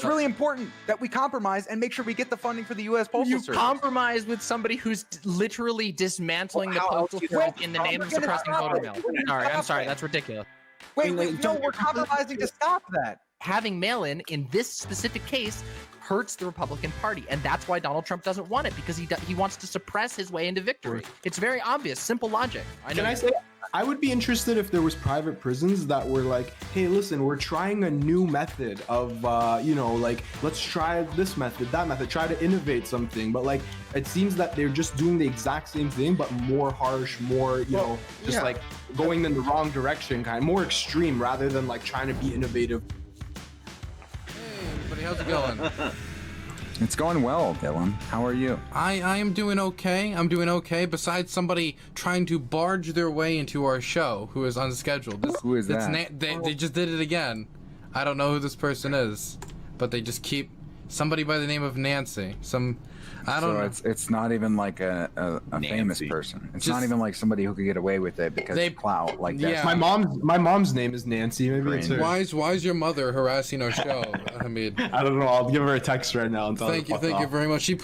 It's really important that we compromise and make sure we get the funding for the U.S. Postal Service. You compromise with somebody who's literally dismantling the Postal Service in the name of suppressing voter mail. I'm sorry. That's ridiculous. Wait, no, we're compromising to stop that. Having mail-in this specific case hurts the Republican Party, and that's why Donald Trump doesn't want it, because he wants to suppress his way into victory. It's very obvious, simple logic. Can I say, I would be interested if there was private prisons that were like, hey, listen, we're trying a new method of, like, let's try this method, that method, try to innovate something. But like, it seems that they're just doing the exact same thing, but more harsh, more, like going in the wrong direction, more extreme, rather than like trying to be innovative. Hey, everybody, how's it going? It's going well, Dylan. How are you? I am doing okay. I'm doing okay. Besides somebody trying to barge their way into our show who is unscheduled. Who is that? They just did it again. I don't know who this person is, but they just keep somebody by the name of Nancy. I don't know. It's not even like a famous person. It's not even like somebody who could get away with it because they clout like that. Yeah. My mom's name is Nancy. Maybe it's her. Why is your mother harassing our show? I mean, I don't know. I'll give her a text right now and tell her. Thank you very much. The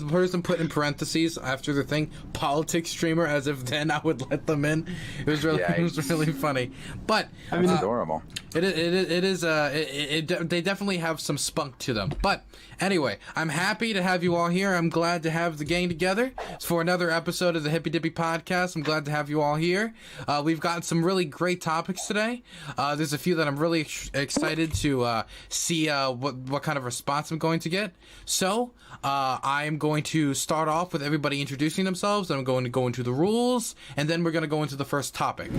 person put in parentheses after the thing, politics streamer, as if then I would let them in. It was really funny. But I mean, it's adorable. They definitely have some spunk to them. But anyway, I'm happy to have you all here. I'm glad to have the gang together for another episode of the Hippy Dippy Podcast. I'm glad to have you all here. We've got some really great topics today. There's a few that I'm really excited to see what kind of response I'm going to get. So I am going to start off with everybody introducing themselves. Then I'm going to go into the rules, and then we're going to go into the first topic.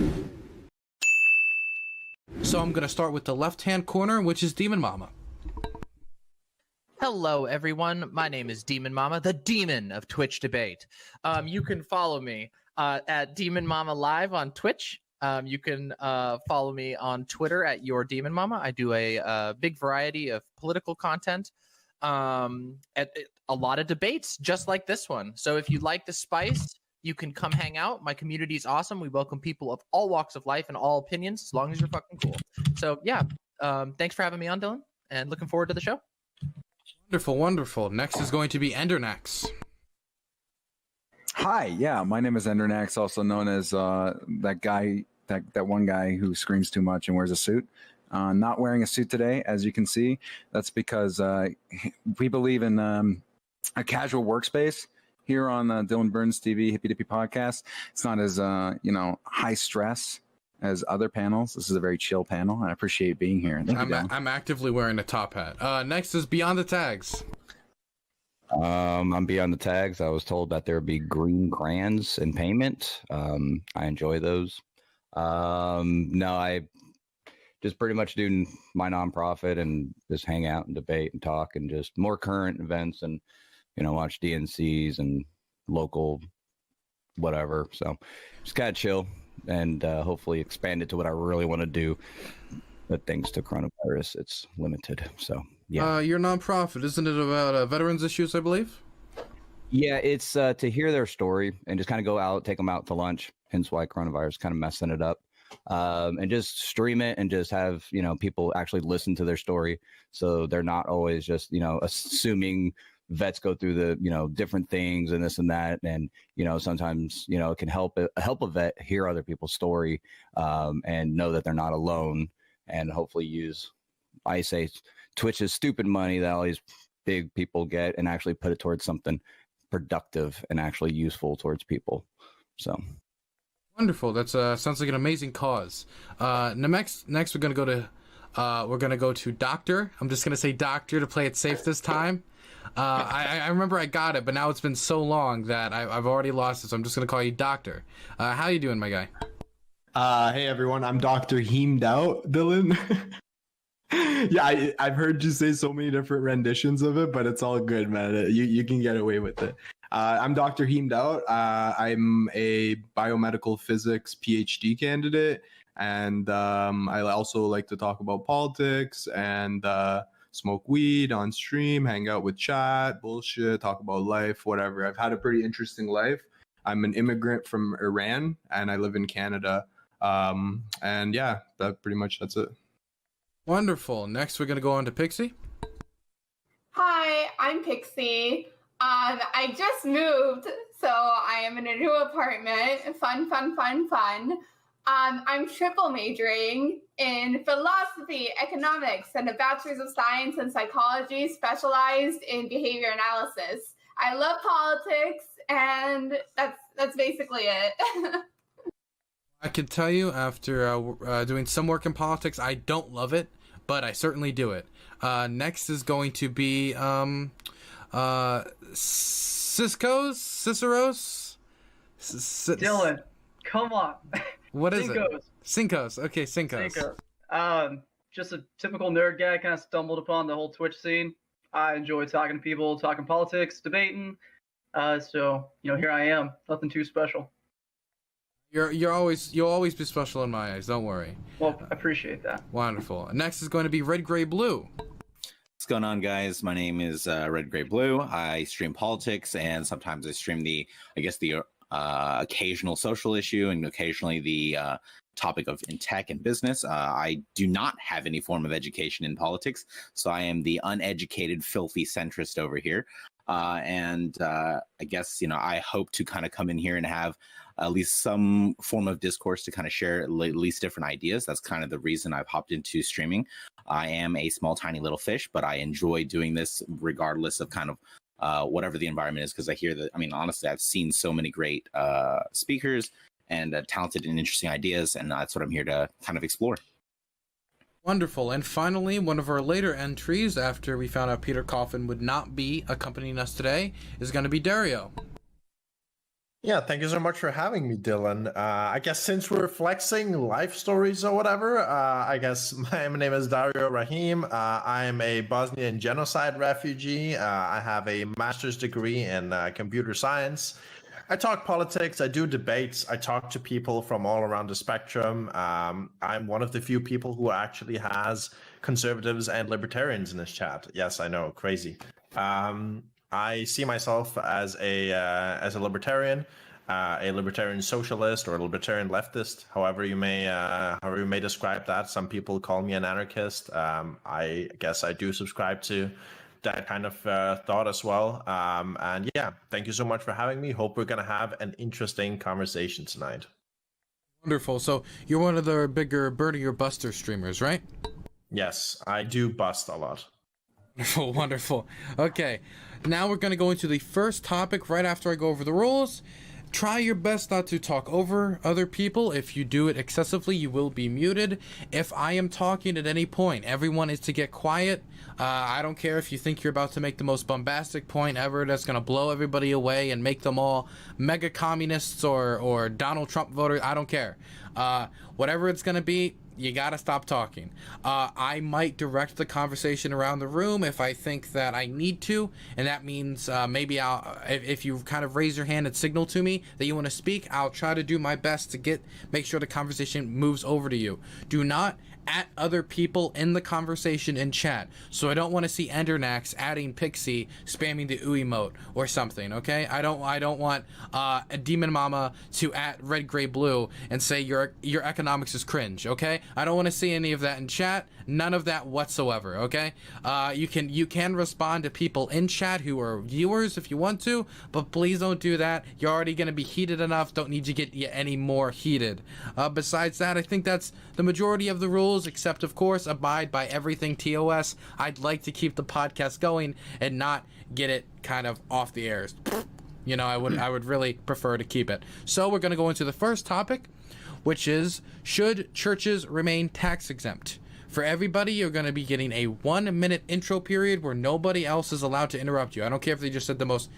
So I'm going to start with the left-hand corner, which is DemonMama. Hello, everyone. My name is DemonMama, the demon of Twitch debate. You can follow me at DemonMamaLive on Twitch. You can follow me on Twitter at YourDemonMama. I do a big variety of political content, at a lot of debates, just like this one. So if you like the spice, you can come hang out. My community is awesome. We welcome people of all walks of life and all opinions, as long as you're fucking cool. So yeah, thanks for having me on, Dylan, and looking forward to the show. Wonderful. Next is going to be Endernax. Hi, yeah, my name is Endernax, also known as that one guy who screams too much and wears a suit. Not wearing a suit today, as you can see. That's because we believe in a casual workspace here on Dylan Burns TV, Hippy Dippy Podcast. It's not as high stress as other panels. This is a very chill panel, and I appreciate being here. I'm actively wearing a top hat. Next is BeyondTheTags. I'm BeyondTheTags. I was told that there would be green crayons in payment. I enjoy those. No, I just pretty much do my nonprofit and just hang out and debate and talk and just more current events and, watch DNCs and local whatever. So just kind of chill and hopefully expand it to what I really want to do. But thanks to coronavirus, it's limited. So yeah. Your nonprofit, isn't it about veterans issues, I believe? Yeah, it's to hear their story and just kind of go out, take them out to lunch. Hence why coronavirus kind of messing it up. And just stream it and just have, people actually listen to their story. So they're not always just, assuming vets go through the, different things and this and that. And, sometimes, it can help a vet hear other people's story and know that they're not alone and hopefully use, I say, Twitch's stupid money that all these big people get and actually put it towards something productive and actually useful towards people. So. Wonderful. That sounds like an amazing cause. Next we're gonna go to Doctor. I'm just gonna say Doctor to play it safe this time. I remember I got it, but now it's been so long that I've already lost it. So I'm just gonna call you Doctor. How you doing, my guy? Hey everyone, I'm DrHeemedOut, Dylan. Yeah, I've heard you say so many different renditions of it, but it's all good, man. You can get away with it. I'm DrHeemedOut. I'm a biomedical physics PhD candidate, and I also like to talk about politics and smoke weed on stream, hang out with chat, bullshit, talk about life, whatever. I've had a pretty interesting life. I'm an immigrant from Iran, and I live in Canada. And yeah, that's it. Wonderful. Next, we're going to go on to Pixie. Hi, I'm Pixie. I just moved, so I am in a new apartment. Fun. I'm triple majoring in philosophy, economics, and a bachelor's of science in psychology, specialized in behavior analysis. I love politics, and that's basically it. I can tell you, after doing some work in politics, I don't love it, but I certainly do it. Next is going to be Ciceros? Dylan, come on. What is Cincos. it? Cincos. Okay, Cincos. Cincos. Just a typical nerd guy, kind of stumbled upon the whole Twitch scene. I enjoy talking to people, talking politics, debating. So, here I am. Nothing too special. You'll always be special in my eyes. Don't worry. Well, I appreciate that. Wonderful. Next is going to be RedGreyBlue. What's going on, guys? My name is RedGreyBlue. I stream politics, and sometimes I stream the occasional social issue, and occasionally the topic of in tech and business. I do not have any form of education in politics, so I am the uneducated, filthy centrist over here. And I guess, I hope to kind of come in here and have at least some form of discourse to kind of share at least different ideas. That's kind of the reason I've hopped into streaming. I am a small, tiny little fish, but I enjoy doing this regardless of kind of whatever the environment is, because I hear that, honestly, I've seen so many great speakers and talented and interesting ideas, and that's what I'm here to kind of explore. Wonderful. And finally, one of our later entries, after we found out Peter Coffin would not be accompanying us today, is going to be Dario. Yeah, thank you so much for having me, Dylan. I guess since we're flexing life stories or whatever, I guess my name is DarioRahim. I'm a Bosnian genocide refugee. I have a master's degree in computer science. I talk politics, I do debates, I talk to people from all around the spectrum. I'm one of the few people who actually has conservatives and libertarians in this chat. Yes, I know, crazy. I see myself as a libertarian socialist, or a libertarian leftist, however you may describe that. Some people call me an anarchist. I guess I do subscribe to that kind of thought as well. And yeah, thank you so much for having me. Hope we're gonna have an interesting conversation tonight. Wonderful. So you're one of the bigger Bernie or Buster streamers, right? Yes, I do bust a lot. Wonderful, wonderful. Okay, now we're going to go into the first topic right after I go over the rules. Try your best not to talk over other people. If you do it excessively, you will be muted. If I am talking at any point, everyone is to get quiet. I don't care if you think you're about to make the most bombastic point ever that's going to blow everybody away and make them all mega communists or Donald Trump voters. I don't care. Whatever it's going to be, you gotta stop talking. I might direct the conversation around the room if I think that I need to, and that means maybe if you kind of raise your hand and signal to me that you want to speak, I'll try to do my best to make sure the conversation moves over to you. Do not at other people in the conversation in chat. So I don't want to see Endernax adding Pixie spamming the ooh emote or something, okay? I don't want a DemonMama to at RedGreyBlue and say your economics is cringe, okay? I don't want to see any of that in chat. None of that whatsoever, okay? You can respond to people in chat who are viewers if you want to, but please don't do that. You're already going to be heated enough. Don't need to get any more heated. Besides that, I think that's the majority of the rules, except of course abide by everything TOS. I'd like to keep the podcast going and not get it kind of off the airs. I would really prefer to keep it. So we're going to go into the first topic, which is, should churches remain tax exempt? For everybody, you're going to be getting a 1-minute intro period where nobody else is allowed to interrupt you. I don't care if they just said the most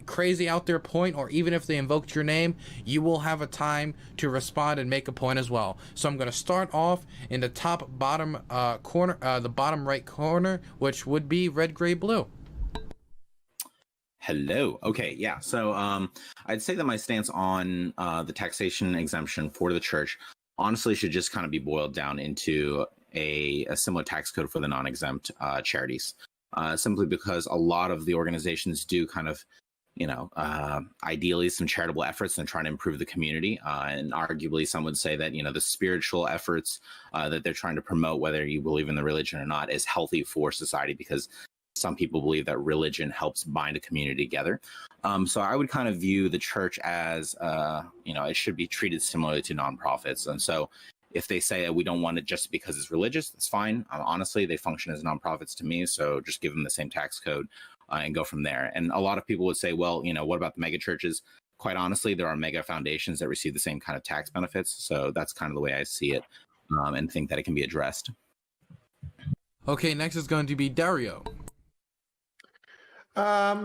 crazy out there point, or even if they invoked your name, you will have a time to respond and make a point as well. So I'm going to start off in the bottom corner, the bottom right corner, which would be RedGreyBlue. Hello. Okay, yeah. So I'd say that my stance on the taxation exemption for the church honestly should just kind of be boiled down into a similar tax code for the non-exempt charities, simply because a lot of the organizations do kind of, ideally some charitable efforts and trying to improve the community. And arguably some would say that, the spiritual efforts that they're trying to promote, whether you believe in the religion or not, is healthy for society, because some people believe that religion helps bind a community together. So I would kind of view the church as, it should be treated similarly to nonprofits. And so if they say that we don't want it just because it's religious, that's fine. Honestly, they function as nonprofits to me. So just give them the same tax code and go from there. And a lot of people would say, well, what about the mega churches? Quite honestly, there are mega foundations that receive the same kind of tax benefits. So that's kind of the way I see it and think that it can be addressed. Okay, next is going to be Dario. I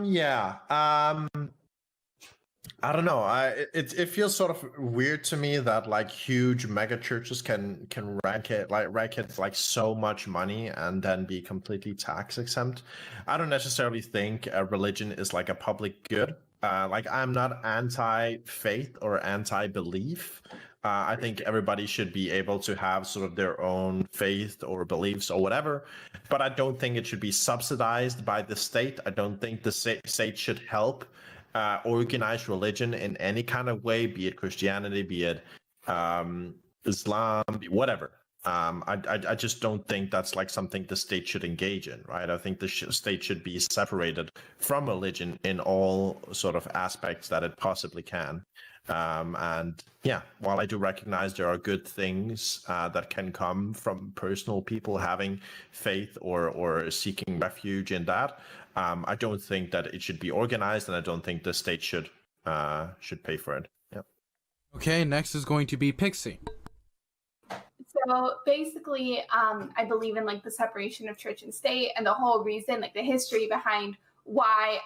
don't know. It feels sort of weird to me that like huge mega churches can racket like so much money and then be completely tax exempt. I don't necessarily think a religion is like a public good. Like I'm not anti-faith or anti-belief. I think everybody should be able to have sort of their own faith or beliefs or whatever, but I don't think it should be subsidized by the state. I don't think the state should help organize religion in any kind of way, be it Christianity, be it Islam, whatever. I just don't think that's like something the state should engage in, right? I think the state should be separated from religion in all sort of aspects that it possibly can. And yeah, while I do recognize there are good things that can come from personal people having faith or seeking refuge in that, I don't think that it should be organized, and I don't think the state should pay for it. Yeah. Okay, next is going to be Pixie. So basically, I believe in like the separation of church and state, and the whole reason, like the history behind why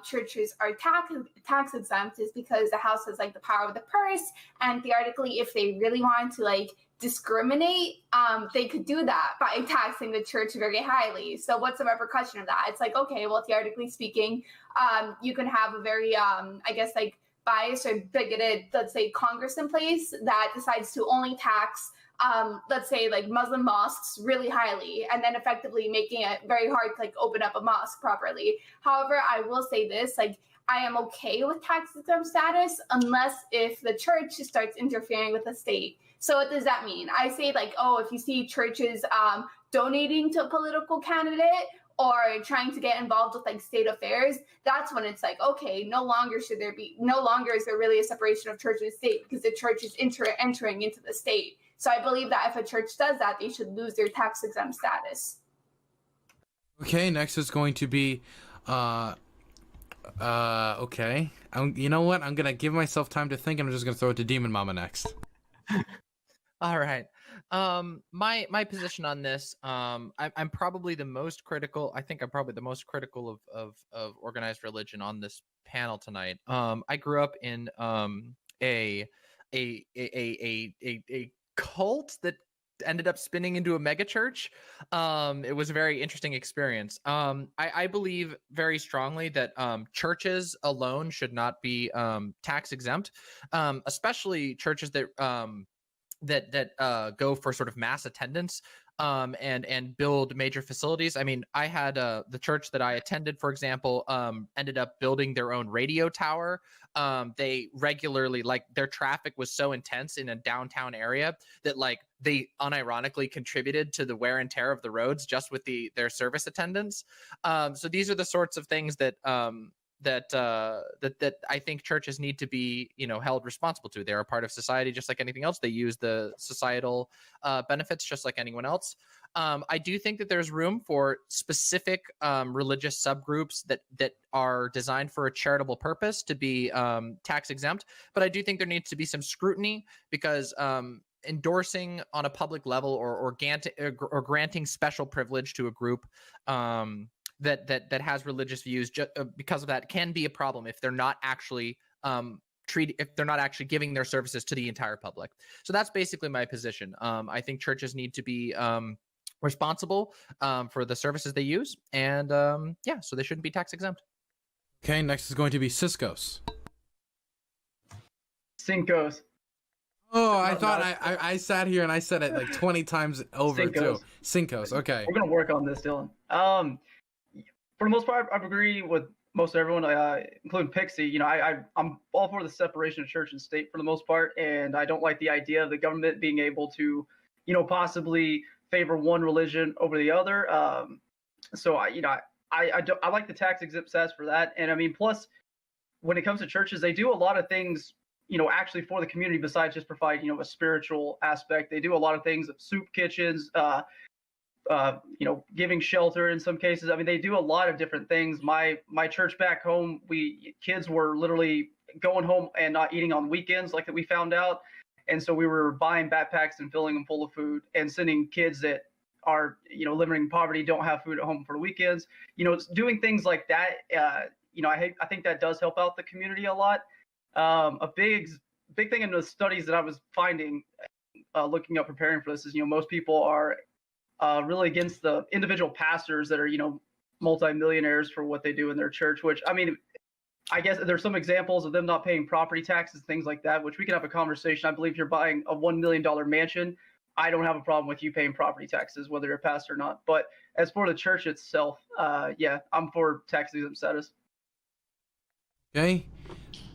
churches are tax exempt is because the house has like the power of the purse, and theoretically, if they really wanted to like discriminate, they could do that by taxing the church very highly. So what's the repercussion of that? It's like, okay, well, theoretically speaking, you can have a very, I guess, like biased or bigoted, let's say, Congress in place that decides to only tax let's say like Muslim mosques really highly, and then effectively making it very hard to like open up a mosque properly. However, I will say this, like I am okay with tax exempt status unless if the church starts interfering with the state. So what does that mean? I say like, oh, if you see churches donating to a political candidate or trying to get involved with like state affairs, that's when it's like, okay, no longer is there really a separation of church and state because the church is entering into the state. So I believe that if a church does that, they should lose their tax exempt status. Okay, next is going to be, okay. You know what? I'm gonna give myself time to think, and I'm just gonna throw it to DemonMama next. All right. My position on this, I'm probably the most critical. I think I'm probably the most critical of organized religion on this panel tonight. I grew up in a cult that ended up spinning into a mega church. It was a very interesting experience. I believe very strongly that churches alone should not be tax exempt, especially churches that go for sort of mass attendance and build major facilities. I mean, I had the church that I attended, for example, ended up building their own radio tower. They regularly, like, their traffic was so intense in a downtown area that like they unironically contributed to the wear and tear of the roads just with their service attendance. So these are the sorts of things that that I think churches need to be, held responsible to. They're a part of society just like anything else. They use the societal benefits just like anyone else. I do think that there's room for specific religious subgroups that are designed for a charitable purpose to be tax exempt. But I do think there needs to be some scrutiny because endorsing on a public level or granting special privilege to a group that has religious views because of that can be a problem if they're not actually giving their services to the entire public. So that's basically my position. I think churches need to be responsible for the services they use, and so they shouldn't be tax exempt. Okay, next is going to be ssscincos. Scincos. Oh, I thought I sat here and I said it like 20 times over too. Scincos. Okay. We're gonna work on this, Dylan. For the most part, I agree with most everyone, including Pixie. I'm all for the separation of church and state for the most part, and I don't like the idea of the government being able to, possibly favor one religion over the other. So I like the tax exempt status for that. And I mean, plus, when it comes to churches, they do a lot of things, actually for the community besides just provide, a spiritual aspect. They do a lot of things, soup kitchens, giving shelter in some cases. I mean, they do a lot of different things. My church back home, kids were literally going home and not eating on weekends, like that we found out. And so we were buying backpacks and filling them full of food and sending kids that are, living in poverty, don't have food at home for the weekends, doing things like that. I think that does help out the community a lot. A big thing in the studies that I was finding, looking up, preparing for this is, most people are really against the individual pastors that are, multimillionaires for what they do in their church, which, I mean, I guess there's some examples of them not paying property taxes, things like that, which we can have a conversation. I believe if you're buying a $1 million mansion, I don't have a problem with you paying property taxes, whether you're a pastor or not. But as for the church itself, I'm for tax exempt status. Okay.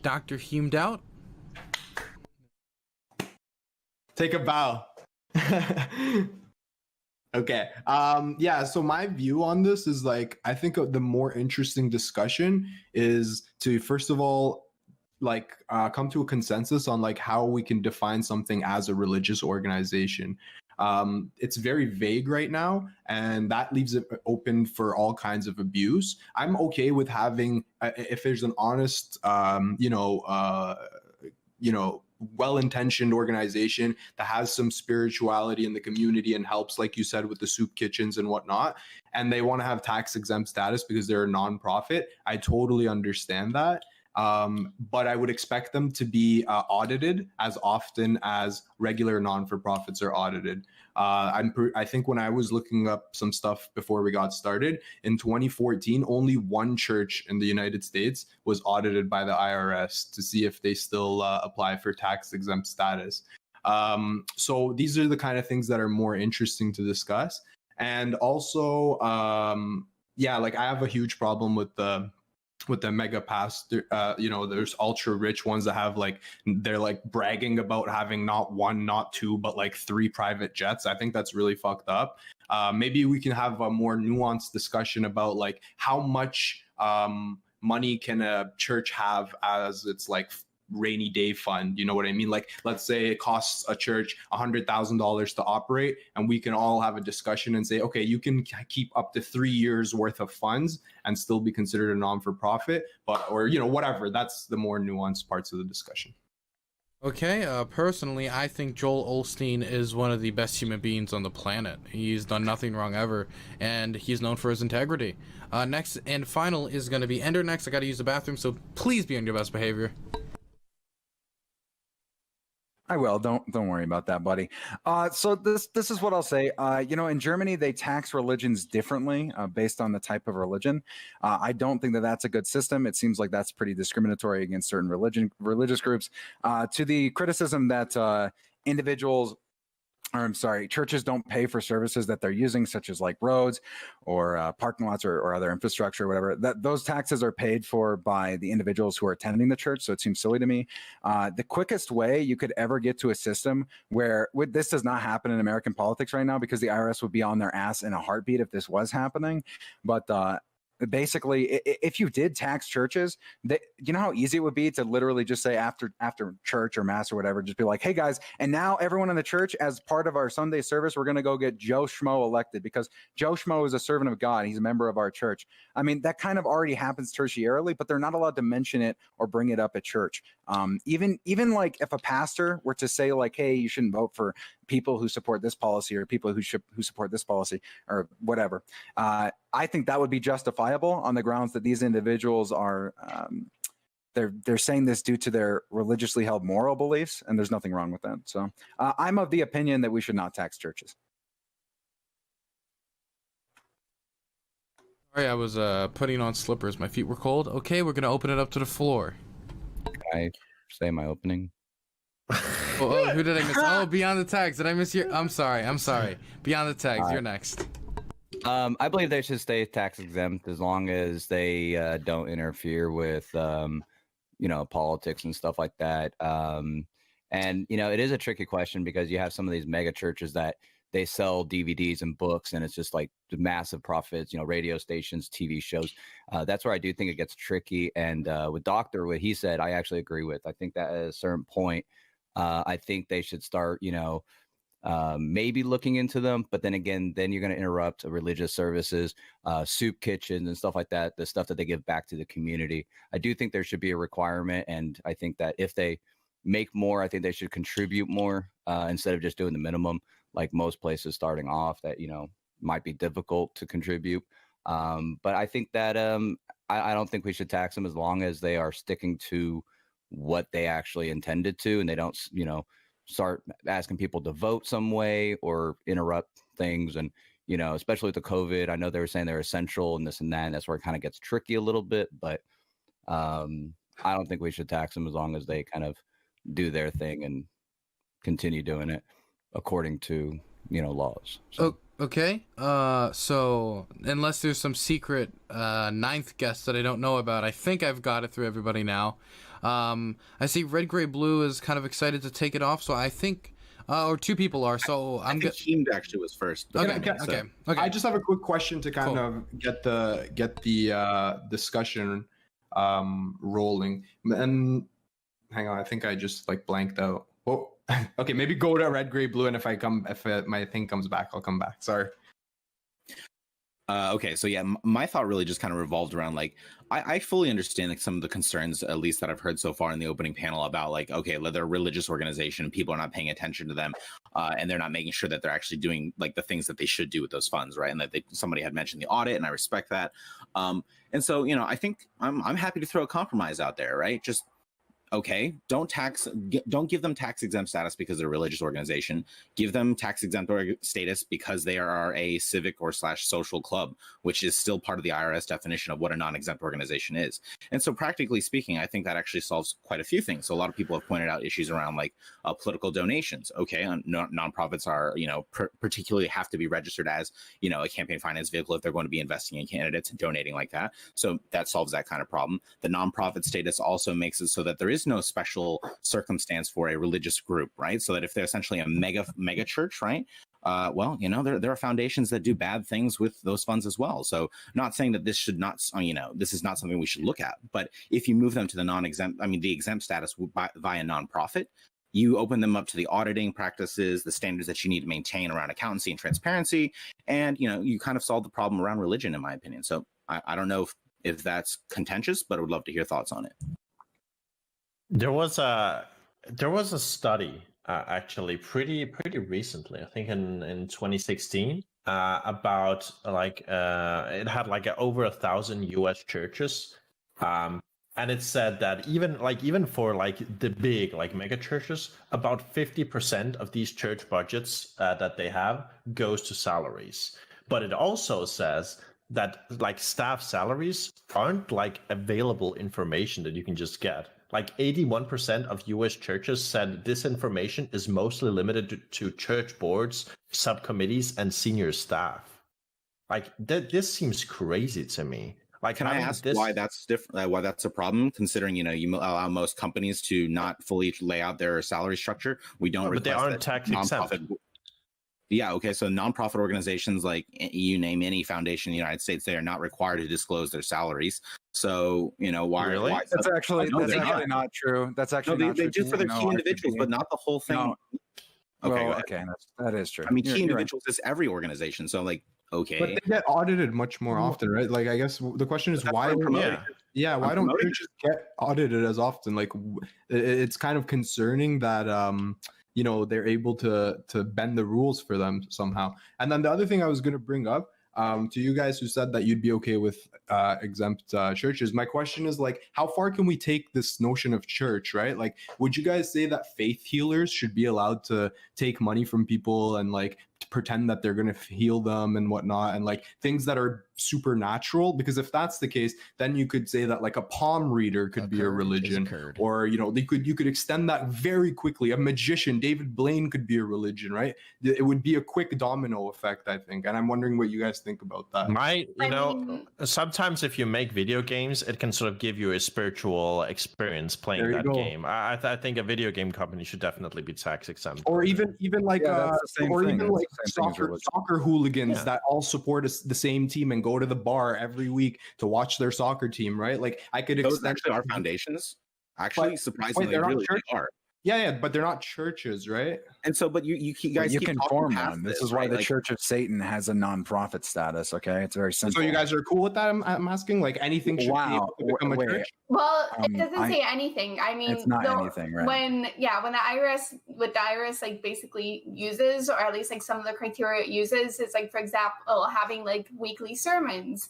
DrHeemedOut. Take a bow. Okay. So my view on this is like, I think the more interesting discussion is to, first of all, come to a consensus on like how we can define something as a religious organization. It's very vague right now, and that leaves it open for all kinds of abuse. I'm okay with having, if there's an honest, well-intentioned organization that has some spirituality in the community and helps, like you said, with the soup kitchens and whatnot, and they want to have tax exempt status because they're a nonprofit, I totally understand that. But I would expect them to be audited as often as regular non-for-profits are audited. I think when I was looking up some stuff before we got started, in 2014, only one church in the United States was audited by the IRS to see if they still apply for tax exempt status. So these are the kind of things that are more interesting to discuss. And also, I have a huge problem with the mega pastor. There's ultra rich ones that have they're bragging about having not one, not two, but 3 private jets. I think that's really fucked up. Maybe we can have a more nuanced discussion about how much money can a church have as its rainy day fund. You know what I mean? Let's say it costs a church $100,000 to operate, and we can all have a discussion and say, okay, you can keep up to 3 years worth of funds and still be considered a non-for-profit, or whatever. That's the more nuanced parts of the discussion. Okay, personally, I think Joel Osteen is one of the best human beings on the planet. He's done nothing wrong ever, and he's known for his integrity. Next and final is going to be Endernax. I got to use the bathroom, so please be on your best behavior. I will. Don't worry about that, buddy. So this is what I'll say. In Germany, they tax religions differently based on the type of religion. I don't think that that's a good system. It seems like that's pretty discriminatory against certain religious groups. To the criticism that churches don't pay for services that they're using, such as roads or parking lots or other infrastructure or whatever, that those taxes are paid for by the individuals who are attending the church. So it seems silly to me. The quickest way you could ever get to a system where this does not happen in American politics right now, because the IRS would be on their ass in a heartbeat if this was happening. But basically, if you did tax churches, you know how easy it would be to literally just say after church or mass or whatever, just be like, hey guys, and now everyone in the church, as part of our Sunday service, we're going to go get Joe Schmo elected, because Joe Schmo is a servant of God. He's a member of our church. I mean, that kind of already happens tertiarily, but they're not allowed to mention it or bring it up at church. Even if a pastor were to say hey, you shouldn't vote for people who support this policy or people who support this policy or whatever, I think that would be justifiable on the grounds that these individuals are they're saying this due to their religiously held moral beliefs, and there's nothing wrong with that. So I'm of the opinion that we should not tax churches. Sorry, I was putting on slippers. My feet were cold. Okay, we're gonna open it up to the floor. Can I say my opening? Oh, who did I miss? Oh, BeyondTheTags. Did I miss your? I'm sorry. BeyondTheTags, you're next. I believe they should stay tax exempt as long as they don't interfere with, politics and stuff like that. And it is a tricky question, because you have some of these mega churches that they sell DVDs and books, and it's just like the massive profits, radio stations, TV shows. That's where I do think it gets tricky. And with Doctor, what he said, I actually agree with. I think that at a certain point, I think they should start, maybe looking into them, but then again, then you're going to interrupt religious services, soup kitchens and stuff like that, the stuff that they give back to the community. I do think there should be a requirement, and I think that if they make more, I think they should contribute more instead of just doing the minimum, like most places starting off that, might be difficult to contribute. But I think that I don't think we should tax them as long as they are sticking to what they actually intended to, and they don't, start asking people to vote some way or interrupt things. And, especially with the COVID, I know they were saying they're essential and this and that, and that's where it kind of gets tricky a little bit, but I don't think we should tax them as long as they kind of do their thing and continue doing it according to, laws. So. Okay. So unless there's some secret ninth guest that I don't know about, I think I've got it through everybody now. I see RedGreyBlue is kind of excited to take it off, so I think, or two people are. So I think Heemed actually was first. Okay. I just have a quick question to kind of get the discussion rolling. And hang on, I think I just blanked out. Oh, okay, maybe go to RedGreyBlue, and if my thing comes back, I'll come back. Sorry. Okay, so yeah, my thought really just kind of revolved around I fully understand some of the concerns, at least that I've heard so far in the opening panel, about okay, they're a religious organization, people are not paying attention to them, and they're not making sure that they're actually doing the things that they should do with those funds, right? And that somebody had mentioned the audit, and I respect that. And so I think I'm happy to throw a compromise out there, right? Just okay, don't give them tax exempt status because they're a religious organization. Give them tax exempt status because they are a civic or / social club, which is still part of the IRS definition of what a non-exempt organization is. And so practically speaking, I think that actually solves quite a few things. So a lot of people have pointed out issues around political donations. Okay, nonprofits are, particularly have to be registered as, a campaign finance vehicle if they're going to be investing in candidates and donating like that. So that solves that kind of problem. The nonprofit status also makes it so that there is no special circumstance for a religious group, right? So that if they're essentially a mega church, right? There are foundations that do bad things with those funds as well. So not saying that this should not, this is not something we should look at, but if you move them to the exempt status via nonprofit, you open them up to the auditing practices, the standards that you need to maintain around accountancy and transparency, and you kind of solve the problem around religion, in my opinion. So I don't know if that's contentious, but I would love to hear thoughts on it. There was a study actually pretty recently, I think in 2016, about it had over 1,000 U.S. churches, and it said that even for the big mega churches, about 50% of these church budgets that they have goes to salaries. But it also says that staff salaries aren't available information that you can just get. 81% of U.S. churches said this information is mostly limited to church boards, subcommittees, and senior staff. This seems crazy to me. Can I ask why that's different? Why that's a problem? Considering you allow most companies to not fully lay out their salary structure. We don't. But they aren't tax exempt. Yeah. Okay. So nonprofit organizations, you name any foundation in the United States, they are not required to disclose their salaries. So why? Really? Why, that's actually not true. That's actually not true. They do for the key individuals, but not the whole thing. No. Okay. That is true. I mean, key individuals is every organization. So okay. But they get audited much more often, right? I guess the question is why? Why don't churches get audited as often? It's kind of concerning that they're able to bend the rules for them somehow. And then the other thing I was going to bring up to you guys who said that you'd be okay with exempt churches, my question is how far can we take this notion of church, right? Would you guys say that faith healers should be allowed to take money from people and to pretend that they're going to heal them and whatnot, and things that are supernatural? Because if that's the case, then you could say that a palm reader could be a religion, or you could extend that very quickly. A magician, David Blaine, could be a religion, right? It would be a quick domino effect, I think. And I'm wondering what you guys think about that. Sometimes if you make video games, it can sort of give you a spiritual experience playing that game. I think a video game company should definitely be tax exempt. Or even like soccer hooligans that all support the same team and go to the bar every week to watch their soccer team, right? Like I could Those extend actually are foundations. Actually, surprisingly, they're not really churches. are. Yeah, but they're not churches, right? And so, but you guys you keep can talking form past one. This is why right? the Like, Church of Satan has a non-profit status. Okay, it's very simple. So you guys are cool with that? I'm asking. Like anything should be able to become a Wait. church. Well, it doesn't say anything. I mean, It's not anything, right? When the IRS like basically uses, or at least like some of the criteria it uses, is like, for example, having like weekly sermons.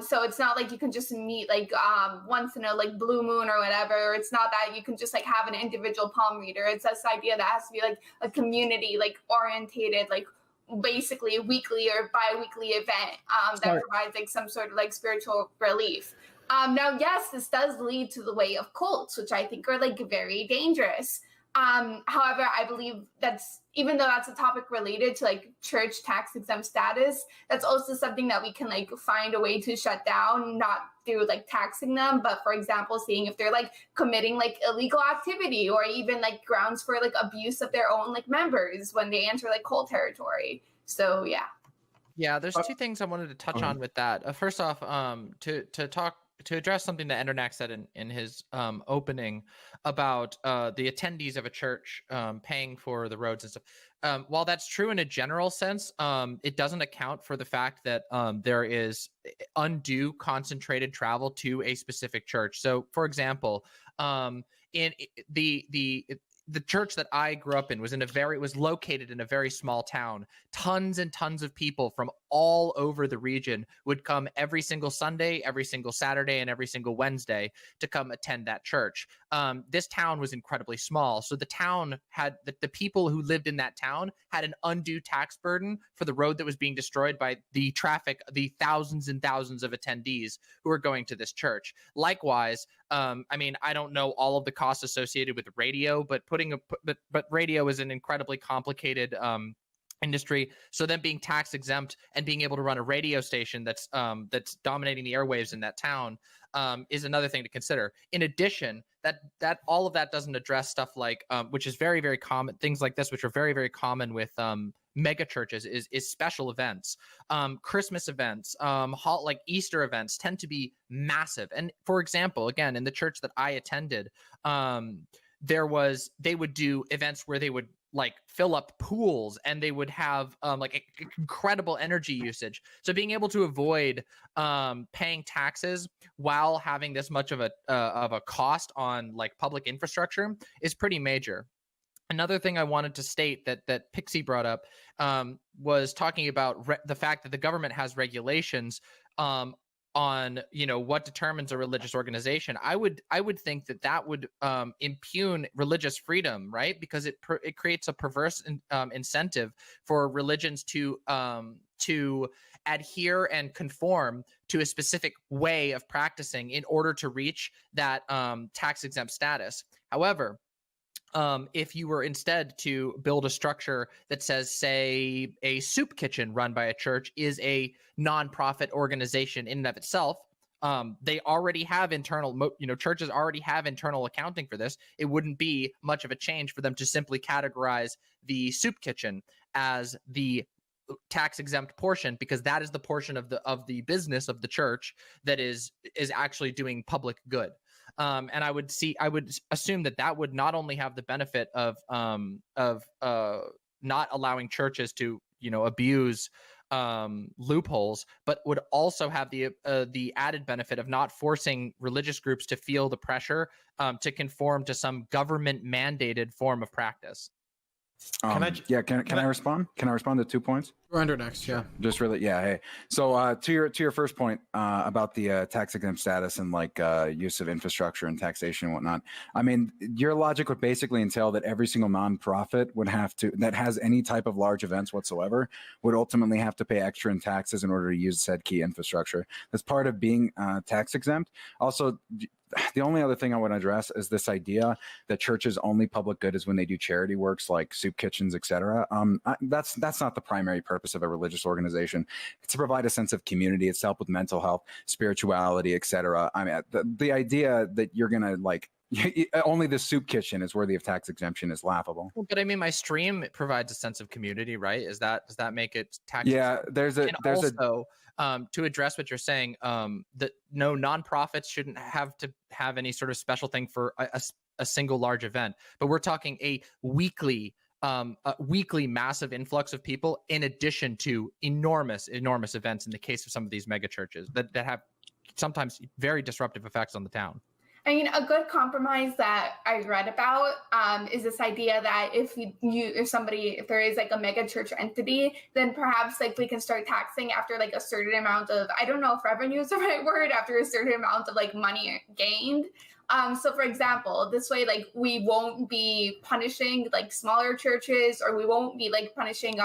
So it's not like you can just meet like once in a like blue moon or whatever. It's not that you can just like have an individual palm reader. It's this idea that has to be like a community like orientated, like basically a weekly or bi-weekly event that provides like some sort of like spiritual relief. Now, yes, this does lead to the way of cults, which I think are like very dangerous. However, I believe that's, even though that's a topic related to like church tax exempt status, that's also something that we can like find a way to shut down, not through like taxing them, but for example, seeing if they're like committing like illegal activity or even like grounds for like abuse of their own like members when they enter like cult territory. So yeah. Yeah, there's two things I wanted to touch on with that. First off, to address something that Endernax said in his opening about the attendees of a church paying for the roads and stuff. While that's true in a general sense, it doesn't account for the fact that there is undue concentrated travel to a specific church. So, for example, in the church that I grew up in was located in a very small town. Tons and tons of people from all over the region would come every single Sunday, every single Saturday, and every single Wednesday to come attend that church. This town was incredibly small. So the town had the people who lived in that town had an undue tax burden for the road that was being destroyed by the traffic, the thousands and thousands of attendees who were going to this church. Likewise, I mean, I don't know all of the costs associated with radio, but radio is an incredibly complicated industry. So then being tax exempt and being able to run a radio station that's dominating the airwaves in that town is another thing to consider. In addition, that all of that doesn't address stuff like which is very, very common, things like this, which are very, very common with mega churches, is special events. Christmas events, like Easter events tend to be massive. And for example, again, in the church that I attended, they would do events where they would like fill up pools and they would have like incredible energy usage. So being able to avoid paying taxes while having this much of a cost on like public infrastructure is pretty major. Another thing I wanted to state that Pixie brought up was talking about the fact that the government has regulations on what determines a religious organization. I would think that would impugn religious freedom, right? Because it creates a perverse incentive for religions to adhere and conform to a specific way of practicing in order to reach that tax exempt status. However, if you were instead to build a structure that says, say, a soup kitchen run by a church is a nonprofit organization in and of itself, they already have churches already have internal accounting for this. It wouldn't be much of a change for them to simply categorize the soup kitchen as the tax exempt portion, because that is the portion of the business of the church that is actually doing public good. And I would assume that would not only have the benefit of not allowing churches to abuse loopholes, but would also have the added benefit of not forcing religious groups to feel the pressure to conform to some government mandated form of practice. Can I respond? Can I respond to 2 points? Endernax, yeah. Just really, yeah. Hey, so to your first point about the tax exempt status and like use of infrastructure and taxation and whatnot. I mean, your logic would basically entail that every single nonprofit that has any type of large events whatsoever would ultimately have to pay extra in taxes in order to use said key infrastructure. That's part of being tax exempt. Also, the only other thing I want to address is this idea that churches' only public good is when they do charity works like soup kitchens, etc. That's not the primary purpose of a religious organization. It's to provide a sense of community. It's to help with mental health, spirituality, etc. I mean, the idea that you're gonna like Only the soup kitchen is worthy of tax exemption is laughable. But I mean, my stream provides a sense of community, right? Does that make it tax? Yeah, there's a to address what you're saying, that no nonprofits shouldn't have to have any sort of special thing for a single large event, but we're talking a weekly massive influx of people in addition to enormous events in the case of some of these mega churches that have sometimes very disruptive effects on the town. I mean, a good compromise that I read about is this idea that if there is like a mega church entity, then perhaps like we can start taxing after like a certain amount of, I don't know if revenue is the right word, after a certain amount of like money gained. So for example, this way, like we won't be punishing like smaller churches, or we won't be like punishing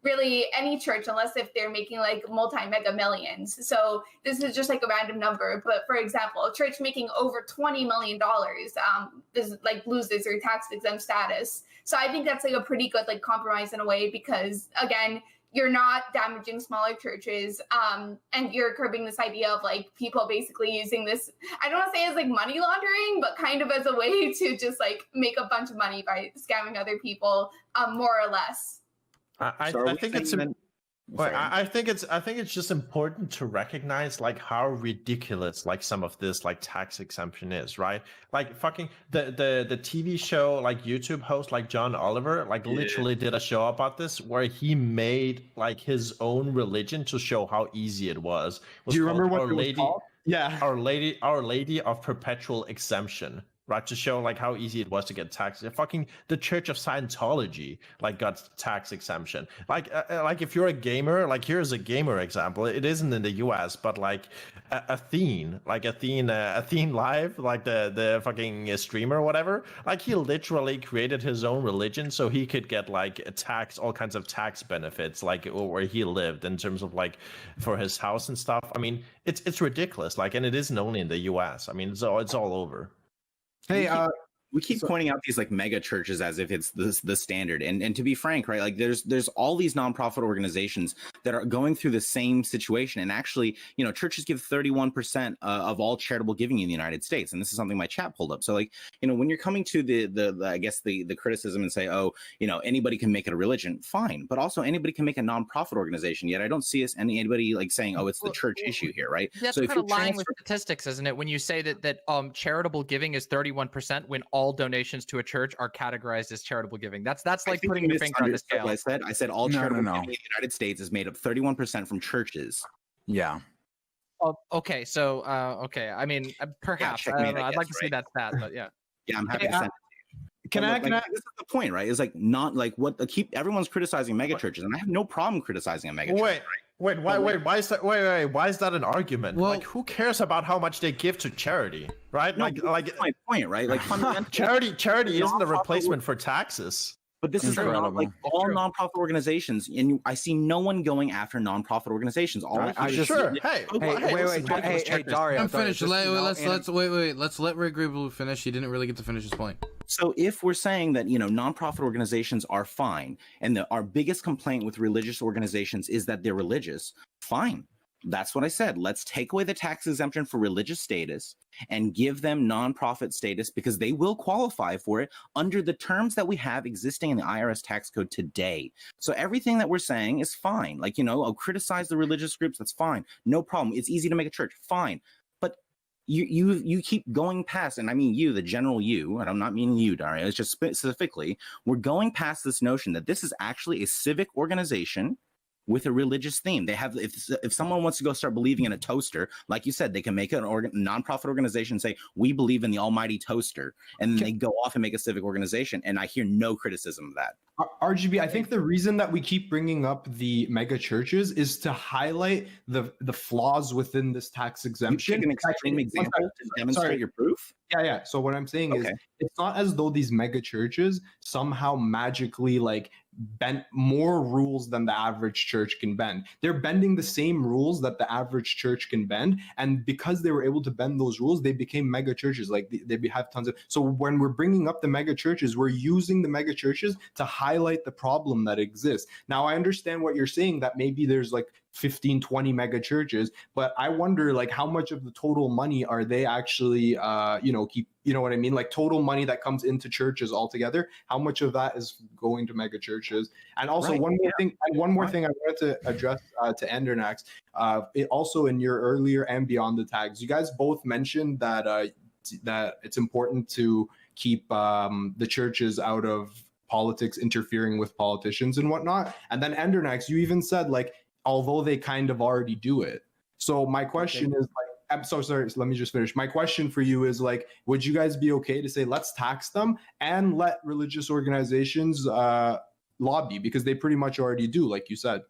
really any church unless if they're making like multi-mega millions. So this is just like a random number. But for example, a church making over $20 million is like loses their tax exempt status. So I think that's like a pretty good like compromise in a way, because again, you're not damaging smaller churches, and you're curbing this idea of like people basically using this, I don't want to say as like money laundering, but kind of as a way to just like make a bunch of money by scamming other people, more or less. I think it's just important to recognize like how ridiculous like some of this like tax exemption is, right? Like fucking the TV show like YouTube host like John Oliver like literally did a show about this where he made like his own religion to show how easy it was. Do you remember what it was called? Yeah, Our Lady of Perpetual Exemption. Right, to show like how easy it was to get tax. Fucking the Church of Scientology like got tax exemption. Like if you're a gamer, like here's a gamer example. It isn't in the U.S., but like Athene Live, like the fucking streamer or whatever. Like he literally created his own religion so he could get like all kinds of tax benefits, like where he lived in terms of like for his house and stuff. I mean, it's ridiculous. Like, and it isn't only in the U.S. I mean, it's all over. Hey, we keep pointing out these like mega churches as if it's the standard, and to be frank, right, like there's all these nonprofit organizations that are going through the same situation, and actually, you know, churches give 31% of all charitable giving in the United States, and this is something my chat pulled up. So like, you know, when you're coming to the I guess the criticism and say, oh, you know, anybody can make it a religion, fine, but also anybody can make a nonprofit organization. Yet I don't see anybody like saying, oh, it's the church issue here, right? That's so kind of lying with statistics, isn't it? When you say that charitable giving is 31% when all donations to a church are categorized as charitable giving. That's like putting your finger on the scale. I said all charitable giving in the United States is made up 31% from churches. Yeah. Oh, okay. So, okay. I mean, perhaps. I don't know. I'd like to see that stat, but yeah. Yeah, I'm happy to send it to you. This is the point, right? It's like not like everyone's criticizing mega churches, and I have no problem criticizing a mega church. Right? Wait, why is that an argument? Well, like, who cares about how much they give to charity, right? No, like that's my point, right? Like charity isn't a replacement for taxes. But this is not like all nonprofit organizations, and I see no one going after nonprofit organizations. All Hey, Dario, I'm finished. Let's wait. Let's let RedGreyBlue finish. He didn't really get to finish his point. So if we're saying that, you know, nonprofit organizations are fine, and our biggest complaint with religious organizations is that they're religious, fine. That's what I said. Let's take away the tax exemption for religious status and give them nonprofit status, because they will qualify for it under the terms that we have existing in the IRS tax code today. So everything that we're saying is fine. Like, you know, criticize the religious groups. That's fine. No problem. It's easy to make a church. Fine. But you keep going past, and I mean you, the general you, and I'm not meaning you, Dario. It's just specifically, we're going past this notion that this is actually a civic organization with a religious theme. They have, if someone wants to go start believing in a toaster, like you said, they can make an nonprofit organization and say, we believe in the almighty toaster, and then they go off and make a civic organization, and I hear no criticism of that. RGB, I think the reason that we keep bringing up the mega churches is to highlight the flaws within this tax exemption. You pick an extreme example to demonstrate your proof? Yeah. So what I'm saying is, it's not as though these mega churches somehow magically like bent more rules than the average church can bend. They're bending the same rules that the average church can bend, and because they were able to bend those rules, they became mega churches. Like they have tons of. So when we're bringing up the mega churches, we're using the mega churches to highlight highlight the problem that exists. Now, I understand what you're saying, that maybe there's like 15, 20 mega churches, but I wonder like how much of the total money are they actually, you know what I mean? Like total money that comes into churches altogether, how much of that is going to mega churches? And also one more thing I wanted to address to Endernax. Also in your earlier and Beyond the Tags, you guys both mentioned that that it's important to keep the churches out of politics, interfering with politicians and whatnot. And then Endernax, you even said like, although they kind of already do it. So my question is like, I'm so sorry, let me just finish. My question for you is like, would you guys be okay to say, let's tax them and let religious organizations lobby, because they pretty much already do, like you said?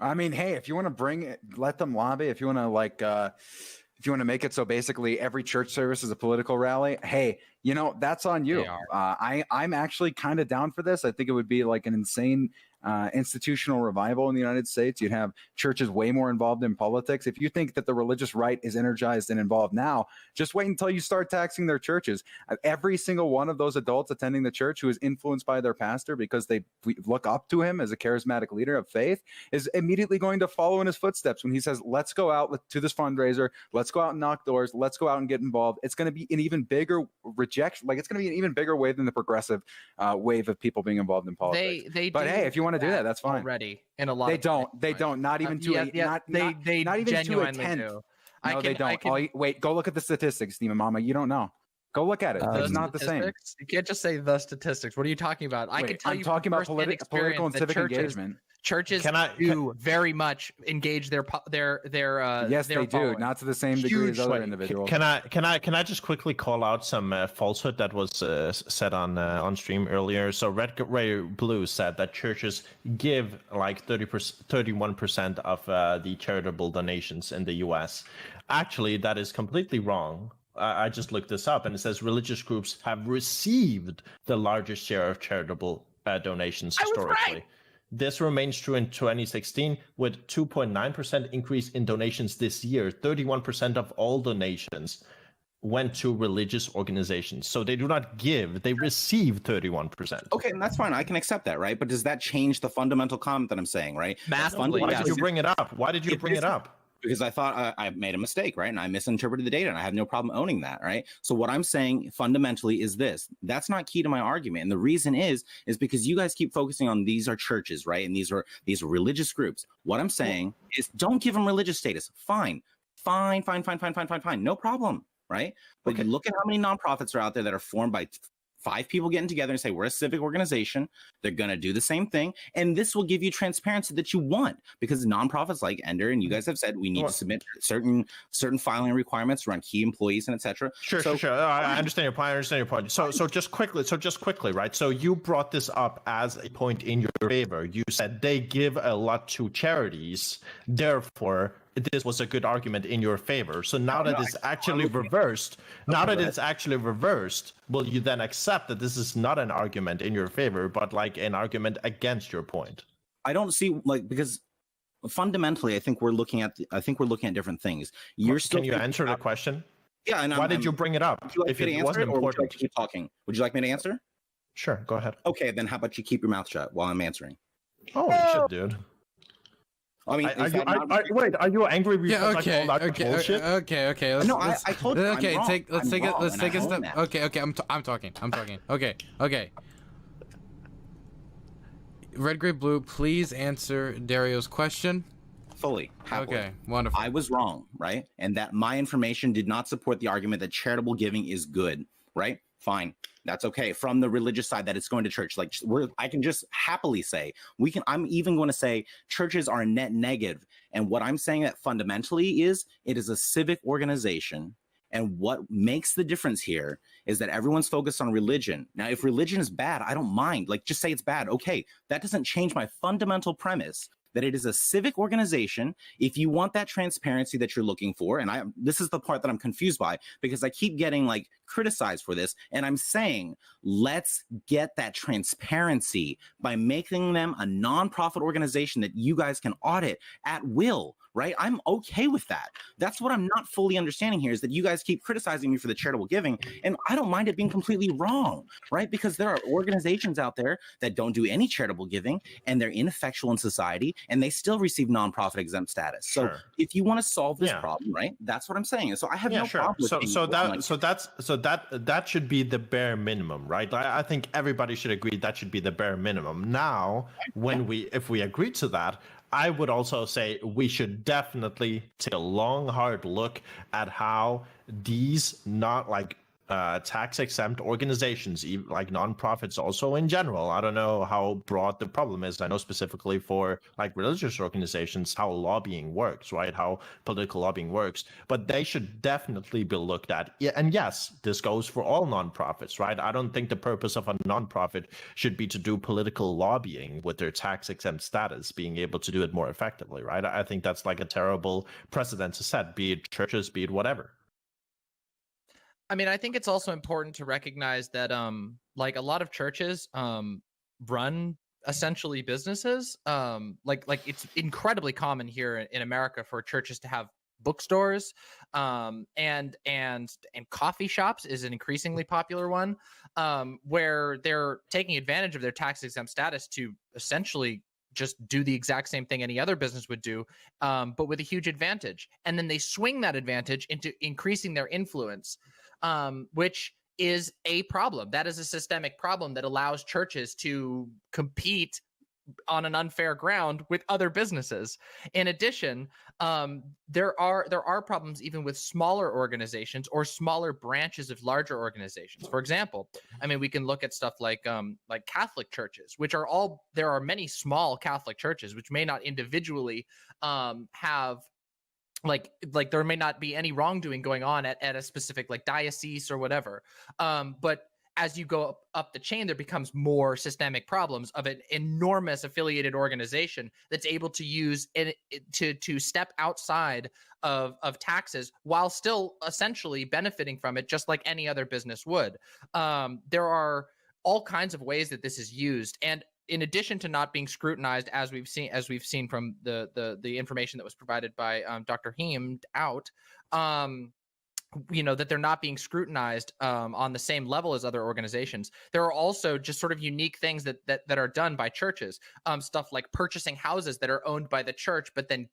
I mean, hey, if you want to bring it, let them lobby. If you want to like, if you want to make it so basically every church service is a political rally, hey, you know, that's on you. I'm actually kind of down for this. I think it would be like an insane institutional revival in the United States. You'd have churches way more involved in politics. If you think that the religious right is energized and involved now, just wait until you start taxing their churches. Every single one of those adults attending the church who is influenced by their pastor because they look up to him as a charismatic leader of faith is immediately going to follow in his footsteps when he says, let's go out to this fundraiser, let's go out and knock doors, let's go out and get involved. It's going to be an even bigger rejection. Like it's going to be an even bigger wave than the progressive wave of people being involved in politics. But hey, if you want to do that, that's fine. Already in a lot. They don't. Not even to not even to a tenth. Do. No, they don't. Wait, go look at the statistics, DemonMama. You don't know. Go look at it. It's not the same. You can't just say the statistics. What are you talking about? I can tell I'm you. talking about political and civic engagement. Churches do very much engage their yes, they do, not to the same degree as other individuals. Can I just quickly call out some falsehood that was said on stream earlier? So RedGreyBlue said that churches give like 31% of the charitable donations in the U.S. Actually, that is completely wrong. I just looked this up, and it says religious groups have received the largest share of charitable donations historically. This remains true in 2016 with 2.9% increase in donations this year. 31% of all donations went to religious organizations. So they do not give, they receive 31%. Okay, and that's fine. I can accept that, right? But does that change the fundamental comment that I'm saying, right? Massively. Why did you bring it up? Why did you bring it up? Because I thought I made a mistake, right? And I misinterpreted the data, and I have no problem owning that, right? So what I'm saying fundamentally is this. That's not key to my argument. And the reason is because you guys keep focusing on these are churches, right? And these are religious groups. What I'm saying is don't give them religious status. Fine. No problem, right? But you look at how many nonprofits are out there that are formed by 5 people getting together and say, we're a civic organization. They're going to do the same thing. And this will give you transparency that you want, because nonprofits like Ender and you guys have said we need to submit certain filing requirements around key employees and etc. Sure. I understand your point. So just quickly, right? So you brought this up as a point in your favor. You said they give a lot to charities. Therefore, this was a good argument in your favor. So now that it's actually reversed, will you then accept that this is not an argument in your favor, but like an argument against your point? I don't see, like, because fundamentally, I think we're looking at different things. Can you answer the question? Yeah. And why did you bring it up? If it wasn't important, would you like to keep talking? Would you like me to answer? Sure, go ahead. Okay, then how about you keep your mouth shut while I'm answering? Holy shit, dude. I mean, wait, are you angry because okay. I called out the bullshit? Okay. No, I told you. Okay, let's take a step. That. Okay. I'm talking. Okay. RedGreyBlue, please answer Dario's question. Fully. Happily. Okay, wonderful. I was wrong, right? And that my information did not support the argument that charitable giving is good, right? Fine. That's okay. From the religious side, that it's going to church. Like I can just happily say I'm even going to say churches are a net negative. And what I'm saying that fundamentally is it is a civic organization. And what makes the difference here is that everyone's focused on religion. Now, if religion is bad, I don't mind. Like, just say it's bad. Okay, that doesn't change my fundamental premise that it is a civic organization. If you want that transparency that you're looking for, and this is the part that I'm confused by, because I keep getting like criticized for this, and I'm saying, let's get that transparency by making them a nonprofit organization that you guys can audit at will, right? I'm okay with that. That's what I'm not fully understanding here, is that you guys keep criticizing me for the charitable giving, and I don't mind it being completely wrong, right? Because there are organizations out there that don't do any charitable giving, and they're ineffectual in society, and they still receive nonprofit exempt status. So if you want to solve this problem, right, that's what I'm saying. And so I have no problem with that should be the bare minimum, right? I think everybody should agree that should be the bare minimum. Now, if we agree to that, I would also say we should definitely take a long, hard look at how these not like tax exempt organizations, like nonprofits also in general. I don't know how broad the problem is. I know specifically for like religious organizations how lobbying works, right? How political lobbying works. But they should definitely be looked at. Yeah, and yes, this goes for all nonprofits, right? I don't think the purpose of a nonprofit should be to do political lobbying with their tax exempt status, being able to do it more effectively, right? I think that's like a terrible precedent to set, be it churches, be it whatever. I mean, I think it's also important to recognize that, like a lot of churches, run essentially businesses. Like it's incredibly common here in America for churches to have bookstores, and coffee shops is an increasingly popular one, where they're taking advantage of their tax exempt status to essentially just do the exact same thing any other business would do, but with a huge advantage. And then they swing that advantage into increasing their influence, which is a problem. That is a systemic problem that allows churches to compete on an unfair ground with other businesses. In addition, there are problems even with smaller organizations or smaller branches of larger organizations. For example, I mean, we can look at stuff like Catholic churches, there are many small Catholic churches which may not individually have like there may not be any wrongdoing going on at a specific like diocese or whatever, but as you go up the chain, there becomes more systemic problems of an enormous affiliated organization that's able to use it to step outside of taxes while still essentially benefiting from it, just like any other business would. There are all kinds of ways that this is used, and in addition to not being scrutinized, as we've seen from the information that was provided by DrHeemedOut, that they're not being scrutinized on the same level as other organizations. There are also just sort of unique things that are done by churches, stuff like purchasing houses that are owned by the church, but then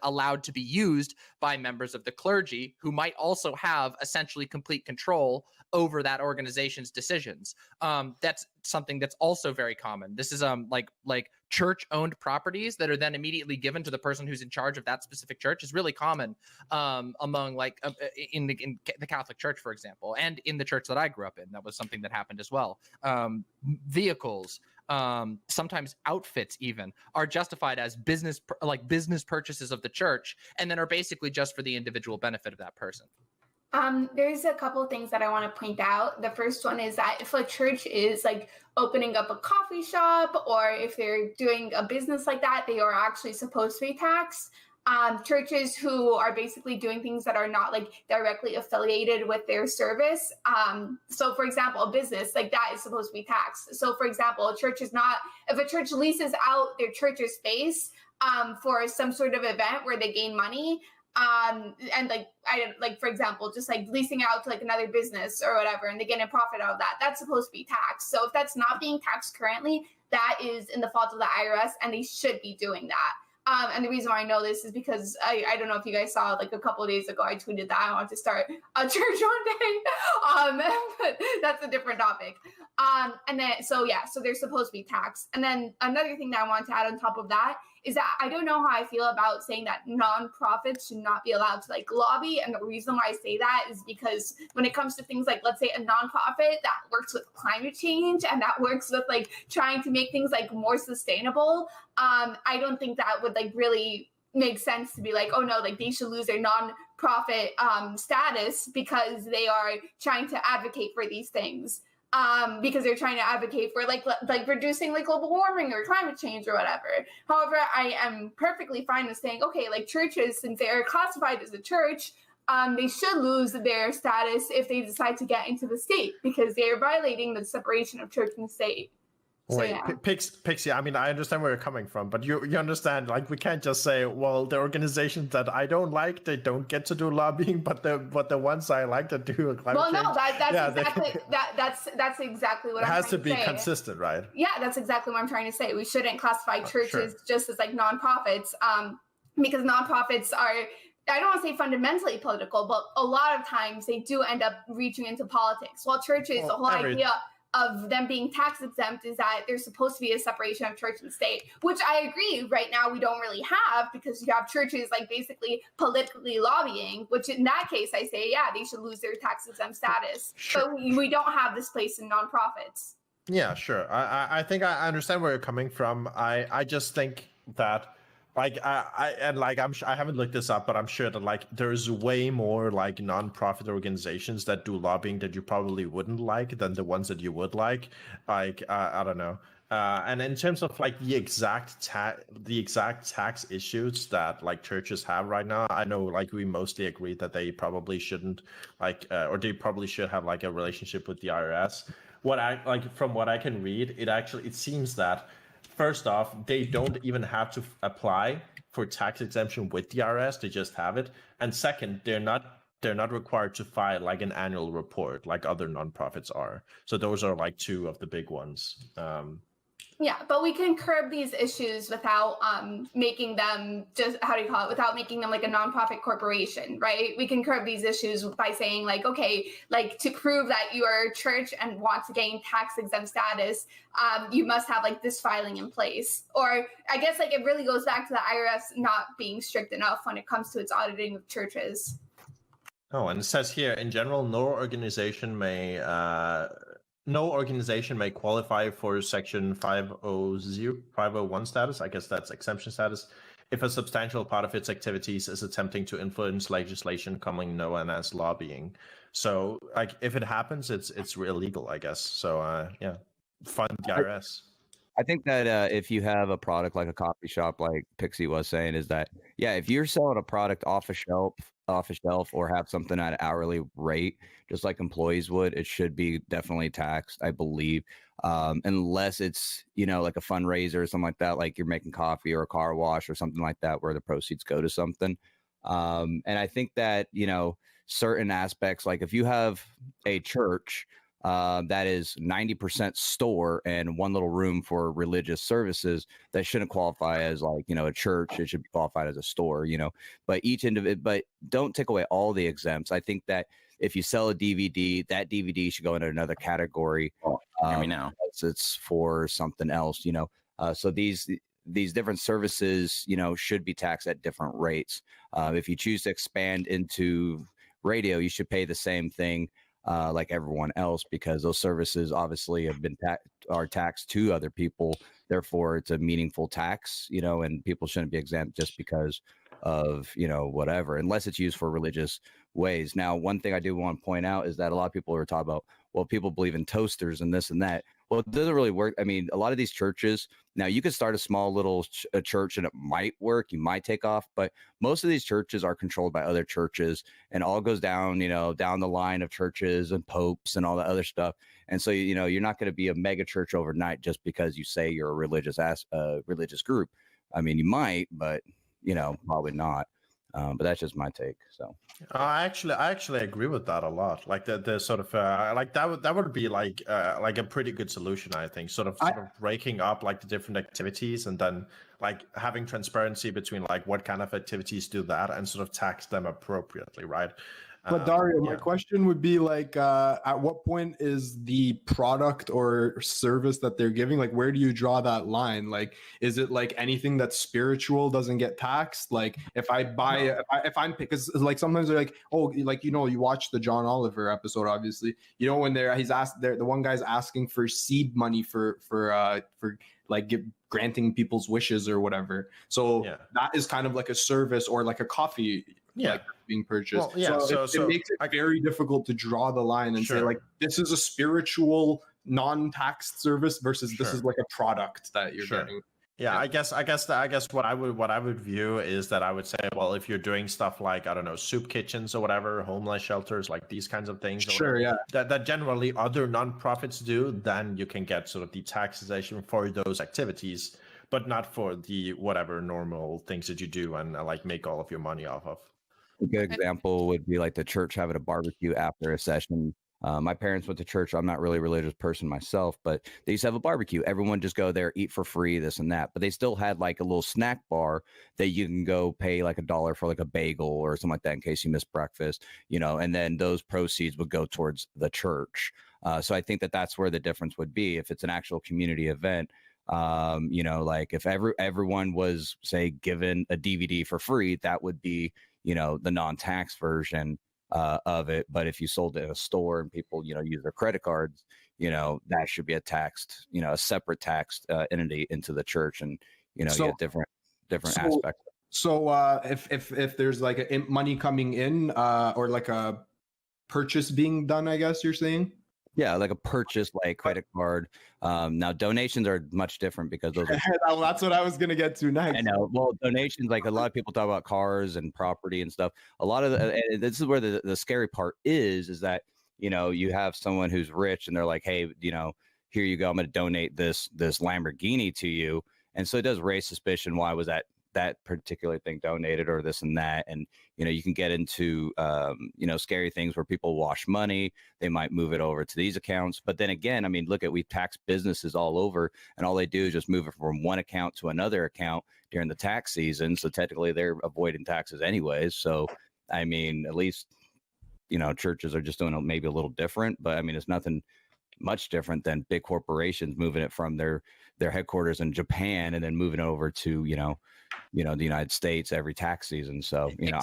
allowed to be used by members of the clergy who might also have essentially complete control over that organization's decisions. That's something that's also very common. This is like church-owned properties that are then immediately given to the person who's in charge of that specific church is really common among in the Catholic Church, for example, and in the church that I grew up in. That was something that happened as well. Vehicles, sometimes outfits even, are justified as business purchases of the church, and then are basically just for the individual benefit of that person. There's a couple of things that I want to point out. The first one is that if a church is like opening up a coffee shop, or if they're doing a business like that, they are actually supposed to be taxed. Churches who are basically doing things that are not like directly affiliated with their service. So for example, a business like that is supposed to be taxed. So for example, if a church leases out their church's space for some sort of event where they gain money, and for example, just like leasing out to like another business or whatever, and they get a profit out of that, that's supposed to be taxed. So if that's not being taxed currently, that is in the fault of the IRS, and they should be doing that. And the reason why I know this is because I don't know if you guys saw, like a couple of days ago, I tweeted that I want to start a church one day. But that's a different topic. So they're supposed to be taxed. And then another thing that I want to add on top of that is that I don't know how I feel about saying that nonprofits should not be allowed to like lobby. And the reason why I say that is because when it comes to things like, let's say, a nonprofit that works with climate change and that works with like trying to make things like more sustainable, I don't think that would like really make sense to be like, oh no, like they should lose their nonprofit status because they are trying to advocate for these things. Because they're trying to advocate for like reducing like global warming or climate change or whatever. However, I am perfectly fine with saying, okay, like churches, since they're classified as a church, they should lose their status if they decide to get into the state, because they are violating the separation of church and state. So, Wait, yeah. Pixie, I mean, I understand where you're coming from, but you understand, like, we can't just say, well, the organizations that I don't like, they don't get to do lobbying, but the ones I like that do climate Well, no, change, that's exactly what it I'm has to trying be say. consistent, right? Yeah, that's exactly what I'm trying to say. We shouldn't classify churches just as like nonprofits, because nonprofits are, I don't want to say fundamentally political, but a lot of times they do end up reaching into politics. While churches, the whole idea of them being tax exempt is that there's supposed to be a separation of church and state, which I agree right now we don't really have, because you have churches like basically politically lobbying, which in that case I say, yeah, they should lose their tax exempt status. But we don't have this place in nonprofits. Yeah, sure. I think I understand where you're coming from. I just think that, like, I haven't looked this up, but I'm sure that, like, there's way more like nonprofit organizations that do lobbying that you probably wouldn't like than the ones that you would like. Like, I don't know. And in terms of like the exact tax issues that like churches have right now, I know like we mostly agree that they probably shouldn't like, or they probably should have like a relationship with the IRS. From what I can read, it seems that, first off, they don't even have to apply for tax exemption with the IRS; they just have it. And second, they're not required to file like an annual report like other nonprofits are. So those are like two of the big ones. Yeah, but we can curb these issues without making them without making them like a nonprofit corporation, right? We can curb these issues by saying like, okay, like to prove that you are a church and want to gain tax exempt status, you must have like this filing in place. Or I guess like it really goes back to the IRS not being strict enough when it comes to its auditing of churches. Oh, and it says here, in general, no organization may qualify for Section 501 status. I guess that's exemption status if a substantial part of its activities is attempting to influence legislation commonly known as lobbying. So, like, if it happens, it's illegal, I guess. So, yeah, fund the IRS. I think that if you have a product like a coffee shop, like Pixie was saying, is that, yeah, if you're selling a product off a shelf or have something at an hourly rate, just like employees would, it should be definitely taxed, I believe, unless it's, like a fundraiser or something like that, like you're making coffee or a car wash or something like that, where the proceeds go to something. And I think that, certain aspects, like if you have a church that is 90% store and one little room for religious services, that shouldn't qualify as like, a church. It should be qualified as a store, but but don't take away all the exempts. I think that if you sell a DVD, that DVD should go into another category. Hear me now. It's for something else, so these different services, should be taxed at different rates. If you choose to expand into radio, you should pay the same thing like everyone else, because those services obviously have been are taxed to other people. Therefore, it's a meaningful tax, and people shouldn't be exempt just because of, whatever, unless it's used for religious ways. Now, one thing I do want to point out is that a lot of people are talking about, well, people believe in toasters and this and that. Well, it doesn't really work. I mean, a lot of these churches, now you could start a small little church and it might work. You might take off, but most of these churches are controlled by other churches, and all goes down, down the line of churches and popes and all that other stuff. And so, you're not going to be a mega church overnight just because you say you're a religious group. I mean, you might, but, probably not. But that's just my take. So I actually agree with that a lot. Like the sort of like that would be like a pretty good solution, I think. Sort of breaking up like the different activities and then like having transparency between like what kind of activities do that and sort of tax them appropriately, right? But Dario, my question would be like, at what point is the product or service that they're giving, like, where do you draw that line? Like, is it like anything that's spiritual doesn't get taxed? Like, if I buy, if I'm, because like sometimes they're like, oh, like, you watch the John Oliver episode, obviously, when the one guy's asking for seed money for like granting people's wishes or whatever. So that is kind of like a service or like a coffee. Like being purchased. Well, so it makes it very difficult to draw the line and say like, this is a spiritual non-taxed service versus this is like a product that you're getting. Yeah, Yeah. I guess what I would view is that I would say, well, if you're doing stuff like, I don't know, soup kitchens or whatever, homeless shelters, like these kinds of things, or Sure, whatever, yeah. that generally other nonprofits do, then you can get sort of the taxation for those activities, but not for the whatever normal things that you do and like make all of your money off of. A good example would be like the church having a barbecue after a session. My parents went to church. I'm not really a religious person myself, but they used to have a barbecue. Everyone just go there, eat for free, this and that. But they still had like a little snack bar that you can go pay like $1 for like a bagel or something like that in case you missed breakfast, you know, and then those proceeds would go towards the church. So I think that that's where the difference would be. If it's an actual community event, you know, like if everyone was, say, given a DVD for free, that would be, you know, the non-tax version of it. But if you sold it in a store and people, you know, use their credit cards, you know, that should be a taxed, you know, a separate taxed entity into the church, and you know, So- you get different aspects. So if there's like a money coming in or like a purchase being done, I guess you're saying. Yeah, like a purchase, like credit card. Now donations are much different because those are Well, that's what I was gonna get to next. I know. Well, donations, like a lot of people talk about cars and property and stuff. A lot of and this is where the scary part is that, you know, you have someone who's rich and they're like, hey, you know, here you go, I'm going to donate this Lamborghini to you. And so it does raise suspicion. Why was that particular thing donated or this and that? And, you know, you can get into, you know, scary things where people wash money. They might move it over to these accounts. But then again, I mean, look at, we've taxed businesses all over, and all they do is just move it from one account to another account during the tax season. So technically they're avoiding taxes anyways. So, I mean, at least, you know, churches are just doing it maybe a little different, but I mean, it's nothing much different than big corporations moving it from their headquarters in Japan and then moving it over to, you know, the United States every tax season. So, you know,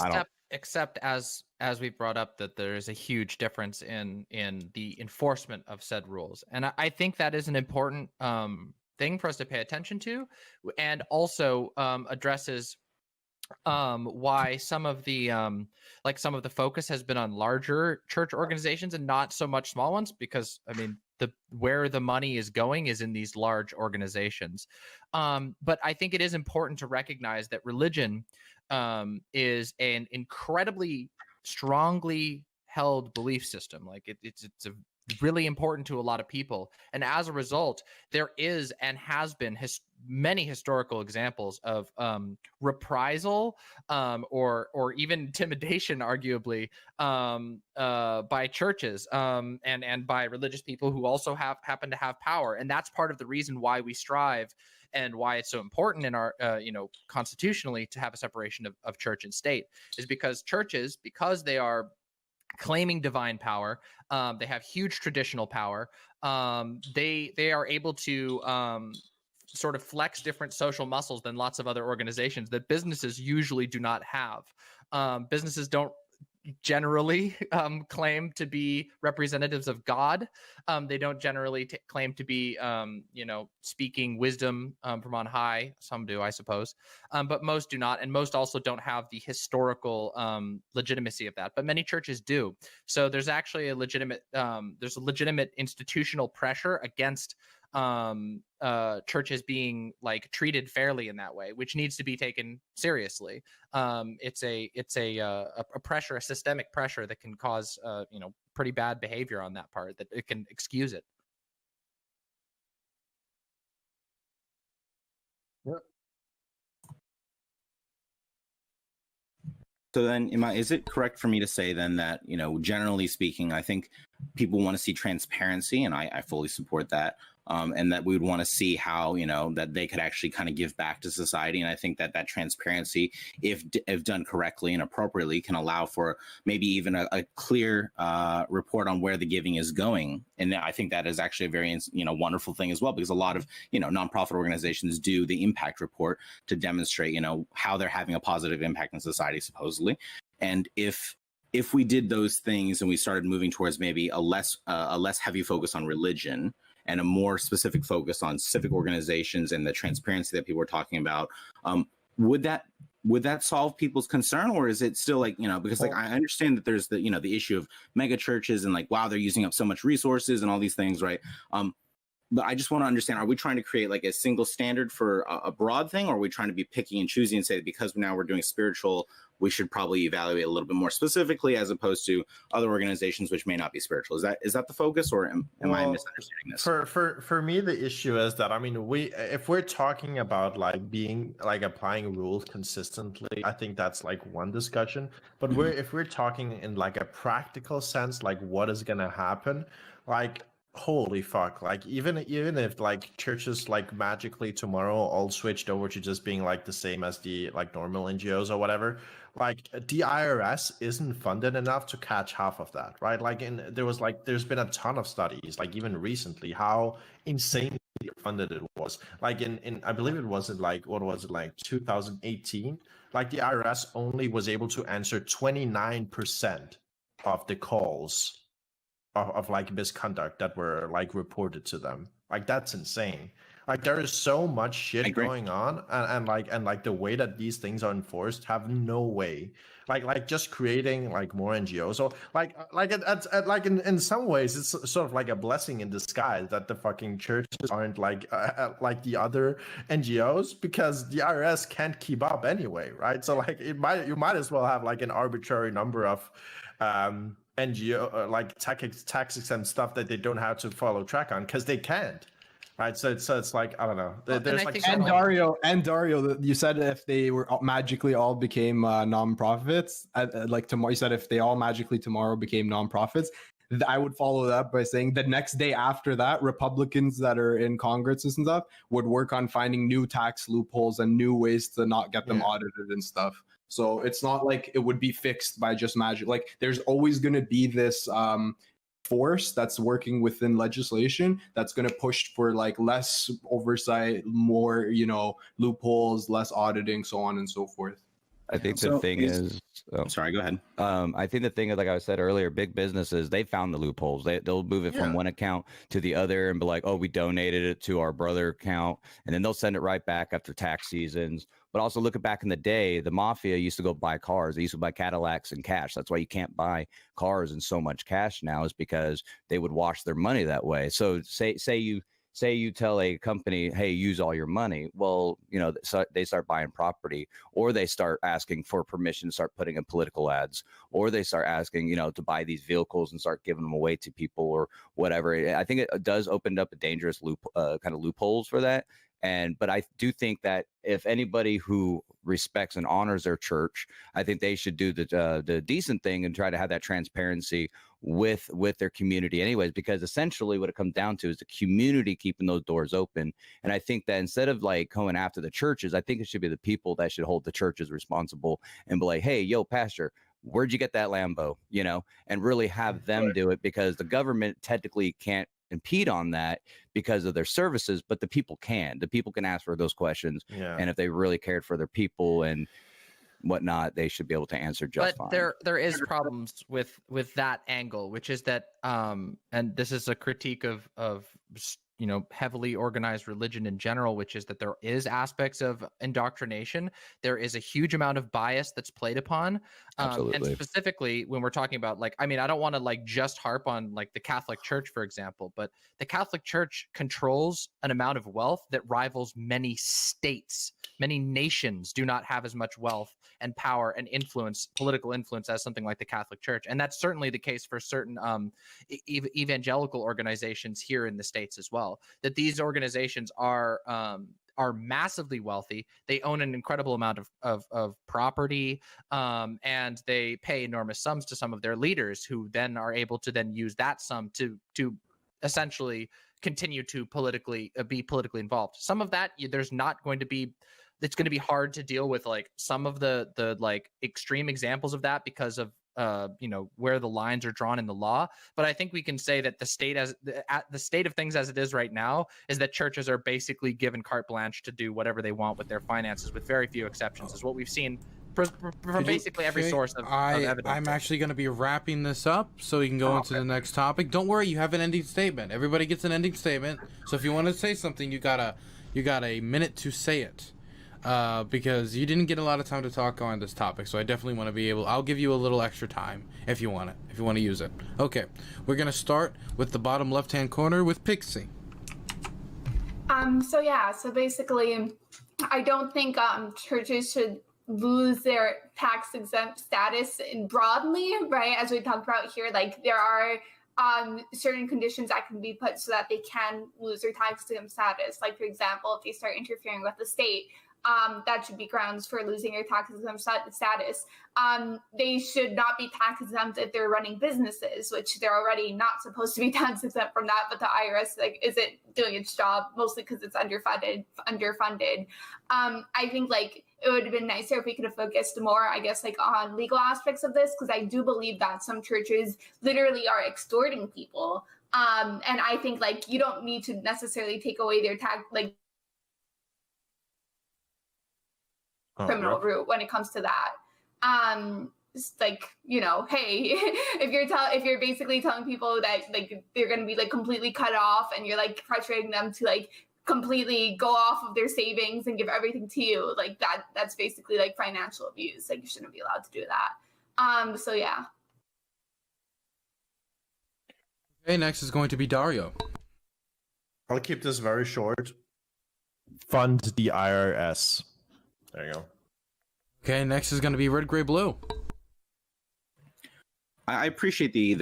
except as we brought up that there is a huge difference in the enforcement of said rules. And I think that is an important thing for us to pay attention to, and also addresses why some of the focus has been on larger church organizations and not so much small ones, because I mean, where the money is going is in these large organizations. But I think it is important to recognize that religion is an incredibly strongly held belief system. Like it's a really important to a lot of people, and as a result, there is and has been many historical examples of reprisal or even intimidation, arguably, by churches and by religious people who also happen to have power. And that's part of the reason why we strive and why it's so important in our constitutionally to have a separation of church and state, is because churches, because they are claiming divine power, they have huge traditional power, they are able to sort of flex different social muscles than lots of other organizations that businesses usually do not have. Businesses don't generally claim to be representatives of God. They don't generally claim to be, speaking wisdom from on high. Some do, I suppose, but most do not, and most also don't have the historical legitimacy of that. But many churches do. So there's actually a legitimate institutional pressure against churches being like treated fairly in that way, which needs to be taken seriously. It's a pressure, a systemic pressure that can cause pretty bad behavior on that part, that it can excuse it. So then, is it correct for me to say then that, generally speaking, I think people want to see transparency, and I fully support that, and that we would want to see how, that they could actually kind of give back to society. And I think that transparency, if done correctly and appropriately, can allow for maybe even a clear report on where the giving is going. And I think that is actually a very, wonderful thing as well, because a lot of, nonprofit organizations do the impact report to demonstrate, how they're having a positive impact in society, supposedly. And if we did those things and we started moving towards maybe a less heavy focus on religion and a more specific focus on civic organizations and the transparency that people were talking about, would that solve people's concern? Or is it still like, because like I understand that there's the issue of mega churches and like, wow, they're using up so much resources and all these things, right? but I just want to understand, are we trying to create like a single standard for a broad thing, or are we trying to be picky and choosy and say that because now we're doing spiritual, we should probably evaluate a little bit more specifically as opposed to other organizations which may not be spiritual? Is that the focus, or am I misunderstanding this? For me, the issue is that, I mean, if we're talking about like being like applying rules consistently, I think that's like one discussion. But if we're talking in like a practical sense, like what is gonna happen, like holy fuck, like even if like churches like magically tomorrow all switched over to just being like the same as the like normal NGOs or whatever, like the IRS isn't funded enough to catch half of that, right? Like there's been a ton of studies, like even recently, how insanely funded it was. Like in I believe it was like 2018, like the IRS only was able to answer 29% of the calls of like misconduct that were like reported to them. Like that's insane. Like there is so much shit going on, and like the way that these things are enforced, have no way. Like just creating like more NGOs. So like in some ways it's sort of like a blessing in disguise that the fucking churches aren't like the other NGOs, because the IRS can't keep up anyway, right? So like you might as well have like an arbitrary number of NGO like tax exempt stuff that they don't have to follow track on, because they can't, right? So it's like, I don't know. There's like and Dario, you said if they were magically all became nonprofits, like tomorrow, you said if they all magically tomorrow became nonprofits, I would follow that by saying the next day after that, Republicans that are in Congress and stuff would work on finding new tax loopholes and new ways to not get them audited and stuff. So it's not like it would be fixed by just magic. Like there's always going to be this force that's working within legislation that's going to push for like less oversight, more, loopholes, less auditing, so on and so forth. I think the thing is, sorry, go ahead. I think the thing is, like I said earlier, big businesses, they found the loopholes. They'll move it from one account to the other and be like, oh, we donated it to our brother account, and then they'll send it right back after tax seasons. But also look at back in the day, the mafia used to go buy cars. They used to buy Cadillacs in cash. That's why you can't buy cars in so much cash now, is because they would wash their money that way. So say you tell a company, hey, use all your money. Well, so they start buying property, or they start asking for permission to start putting in political ads, or they start asking, to buy these vehicles and start giving them away to people or whatever. I think it does open up a dangerous kind of loopholes for that. But I do think that if anybody who respects and honors their church, I think they should do the decent thing and try to have that transparency with their community anyways, because essentially what it comes down to is the community keeping those doors open. And I think that instead of like going after the churches, I think it should be the people that should hold the churches responsible and be like, hey, yo, pastor, where'd you get that Lambo? And really have them do it, because the government technically can't impede on that because of their services, but the people can ask for those questions. And if they really cared for their people and whatnot, they should be able to answer just fine. But there is problems with that angle, which is that and this is a critique of heavily organized religion in general, which is that there is aspects of indoctrination. There is a huge amount of bias that's played upon. And specifically when we're talking about I don't want to just harp on the Catholic Church, for example, but the Catholic Church controls an amount of wealth that rivals many states. Many nations do not have as much wealth and power and influence, political influence, as something like the Catholic Church. And that's certainly the case for certain evangelical organizations here in the States as well, that these organizations are massively wealthy. They own an incredible amount of property, and they pay enormous sums to some of their leaders, who then are able to then use that sum to essentially continue to be politically involved. Some of that there's not going to be. It's going to be hard to deal with some of the extreme examples of that because of where the lines are drawn in the law. But I think we can say that the state of things as it is right now is that churches are basically given carte blanche to do whatever they want with their finances, with very few exceptions, is what we've seen from basically every source of evidence. I'm actually going to be wrapping this up so we can go into the next topic. Don't worry, you have an ending statement. Everybody gets an ending statement. So if you want to say something, you got a minute to say it. Because you didn't get a lot of time to talk on this topic, so I definitely want to be able. I'll give you a little extra time if you want it, if you want to use it. Okay, we're gonna start with the bottom left-hand corner with Pixie. So basically, I don't think churches should lose their tax exempt status broadly, right? As we talked about here, like there are certain conditions that can be put so that they can lose their tax exempt status. Like for example, if they start interfering with the state, that should be grounds for losing your tax exempt status. They should not be tax exempt if they're running businesses, which they're already not supposed to be tax exempt from that, but the IRS isn't doing its job, mostly because it's underfunded. I think it would have been nicer if we could have focused more, I guess, on legal aspects of this, because I do believe that some churches literally are extorting people. And I think you don't need to necessarily take away their tax criminal route when it comes to that. Hey, if you're basically telling people that they're going to be completely cut off, and you're pressuring them to completely go off of their savings and give everything to you, that's basically financial abuse. You shouldn't be allowed to do that. So yeah. Okay, next is going to be Dario. I'll keep this very short. Fund the IRS. There you go. Okay, next is going to be RedGreyBlue. I appreciate the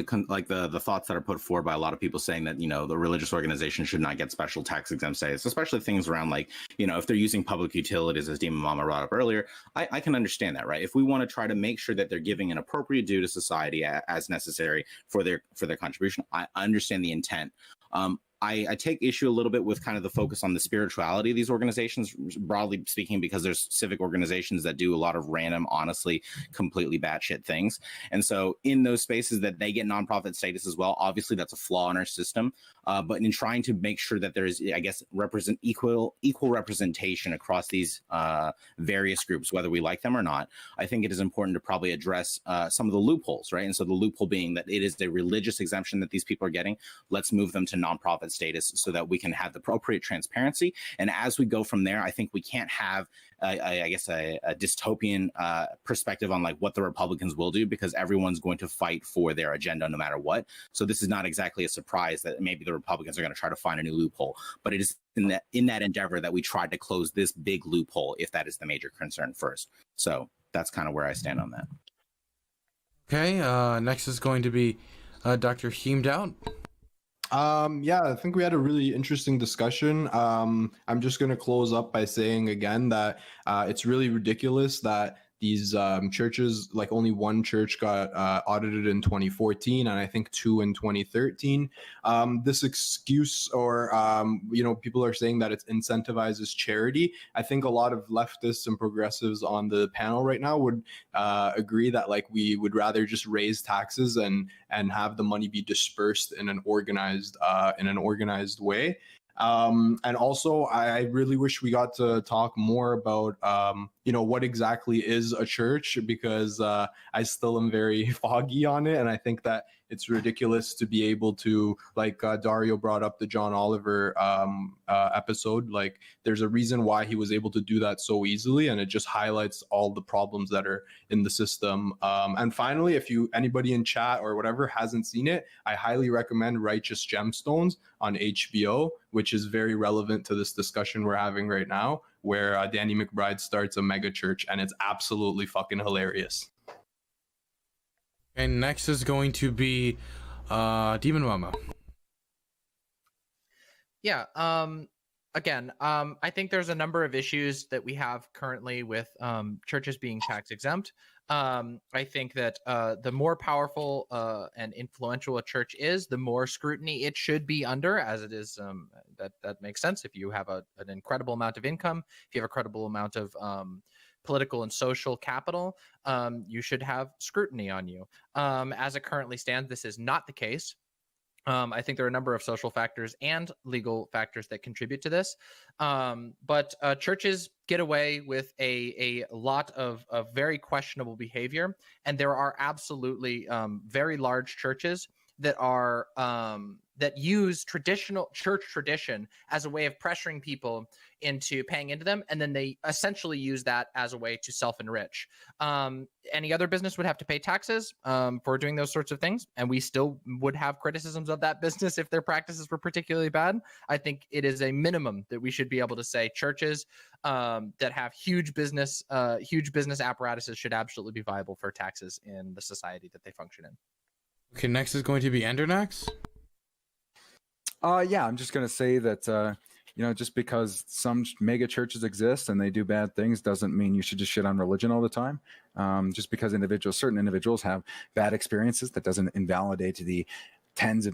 thoughts that are put forward by a lot of people saying that, the religious organization should not get special tax exempt status, especially things around if they're using public utilities, as DemonMama brought up earlier. I can understand that, right? If we want to try to make sure that they're giving an appropriate due to society as necessary for their contribution, I understand the intent. I take issue a little bit with kind of the focus on the spirituality of these organizations, broadly speaking, because there's civic organizations that do a lot of random, honestly, completely batshit things. And so in those spaces that they get nonprofit status as well, obviously that's a flaw in our system. But in trying to make sure that there's, I guess, equal representation across these various groups, whether we like them or not, I think it is important to probably address some of the loopholes, right? And so the loophole being that it is a religious exemption that these people are getting. Let's move them to nonprofit status so that we can have the appropriate transparency. And as we go from there, I think we can't have a dystopian perspective on what the Republicans will do, because everyone's going to fight for their agenda no matter what. So this is not exactly a surprise that maybe the Republicans are going to try to find a new loophole, but it is in that endeavor that we tried to close this big loophole, if that is the major concern first. So that's kind of where I stand on that. Okay, next is going to be DrHeemedOut. I think we had a really interesting discussion. I'm just going to close up by saying again that it's really ridiculous that these churches, only one church got audited in 2014, and I think 2 in 2013. This excuse, or people are saying that it incentivizes charity. I think a lot of leftists and progressives on the panel right now would agree that we would rather just raise taxes and have the money be dispersed in an organized way. And also, I really wish we got to talk more about, what exactly is a church, because I still am very foggy on it. And I think that it's ridiculous to be able to, Dario brought up the John Oliver episode, there's a reason why he was able to do that so easily. And it just highlights all the problems that are in the system. And finally, if anybody in chat or whatever hasn't seen it, I highly recommend Righteous Gemstones on HBO, which is very relevant to this discussion we're having right now, where Danny McBride starts a mega church, and it's absolutely fucking hilarious. And next is going to be DemonMama. Yeah. I think there's a number of issues that we have currently with churches being tax exempt. I think that the more powerful and influential a church is, the more scrutiny it should be under, as it is. That makes sense. If you have an incredible amount of income, if you have a credible amount of political and social capital, you should have scrutiny on you. As it currently stands, this is not the case. I think there are a number of social factors and legal factors that contribute to this. But churches get away with a lot of very questionable behavior. And there are absolutely very large churches that are that use traditional church tradition as a way of pressuring people into paying into them, and then they essentially use that as a way to self-enrich. Any other business would have to pay taxes for doing those sorts of things, and we still would have criticisms of that business if their practices were particularly bad. I think it is a minimum that we should be able to say churches that have huge business apparatuses should absolutely be viable for taxes in the society that they function in. Okay, next is going to be Endernax. Yeah, I'm just going to say that, just because some mega churches exist and they do bad things doesn't mean you should just shit on religion all the time. Just because certain individuals have bad experiences, that doesn't invalidate the hundreds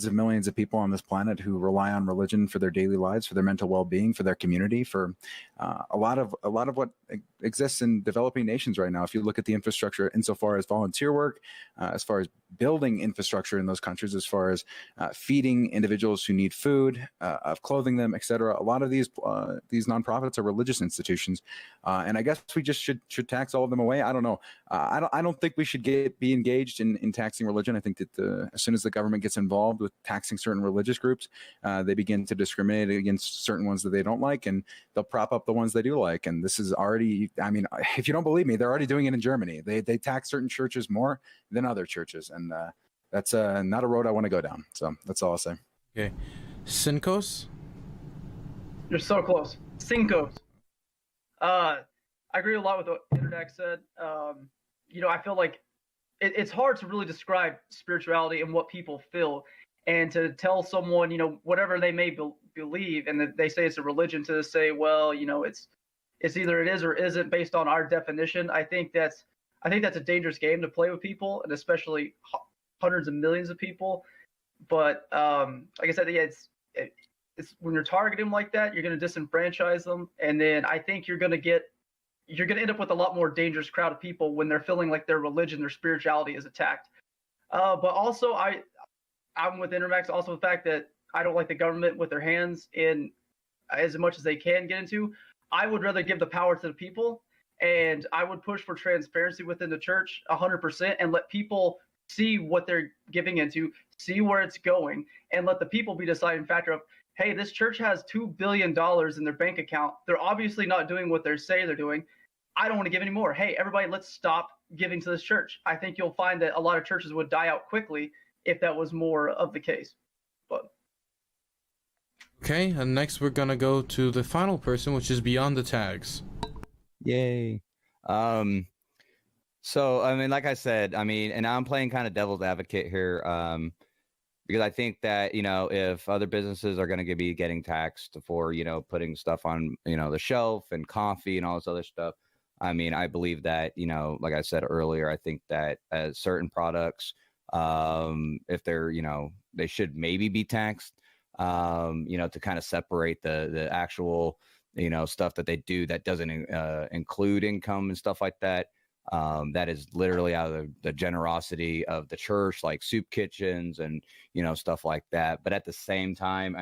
of millions of people on this planet who rely on religion for their daily lives, for their mental well-being, for their community, for a lot of what exists in developing nations right now. If you look at the infrastructure insofar as volunteer work, as far as building infrastructure in those countries, as far as feeding individuals who need food, of clothing them, etc. A lot of these nonprofits are religious institutions, and I guess we just should tax all of them away. I don't know. I don't think we should be engaged in taxing religion. I think that as soon as the government gets involved with taxing certain religious groups, they begin to discriminate against certain ones that they don't like, and they'll prop up the ones they do like. And this is already, I mean, if you don't believe me, they're already doing it in Germany. They tax certain churches more than other churches, and that's not a road I want to go down. So that's all I'll say. Okay, ssscincos. You're so close. Ssscincos. I agree a lot with what Endernax said. I feel like it's hard to really describe spirituality and what people feel, and to tell someone, whatever they may believe, and that they say it's a religion, to say, well, it's either it is or isn't based on our definition. I think that's a dangerous game to play with people, and especially hundreds of millions of people. But like I said, yeah, it's when you're targeting them like that, you're going to disenfranchise them, and then I think you're going to end up with a lot more dangerous crowd of people when they're feeling like their religion, their spirituality is attacked. But also, I'm with Endernax. Also, the fact that I don't like the government with their hands in as much as they can get into. I would rather give the power to the people, and I would push for transparency within the church 100%, and let people see what they're giving into, see where it's going, and let the people be deciding factor of, hey, this church has $2 billion in their bank account. They're obviously not doing what they say they're doing. I don't want to give any more. Hey, everybody, let's stop giving to this church. I think you'll find that a lot of churches would die out quickly if that was more of the case. But okay, and next we're gonna go to the final person, which is BeyondTheTags. Yay. So I mean, like I said, and I'm playing kind of devil's advocate here, because I think that, if other businesses are going to be getting taxed for, putting stuff on, the shelf and coffee and all this other stuff, I believe that, like I said earlier, I think that certain products, if they're, they should maybe be taxed, to kind of separate the actual, stuff that they do that doesn't include income and stuff like that. That is literally out of the generosity of the church, like soup kitchens and, stuff like that. But at the same time,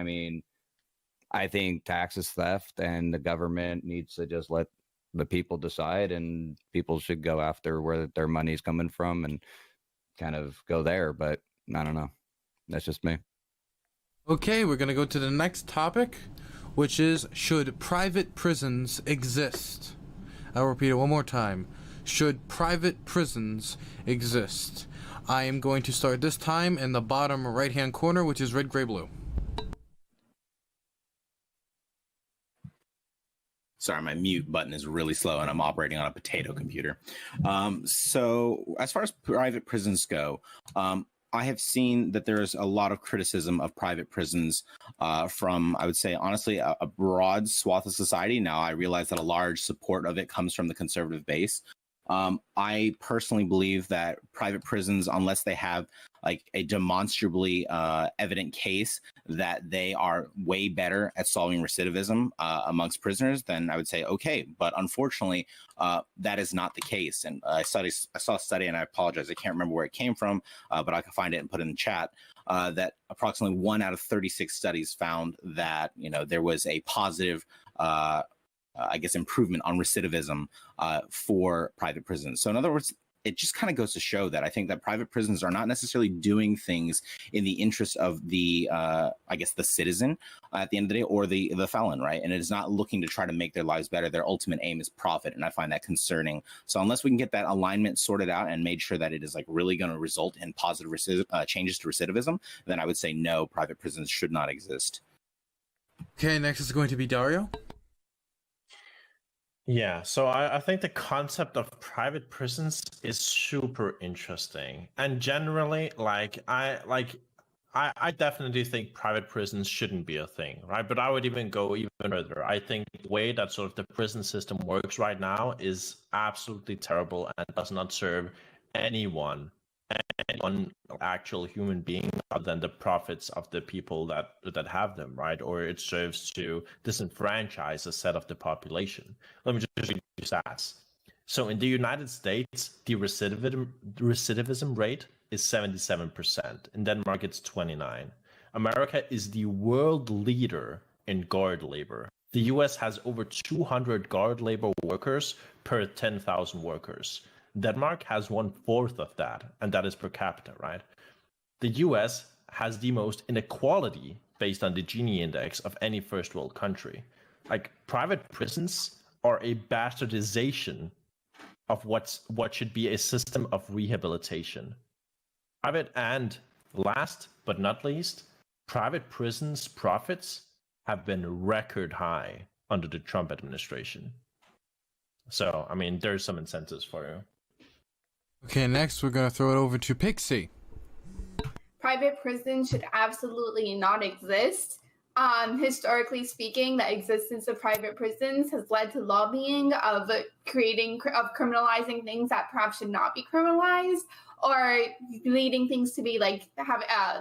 I think tax is theft, and the government needs to just let the people decide, and people should go after where their money's coming from and kind of go there. But I don't know. That's just me. Okay, we're going to go to the next topic, which is, should private prisons exist? I'll repeat it one more time. Should private prisons exist? I am going to start this time in the bottom right-hand corner, which is RedGreyBlue. Sorry, my mute button is really slow, and I'm operating on a potato computer. So as far as private prisons go, I have seen that there's a lot of criticism of private prisons from, I would say, honestly, a broad swath of society. Now, I realize that a large support of it comes from the conservative base. I personally believe that private prisons, unless they have like a demonstrably evident case that they are way better at solving recidivism amongst prisoners, then I would say okay. But unfortunately, that is not the case. And I saw a study, and I apologize, I can't remember where it came from, but I can find it and put it in the chat. That approximately 1 out of 36 studies found that there was a positive improvement on recidivism for private prisons. So in other words, it just kind of goes to show that I think that private prisons are not necessarily doing things in the interest of the, I guess, the citizen at the end of the day, or the felon, right? And it is not looking to try to make their lives better. Their ultimate aim is profit, and I find that concerning. So unless we can get that alignment sorted out and made sure that it is like really going to result in positive changes to recidivism, then I would say no, private prisons should not exist. Okay, next is going to be Dario. Yeah, so I think the concept of private prisons is super interesting. And generally, I definitely think private prisons shouldn't be a thing, right? But I would even go even further. I think the way that sort of the prison system works right now is absolutely terrible and does not serve anyone actual human being other than the profits of the people that have them, right? Or it serves to disenfranchise a set of the population. Let me just read you stats. So in the United States, the recidivism rate is 77%. In Denmark, it's 29%. America is the world leader in guard labor. The US has over 200 guard labor workers per 10,000 workers. Denmark has 1/4 of that, and that is per capita, right? The US has the most inequality based on the Gini index of any first world country. Like, private prisons are a bastardization of what should be a system of rehabilitation. Private, and last but not least, private prisons profits have been record high under the Trump administration. So, I mean, there's some incentives for you. Okay, next we're going to throw it over to Pixie. Private prisons should absolutely not exist. Historically speaking, the existence of private prisons has led to lobbying of criminalizing things that perhaps should not be criminalized, or leading things to be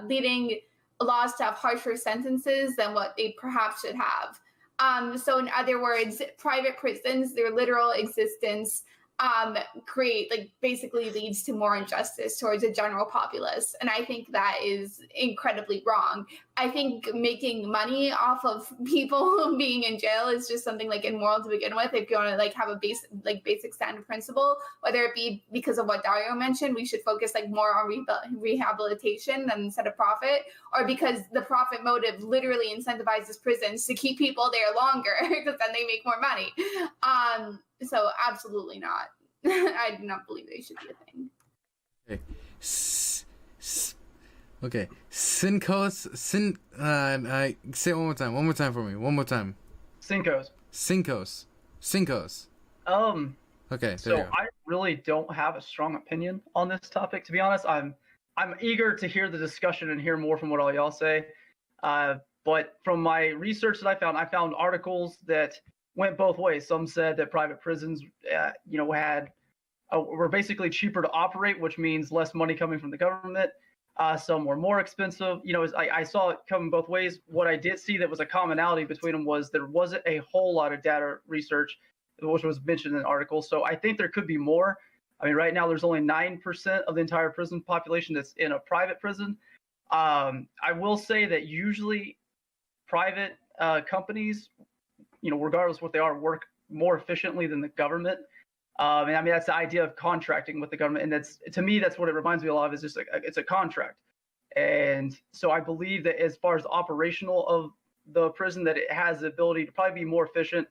leading laws to have harsher sentences than what they perhaps should have. So in other words, private prisons, their literal existence, basically leads to more injustice towards the general populace. And I think that is incredibly wrong. I think making money off of people being in jail is just something immoral to begin with. If you want to have a basic standard principle, whether it be because of what Dario mentioned, we should focus more on rehabilitation than instead of profit, or because the profit motive literally incentivizes prisons to keep people there longer because then they make more money. So absolutely not. I do not believe they should be a thing. Okay. Ssscincos. Say it one more time. One more time for me. One more time. Ssscincos. Ssscincos. Okay. So I really don't have a strong opinion on this topic. To be honest, I'm eager to hear the discussion and hear more from what all y'all say. But from my research that I found articles that went both ways. Some said that private prisons, were basically cheaper to operate, which means less money coming from the government. Some were more expensive. I saw it coming both ways. What I did see that was a commonality between them was there wasn't a whole lot of data research, which was mentioned in the article. So I think there could be more. I mean, right now there's only 9% of the entire prison population that's in a private prison. I will say that usually private companies, regardless of what they are, work more efficiently than the government. And I mean, that's the idea of contracting with the government. And to me, that's what it reminds me a lot of, is just it's a contract. And so I believe that as far as the operational of the prison, that it has the ability to probably be more efficient,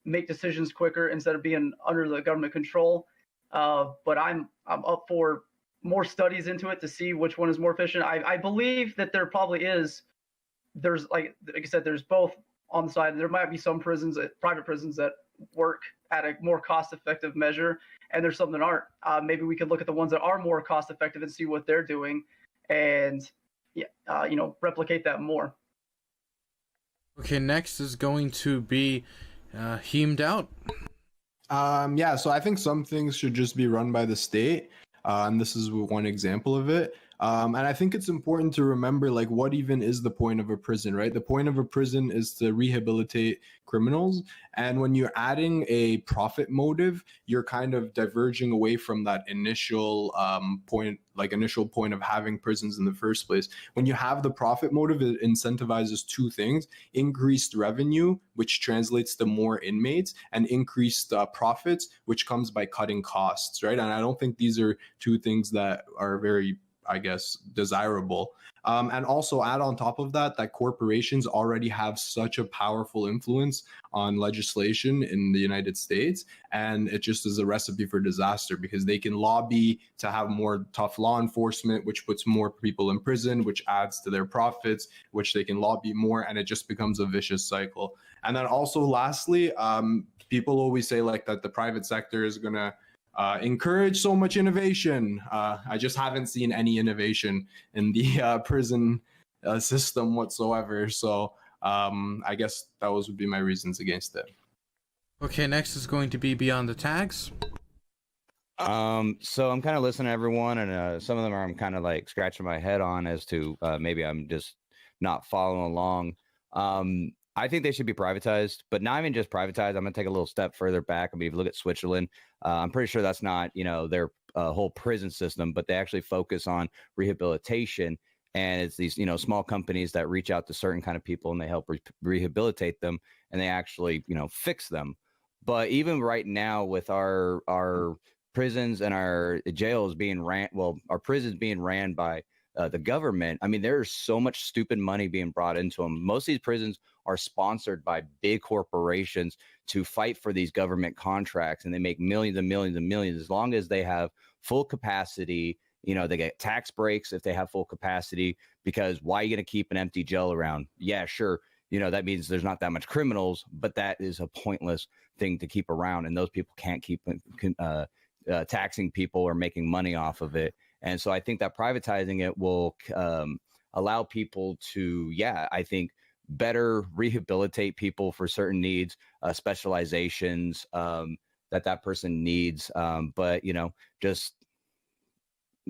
make decisions quicker instead of being under the government control. But I'm up for more studies into it to see which one is more efficient. I believe that there probably is. There's like I said, there's both on the side. There might be some prisons, private prisons, that work at a more cost-effective measure, and there's some that aren't. Maybe we could look at the ones that are more cost-effective and see what they're doing, and replicate that more. Okay, next is going to be DrHeemedOut. So I think some things should just be run by the state, and this is one example of it. And I think it's important to remember, like, what even is the point of a prison, right? The point of a prison is to rehabilitate criminals. And when you're adding a profit motive, you're kind of diverging away from that initial point of having prisons in the first place. When you have the profit motive, it incentivizes two things: increased revenue, which translates to more inmates, and increased profits, which comes by cutting costs, right? And I don't think these are two things that are very, I guess, desirable. And also add on top of that corporations already have such a powerful influence on legislation in the United States. And it just is a recipe for disaster, because they can lobby to have more tough law enforcement, which puts more people in prison, which adds to their profits, which they can lobby more. And it just becomes a vicious cycle. And then also lastly, people always say like that the private sector is going to encourage so much innovation. I just haven't seen any innovation in the prison system whatsoever. So I guess those would be my reasons against it. Okay, next is going to be BeyondTheTags. So I'm kind of listening to everyone, and some of them I'm kind of like scratching my head on as to maybe I'm just not following along. I think they should be privatized, but not even just privatized. I'm going to take a little step further back. I mean, if you look at Switzerland, I'm pretty sure that's not, their whole prison system, but they actually focus on rehabilitation. And it's these, small companies that reach out to certain kind of people and they help rehabilitate them, and they actually, fix them. But even right now with our prisons and our jails being our prisons being ran by the government, I mean, there's so much stupid money being brought into them. Most of these prisons are sponsored by big corporations to fight for these government contracts, and they make millions and millions and millions as long as they have full capacity. They get tax breaks if they have full capacity, because why are you going to keep an empty jail around? Yeah, sure. That means there's not that much criminals, but that is a pointless thing to keep around. And those people can't keep taxing people or making money off of it. And so I think that privatizing it will allow people to, I think, better rehabilitate people for certain needs, specializations that person needs. But,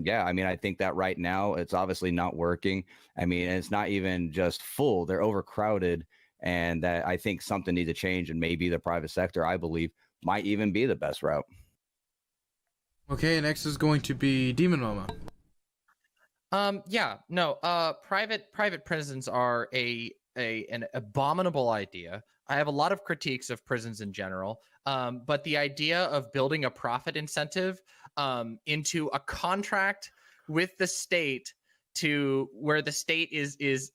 I mean, I think that right now it's obviously not working. I mean, it's not even just full, they're overcrowded. And that I think something needs to change, and maybe the private sector, I believe, might even be the best route. Okay, next is going to be DemonMama. Private prisons are an abominable idea. I have a lot of critiques of prisons in general, but the idea of building a profit incentive into a contract with the state, to where the state is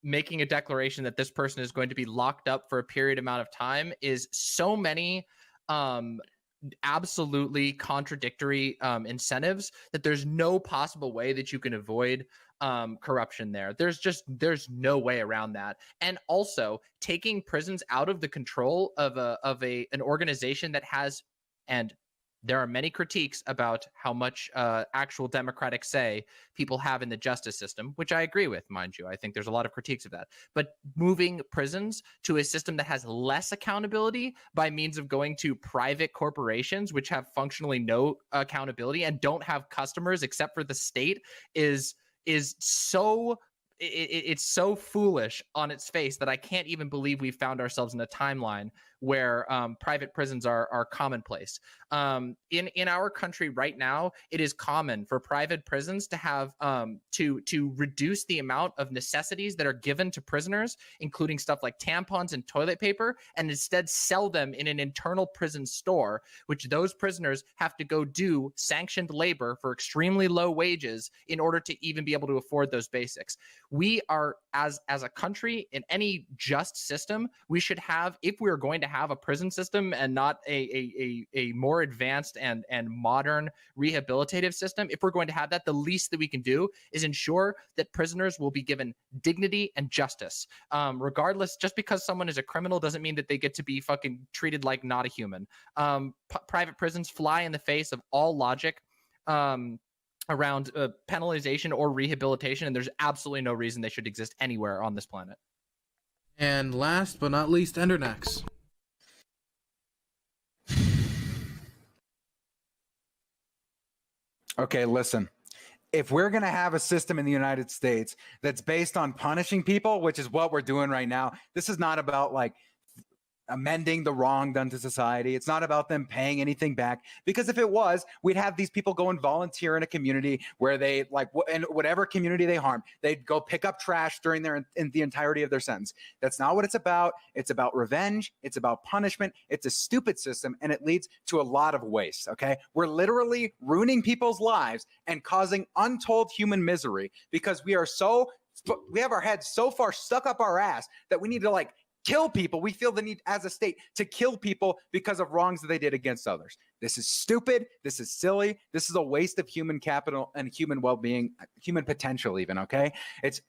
making a declaration that this person is going to be locked up for a period amount of time, is so many absolutely contradictory incentives that there's no possible way that you can avoid corruption there. There's no way around that. And also taking prisons out of the control of an organization that has, and there are many critiques about how much actual democratic say people have in the justice system, which I agree with, mind you. I think there's a lot of critiques of that. But moving prisons to a system that has less accountability by means of going to private corporations, which have functionally no accountability and don't have customers except for the state, is so... It's so foolish on its face that I can't even believe we found ourselves in a timeline where private prisons are commonplace. In our country right now, it is common for private prisons to have to reduce the amount of necessities that are given to prisoners, including stuff like tampons and toilet paper, and instead sell them in an internal prison store, which those prisoners have to go do sanctioned labor for extremely low wages in order to even be able to afford those basics. We are, as a country, in any just system, we should have, if we're going to have a prison system and not a more advanced and modern rehabilitative system, if we're going to have that, the least that we can do is ensure that prisoners will be given dignity and justice. Regardless, just because someone is a criminal doesn't mean that they get to be fucking treated like not a human. Private prisons fly in the face of all logic around penalization or rehabilitation, and there's absolutely no reason they should exist anywhere on this planet. And last but not least, Endernax. Okay, listen. if we're going to have a system in the United States that's based on punishing people, which is what we're doing right now, this is not about like amending the wrong done to society. It's not about them paying anything back, because if it was, we'd have these people go and volunteer in a community where they like in whatever community they harm, they'd go pick up trash during in the entirety of their sentence. That's not what it's about. It's about revenge. It's about punishment. It's a stupid system, and it leads to a lot of waste. Okay, we're literally ruining people's lives and causing untold human misery because we have our heads so far stuck up our ass that we need to like kill people. We feel the need as a state to kill people because of wrongs that they did against others. This is stupid. This is silly. This is a waste of human capital and human well-being, human potential even, okay? It's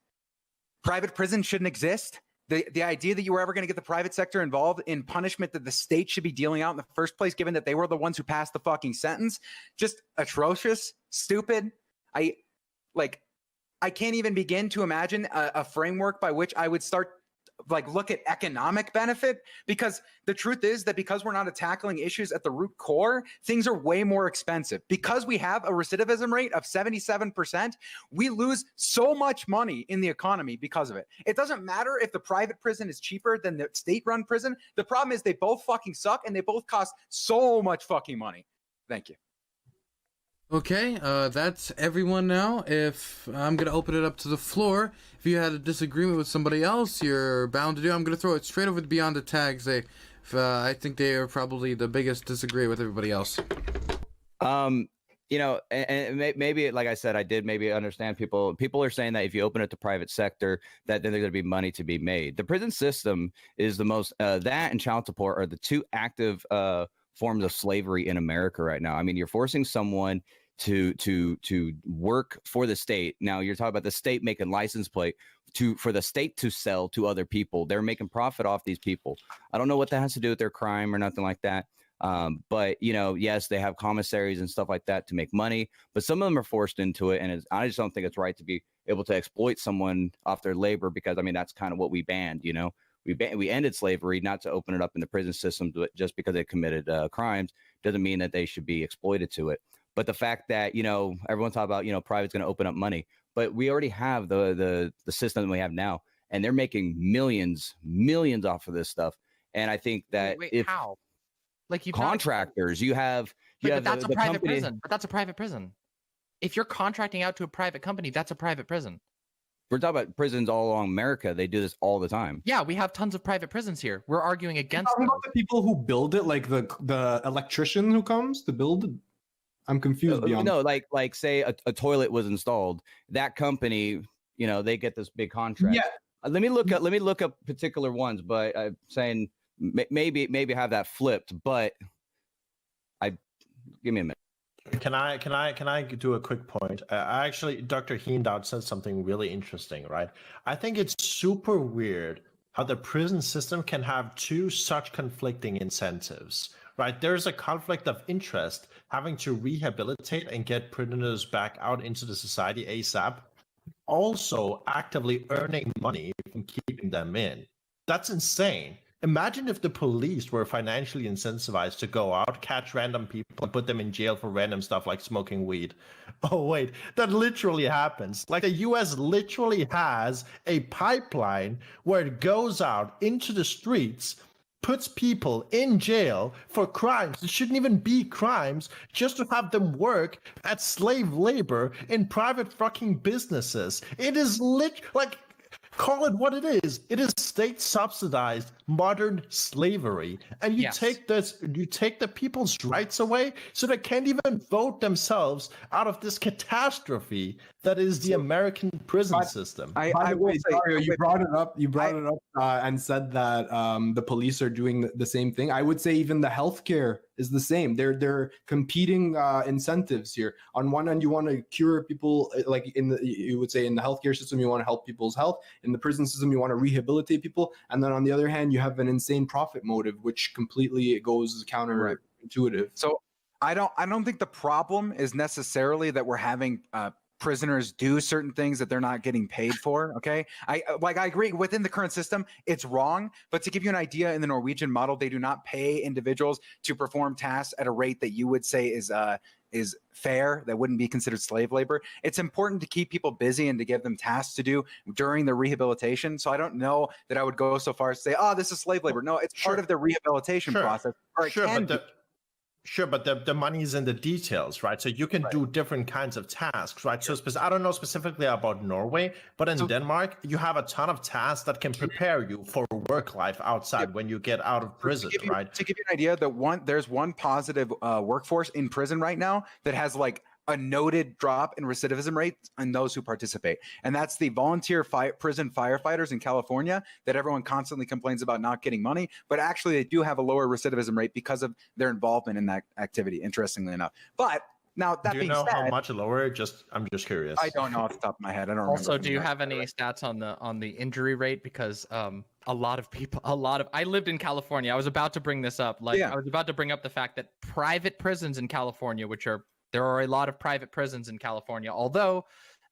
private prison shouldn't exist. The idea that you were ever going to get the private sector involved in punishment that the state should be dealing out in the first place, given that they were the ones who passed the fucking sentence, just atrocious, stupid. I can't even begin to imagine a framework by which I would start like look at economic benefit, because the truth is that because we're not tackling issues at the root core, things are way more expensive. Because we have a recidivism rate of 77%, we lose so much money in the economy because of it. It doesn't matter if the private prison is cheaper than the state-run prison. The problem is they both fucking suck and they both cost so much fucking money. Thank you. Okay, that's everyone now. If I'm gonna open it up to the floor, if you had a disagreement with somebody else, you're bound to do. I'm gonna throw it straight over to BeyondTheTags. I think they are probably the biggest disagree with everybody else. You know, and maybe, like I said, I did maybe understand people. People are saying that if you open it to private sector, that then there's going to be money to be made. The prison system is the most, that and child support are the two active forms of slavery in America right now. I mean, you're forcing someone to work for the state. Now you're talking about the state making license plate for the state to sell to other people. They're making profit off these people. I don't know what that has to do with their crime or nothing like that. But you know, yes, they have commissaries and stuff like that to make money, but some of them are forced into it. And I just don't think it's right to be able to exploit someone off their labor, because I mean, that's kind of what we banned, you know. We ended slavery, not to open it up in the prison system, but just because they committed crimes doesn't mean that they should be exploited to it. But the fact that, you know, everyone talk about, you know, private's going to open up money, but we already have the system that we have now, and they're making millions off of this stuff. And I think that how? Like you contractors, you have but that's the a private company. prison. But that's a private prison. If you're contracting out to a private company, that's a private prison. We're talking about prisons all along America. They do this all the time. Yeah, we have tons of private prisons here. We're arguing against Talking them. about the people who build it, like the electrician who comes to build it. I'm confused. Beyond. No, like say a toilet was installed. That company, you know, they get this big contract. Yeah. Let me look up particular ones, but I'm saying maybe have that flipped. But give me a minute. Can I do a quick point? Actually, DrHeemedOut said something really interesting, right? I think it's super weird how the prison system can have two such conflicting incentives, right? There's a conflict of interest having to rehabilitate and get prisoners back out into the society ASAP, also actively earning money from keeping them in. That's insane. Imagine if the police were financially incentivized to go out, catch random people, and put them in jail for random stuff like smoking weed. Oh, wait, that literally happens. Like the US literally has a pipeline where it goes out into the streets, puts people in jail for crimes that shouldn't even be crimes, just to have them work at slave labor in private fucking businesses. It is like, call it what it is. It is state subsidized modern slavery. And you take the people's rights away so they can't even vote themselves out of this catastrophe that is the American prison system. By the way, Dario, you brought it up and said that the police are doing the same thing. I would say even the healthcare is the same. They're competing incentives here. On one end, you want to cure people, like you would say in the healthcare system, you want to help people's health. In the prison system, you want to rehabilitate people. And then on the other hand, you have an insane profit motive, which completely goes counterintuitive. So I don't think the problem is necessarily that we're having prisoners do certain things that they're not getting paid for. Okay, I agree within the current system it's wrong, but to give you an idea, in the Norwegian model they do not pay individuals to perform tasks at a rate that you would say is fair, that wouldn't be considered slave labor. It's important to keep people busy and to give them tasks to do during the rehabilitation. So I don't know that I would go so far as to say, oh, this is slave labor. No, it's part of the rehabilitation process. Or it can be. Sure, but the money is in the details, right? So you can do different kinds of tasks, right? So I don't know specifically about Norway, but in Denmark, you have a ton of tasks that can prepare you for work life outside when you get out of prison, right? To give you an idea, there's one positive workforce in prison right now that has like a noted drop in recidivism rates on those who participate. And that's the volunteer prison firefighters in California that everyone constantly complains about not getting money, but actually they do have a lower recidivism rate because of their involvement in that activity, interestingly enough. But now that being said, how much lower? I'm just curious. I don't know off the top of my head. I don't Also, do you have any stats on the injury rate? Because a lot of I lived in California. I was about to bring this up. I was about to bring up the fact that private prisons in California, there are a lot of private prisons in California, although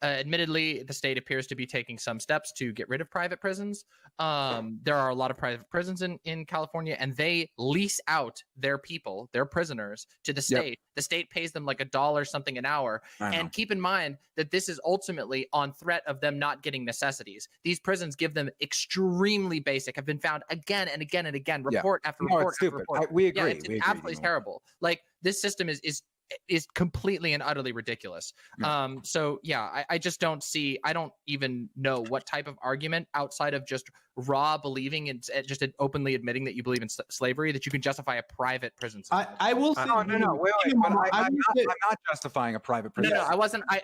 admittedly the state appears to be taking some steps to get rid of private prisons. There are a lot of private prisons in California, and they lease out their people, their prisoners, to the state. The state pays them like $1 something an hour. And keep in mind that this is ultimately on threat of them not getting necessities. These prisons give them extremely basic, have been found again and again and again, report after report after report. We agree. It's absolutely terrible. Like, this system is completely and utterly ridiculous. So yeah, I just don't see, I don't even know what type of argument outside of just raw believing and just openly admitting that you believe in slavery that you can justify a private prison system. I will say, wait, I'm not justifying a private prison. No, I wasn't. I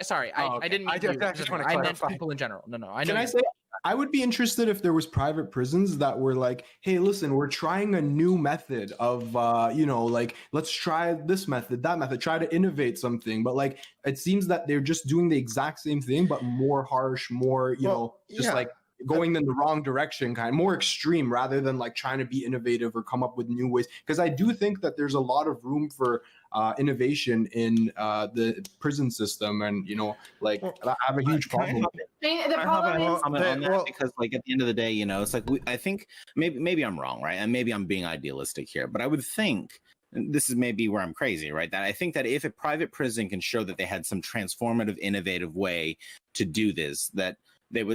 didn't mean I just want to clarify. I meant people in general. No, I know. Can I say, I would be interested if there was private prisons that were like, hey, listen, we're trying a new method of, let's try this method, that method, try to innovate something. But like, it seems that they're just doing the exact same thing, but more harsh, more, like going in the wrong direction, kind of more extreme, rather than like trying to be innovative or come up with new ways. Because I do think that there's a lot of room for innovation in the prison system, and I have a huge problem. The problem is on that because, like, at the end of the day, it's like I think maybe I'm wrong, right? And maybe I'm being idealistic here, but I would think, and this is maybe where I'm crazy, right? That I think that if a private prison can show that they had some transformative, innovative way to do this, that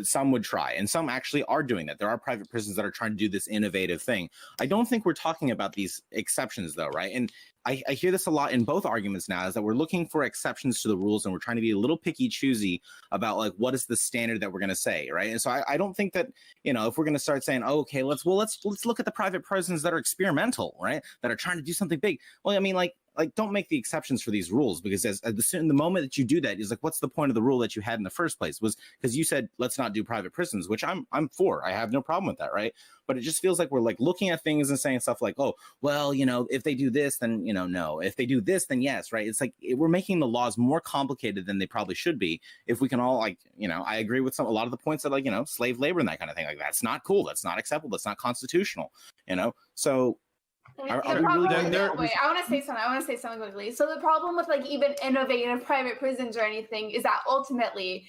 some would try, and some actually are doing that. There are private prisons that are trying to do this innovative thing. I don't think we're talking about these exceptions, though, right? And I hear this a lot in both arguments now, is that we're looking for exceptions to the rules, and we're trying to be a little picky choosy about like what is the standard that we're going to say, right? And so I don't think that if we're going to start saying, oh, okay, let's look at the private prisons that are experimental, right? That are trying to do something big. Well, I mean, like don't make the exceptions for these rules, because in the moment that you do that, is like, what's the point of the rule that you had in the first place? Was because you said let's not do private prisons, which I'm for. I have no problem with that, right? But it just feels like we're like looking at things and saying stuff like, oh, well, if they do this, then no. If they do this, then yes, right? It's like we're making the laws more complicated than they probably should be. If we can all I agree with a lot of the points that slave labor and that kind of thing. Like, that's not cool. That's not acceptable. That's not constitutional. So. I want to say something quickly. So the problem with even innovative private prisons or anything is that ultimately,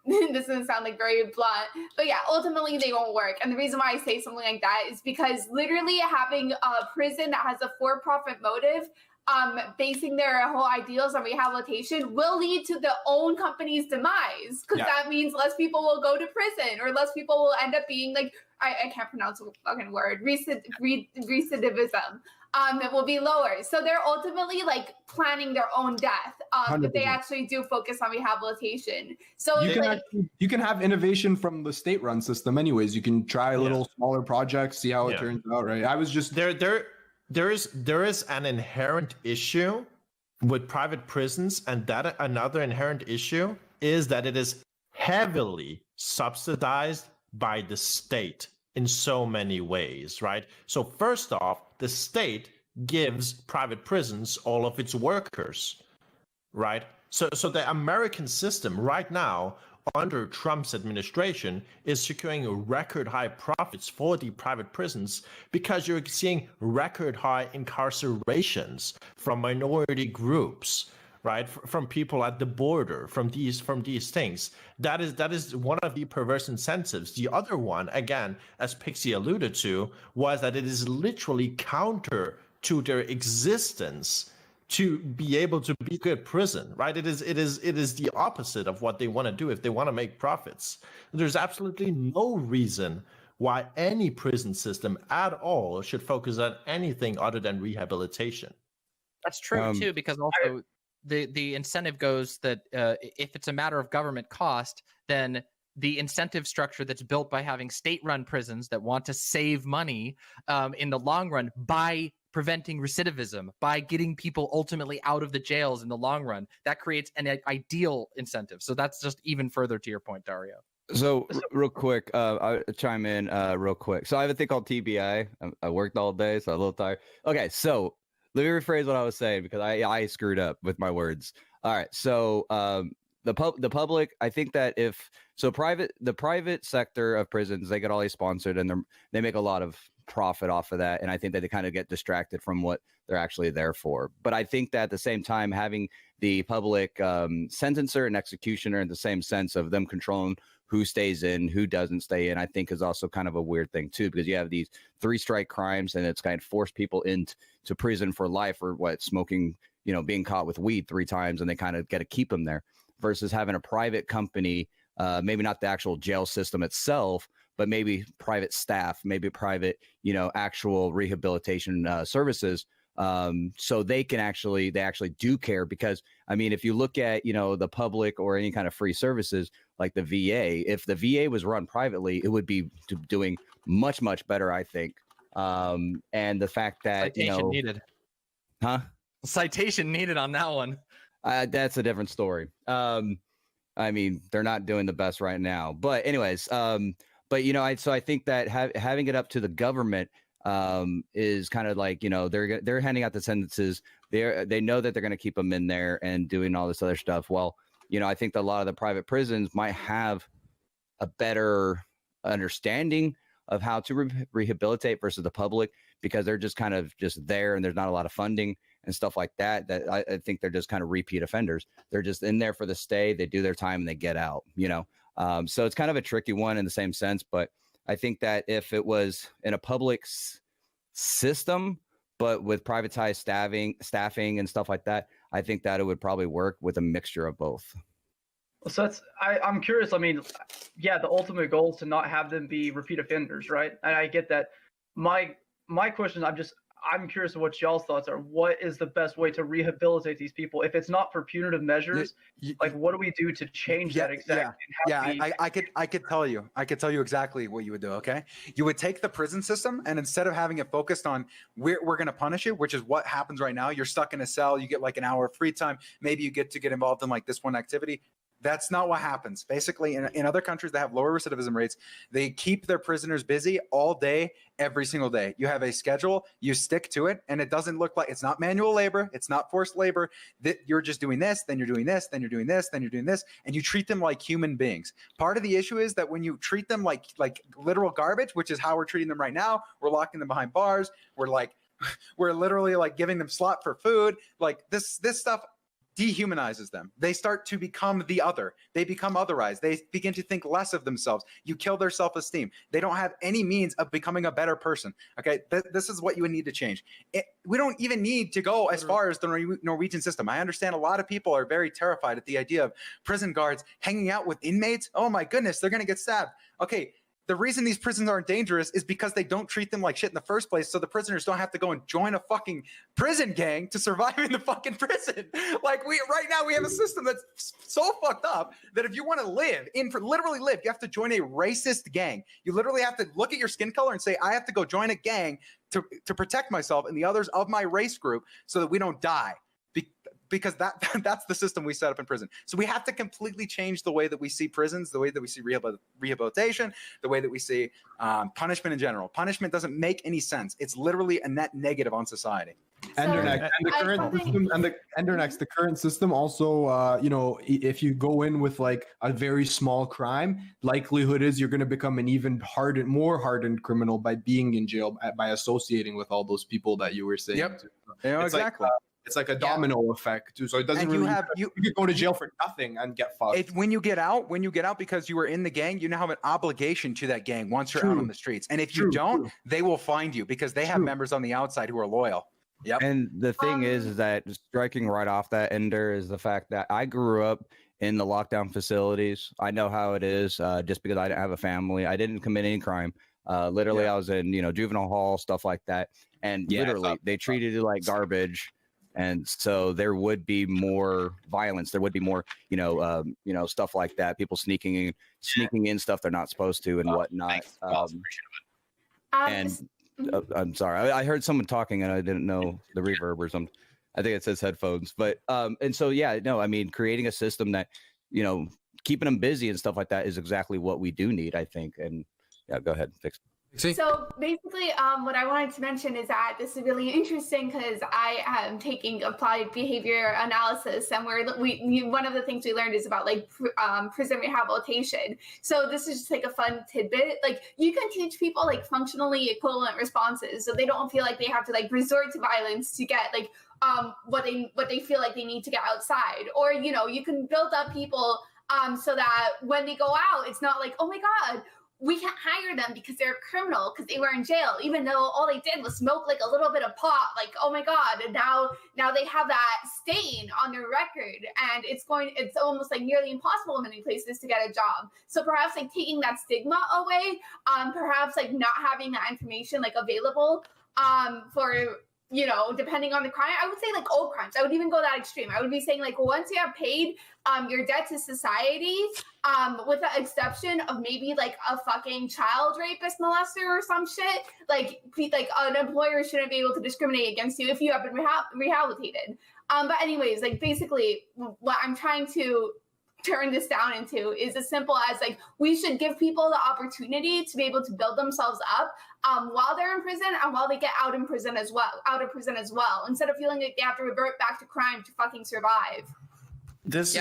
this doesn't sound very blunt, but yeah, ultimately they won't work. And the reason why I say something like that is because literally having a prison that has a for-profit motive, basing their whole ideals on rehabilitation, will lead to the own company's demise, because that means less people will go to prison, or less people will end up being I can't pronounce the fucking word, recidivism. It will be lower. So they're ultimately planning their own death if they actually do focus on rehabilitation. So you can have innovation from the state-run system anyways. You can try little smaller projects, see how it turns out, right? I was just there is an inherent issue with private prisons, and that another inherent issue is that it is heavily subsidized by the state in so many ways, right? So first off, the state gives private prisons all of its workers, right? So the American system right now under Trump's administration is securing record high profits for the private prisons, because you're seeing record high incarcerations from minority groups, right? From people at the border, from these things. That is one of the perverse incentives. The other one, again, as Pixie alluded to, was that it is literally counter to their existence to be able to be good prison, right? It is the opposite of what they want to do if they want to make profits. There's absolutely no reason why any prison system at all should focus on anything other than rehabilitation. That's true too, because also the incentive goes that if it's a matter of government cost, then the incentive structure that's built by having state-run prisons that want to save money in the long run by preventing recidivism, by getting people ultimately out of the jails in the long run, that creates an ideal incentive. So that's just even further to your point, Dario. So real quick, I'll chime in real quick. So I have a thing called TBI. I worked all day, so I'm a little tired. Okay, so let me rephrase what I was saying because I screwed up with my words. All right, so the public, I think that the private sector of prisons, they get all these sponsored and they make a lot of profit off of that, and I think that they kind of get distracted from what they're actually there for. But I think that at the same time, having the public sentencer and executioner in the same sense of them controlling who stays in, who doesn't stay in, I think is also kind of a weird thing too, because you have these 3-strike crimes and it's kind of forced people into prison for life for smoking, being caught with weed 3 times, and they kind of get to keep them there, versus having a private company, maybe not the actual jail system itself, but maybe private staff, maybe private, actual rehabilitation services. So they actually do care, because I mean, if you look at, the public or any kind of free services like the VA, if the VA was run privately, it would be doing much, much better, I think. And the fact that, Citation needed. Huh? Citation needed on that one. That's a different story. I mean, they're not doing the best right now, but anyways, but I think that having it up to the government is kind of like, they're handing out the sentences. They know that they're going to keep them in there and doing all this other stuff. Well, I think that a lot of the private prisons might have a better understanding of how to rehabilitate versus the public, because they're just kind of just there and there's not a lot of funding and stuff like that. That I think they're just kind of repeat offenders. They're just in there for the stay. They do their time and they get out, So it's kind of a tricky one in the same sense. But I think that if it was in a public system, but with privatized staffing and stuff like that, I think that it would probably work with a mixture of both. So I'm curious. I mean, yeah, the ultimate goal is to not have them be repeat offenders, right? And I get that. My question, I'm curious of what y'all's thoughts are. What is the best way to rehabilitate these people? If it's not for punitive measures, like what do we do to change that exactly? I could tell you. I could tell you exactly what you would do, okay? You would take the prison system, and instead of having it focused on we're going to punish you, which is what happens right now. You're stuck in a cell. You get like an hour of free time. Maybe you get involved in like this one activity. That's not what happens. Basically, in other countries that have lower recidivism rates, they keep their prisoners busy all day, every single day. You have a schedule, you stick to it, and it doesn't look like, it's not manual labor, it's not forced labor. That you're just doing this, then you're doing this, then you're doing this, then you're doing this, and you treat them like human beings. Part of the issue is that when you treat them like literal garbage, which is how we're treating them right now, we're locking them behind bars, we're literally like giving them slot for food, like this stuff dehumanizes them. They start to become the other. They become otherized. They begin to think less of themselves. You kill their self-esteem. They don't have any means of becoming a better person. Okay, this is what you would need to change. We don't even need to go as far as the Norwegian system. I understand a lot of people are very terrified at the idea of prison guards hanging out with inmates. Oh my goodness, they're going to get stabbed. Okay, the reason these prisons aren't dangerous is because they don't treat them like shit in the first place, so the prisoners don't have to go and join a fucking prison gang to survive in the fucking prison. Like right now we have a system that's so fucked up that if you want to literally live, you have to join a racist gang. You literally have to look at your skin color and say, I have to go join a gang to protect myself and the others of my race group so that we don't die. Because that's the system we set up in prison. So we have to completely change the way that we see prisons, the way that we see rehabilitation, the way that we see punishment in general. Punishment doesn't make any sense. It's literally a net negative on society. Endernax, the current system also, if you go in with like a very small crime, likelihood is you're going to become an even more hardened criminal by being in jail, by associating with all those people that you were saying. Yep. Exactly. It's like a domino effect too. So it doesn't And really. you You could go to jail for nothing and get fucked. when you get out, because you were in the gang, you now have an obligation to that gang once you're out on the streets. And if you don't, they will find you because they have members on the outside who are loyal. Yep. And the thing is that striking right off that ender is the fact that I grew up in the lockdown facilities. I know how it is. Just because I didn't have a family, I didn't commit any crime. Literally, I was in juvenile hall, stuff like that, and literally they treated it like garbage. And so there would be more violence. There would be more, stuff like that. People sneaking in stuff they're not supposed to and whatnot. I'm sorry, I heard someone talking and I didn't know the reverb or something. I think it says headphones, but and so creating a system that keeping them busy and stuff like that is exactly what we do need, I think. And yeah, go ahead, fix. So basically, what I wanted to mention is that this is really interesting because I am taking applied behavior analysis, and one of the things we learned is about prison rehabilitation. So this is just like a fun tidbit. Like you can teach people like functionally equivalent responses, so they don't feel like they have to resort to violence to get what they feel like they need to get outside, or you can build up people so that when they go out, it's not like, oh my God, we can't hire them because they're a criminal because they were in jail, even though all they did was smoke a little bit of pot. Oh my God. And now they have that stain on their record, and it's almost nearly impossible in many places to get a job. So perhaps taking that stigma away, perhaps not having that information available for, depending on the crime. I would say old crimes. I would even go that extreme. I would be saying once you have paid your debt to society, with the exception of maybe a fucking child rapist molester or some shit, an employer shouldn't be able to discriminate against you if you have been rehabilitated. But anyways, basically what I'm trying to turn this down into is as simple as we should give people the opportunity to be able to build themselves up while they're in prison and while they get out of prison as well, instead of feeling like they have to revert back to crime to fucking survive. This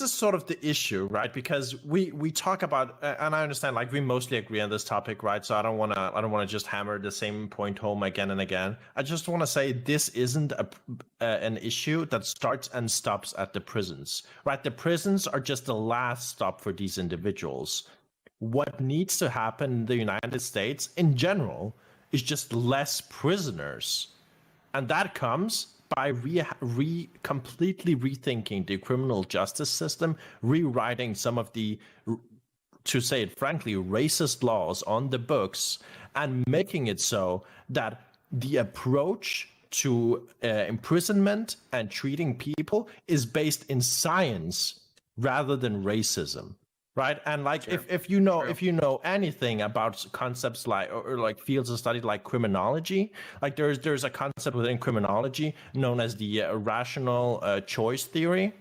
is sort of the issue, right? Because we talk about, and I understand, we mostly agree on this topic, right? So I don't want to just hammer the same point home again and again. I just want to say this isn't an issue that starts and stops at the prisons, right? The prisons are just the last stop for these individuals. What needs to happen in the United States in general is just less prisoners, and that comes by completely rethinking the criminal justice system, rewriting some of the, to say it frankly, racist laws on the books, and making it so that the approach to imprisonment and treating people is based in science rather than racism. Right. And if you know anything about concepts or fields of study like criminology, there's a concept within criminology known as the rational choice theory,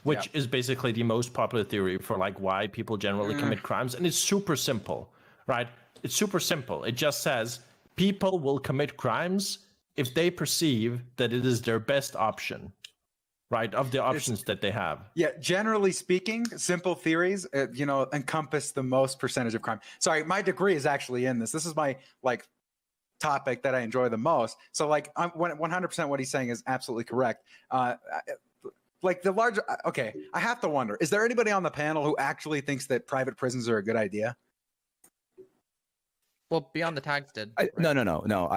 which is basically the most popular theory for why people generally commit crimes. And it's super simple, right? It's super simple. It just says people will commit crimes if they perceive that it is their best option. Right, of the options that they have. Yeah, generally speaking, simple theories, encompass the most percentage of crime. Sorry, my degree is actually in this. This is my topic that I enjoy the most. So 100% what he's saying is absolutely correct. The larger, okay, I have to wonder, is there anybody on the panel who actually thinks that private prisons are a good idea? Well, BeyondTheTags did. Right? No.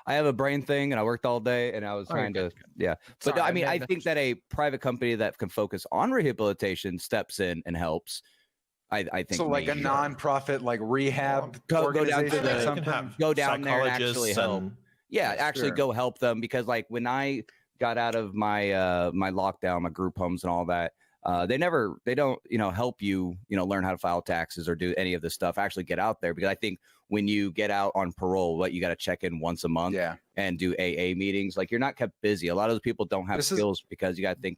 I have a brain thing, and I worked all day, and I was trying to, yeah. But sorry, I think that a private company that can focus on rehabilitation steps in and helps. I think so. A nonprofit rehab organization, go down there and actually help. Yeah, actually go help them, because when I got out of my my lockdown, my group homes and all that, they don't help you learn how to file taxes or do any of this stuff. Actually get out there, because I think when you get out on parole, you got to check in once a month and do AA meetings. You're not kept busy. A lot of those people don't have skills because you got to think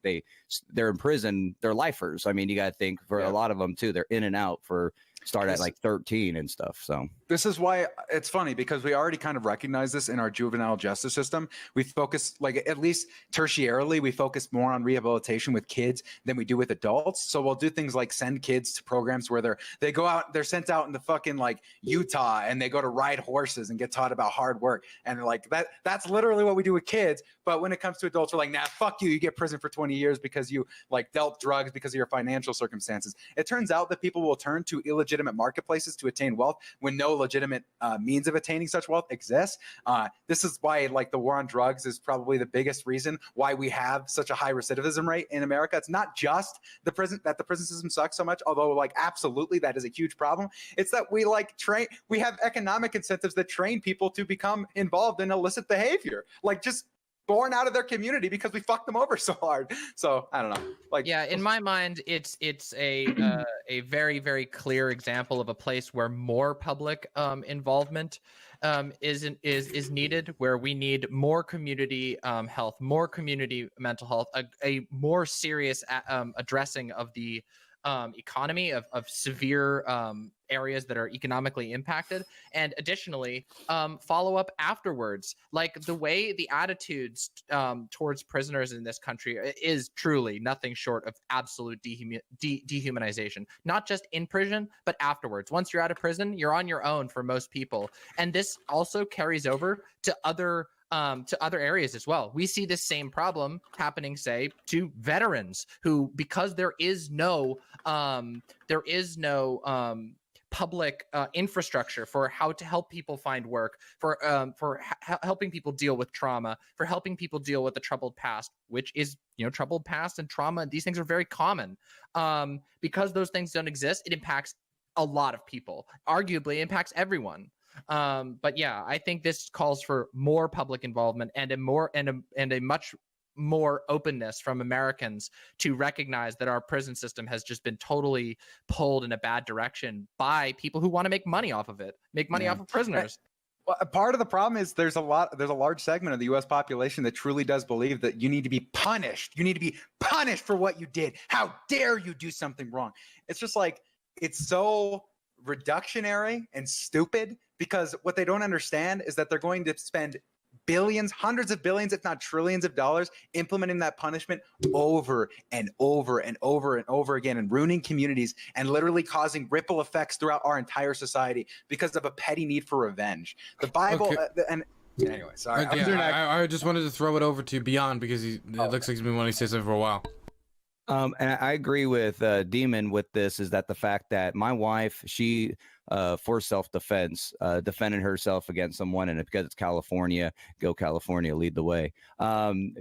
they're in prison. They're lifers. You got to think for a lot of them too. They're in and out for start at like 13 and stuff. So this is why it's funny, because we already kind of recognize this in our juvenile justice system. We focus, like, at least tertiarily, we focus more on rehabilitation with kids than we do with adults. So we'll do things like send kids to programs where they go out, they're sent out into fucking like Utah, and they go to ride horses and get taught about hard work. And like that's literally what we do with kids. But when it comes to adults, we're like, nah, fuck you. You get prison for 20 years because you like dealt drugs because of your financial circumstances. It turns out that people will turn to illegitimate marketplaces to attain wealth when no legitimate means of attaining such wealth exists. This is why like the war on drugs is probably the biggest reason why we have such a high recidivism rate in America. It's not just the prison system sucks so much, although like absolutely that is a huge problem. It's that we have economic incentives that train people to become involved in illicit behavior, like just born out of their community because we fucked them over so hard. So I don't know. Like, yeah, in my mind, it's a very, very clear example of a place where more public involvement is needed, where we need more community health, more community mental health, a more serious addressing of the economy of severe areas that are economically impacted, and additionally follow up afterwards. Like the way the attitudes towards prisoners in this country is truly nothing short of absolute dehumanization, not just in prison but afterwards. Once you're out of prison, you're on your own for most people, and this also carries over to other areas as well. We see this same problem happening, say, to veterans who, because there is no public infrastructure for how to help people find work, for helping people deal with trauma, for helping people deal with the troubled past, which is, troubled past and trauma. These things are very common. Because those things don't exist, it impacts a lot of people. Arguably, impacts everyone. But yeah, I think this calls for more public involvement and a much more openness from Americans to recognize that our prison system has just been totally pulled in a bad direction by people who want to make money off of it, off of prisoners. Well, part of the problem is there's a large segment of the U.S. population that truly does believe that you need to be punished. You need to be punished for what you did. How dare you do something wrong? It's just like, it's so reductionary and stupid, because what they don't understand is that they're going to spend billions, hundreds of billions, if not trillions of dollars implementing that punishment over and over and over and over again, and ruining communities and literally causing ripple effects throughout our entire society because of a petty need for revenge. The Bible anyway, sorry. Okay, I just wanted to throw it over to Beyond because it looks like he's been wanting to say something for a while. And I agree with Demon with this, is that the fact that my wife, she for self-defense defended herself against someone, and because it's California, go California, lead the way.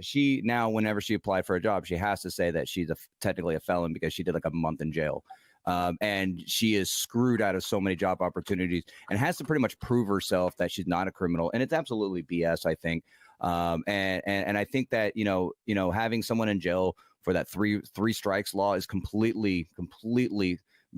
She now, whenever she applied for a job, she has to say that she's technically a felon because she did like a month in jail. And she is screwed out of so many job opportunities and has to pretty much prove herself that she's not a criminal. And it's absolutely BS, I think. And I think that, having someone in jail for that three strikes law is completely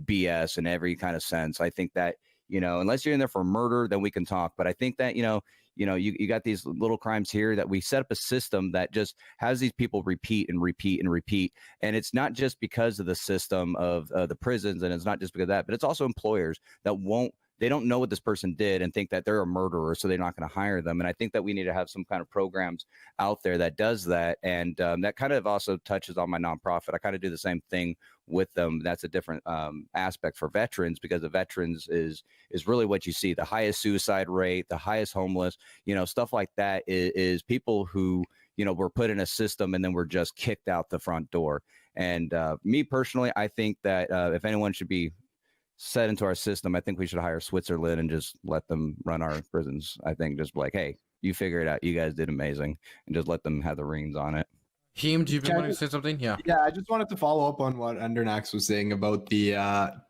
BS in every kind of sense. I think that, unless you're in there for murder, then we can talk. But I think that, you got these little crimes here that we set up a system that just has these people repeat and repeat and repeat. And it's not just because of the system of the prisons, and it's not just because of that, but it's also employers that they don't know what this person did and think that they're a murderer, so they're not going to hire them. And I think that we need to have some kind of programs out there that does that. And that kind of also touches on my nonprofit. I kind of do the same thing with them. That's a different aspect for veterans, because the veterans is really what you see. The highest suicide rate, the highest homeless, stuff like that is people who, were put in a system and then were just kicked out the front door. And me personally, I think that if anyone should be set into our system, I think we should hire Switzerland and just let them run our prisons. I think just like, hey, you figure it out. You guys did amazing, and just let them have the reins on it. Heem, do you want to say something? Yeah. Yeah, I just wanted to follow up on what Endernax was saying about the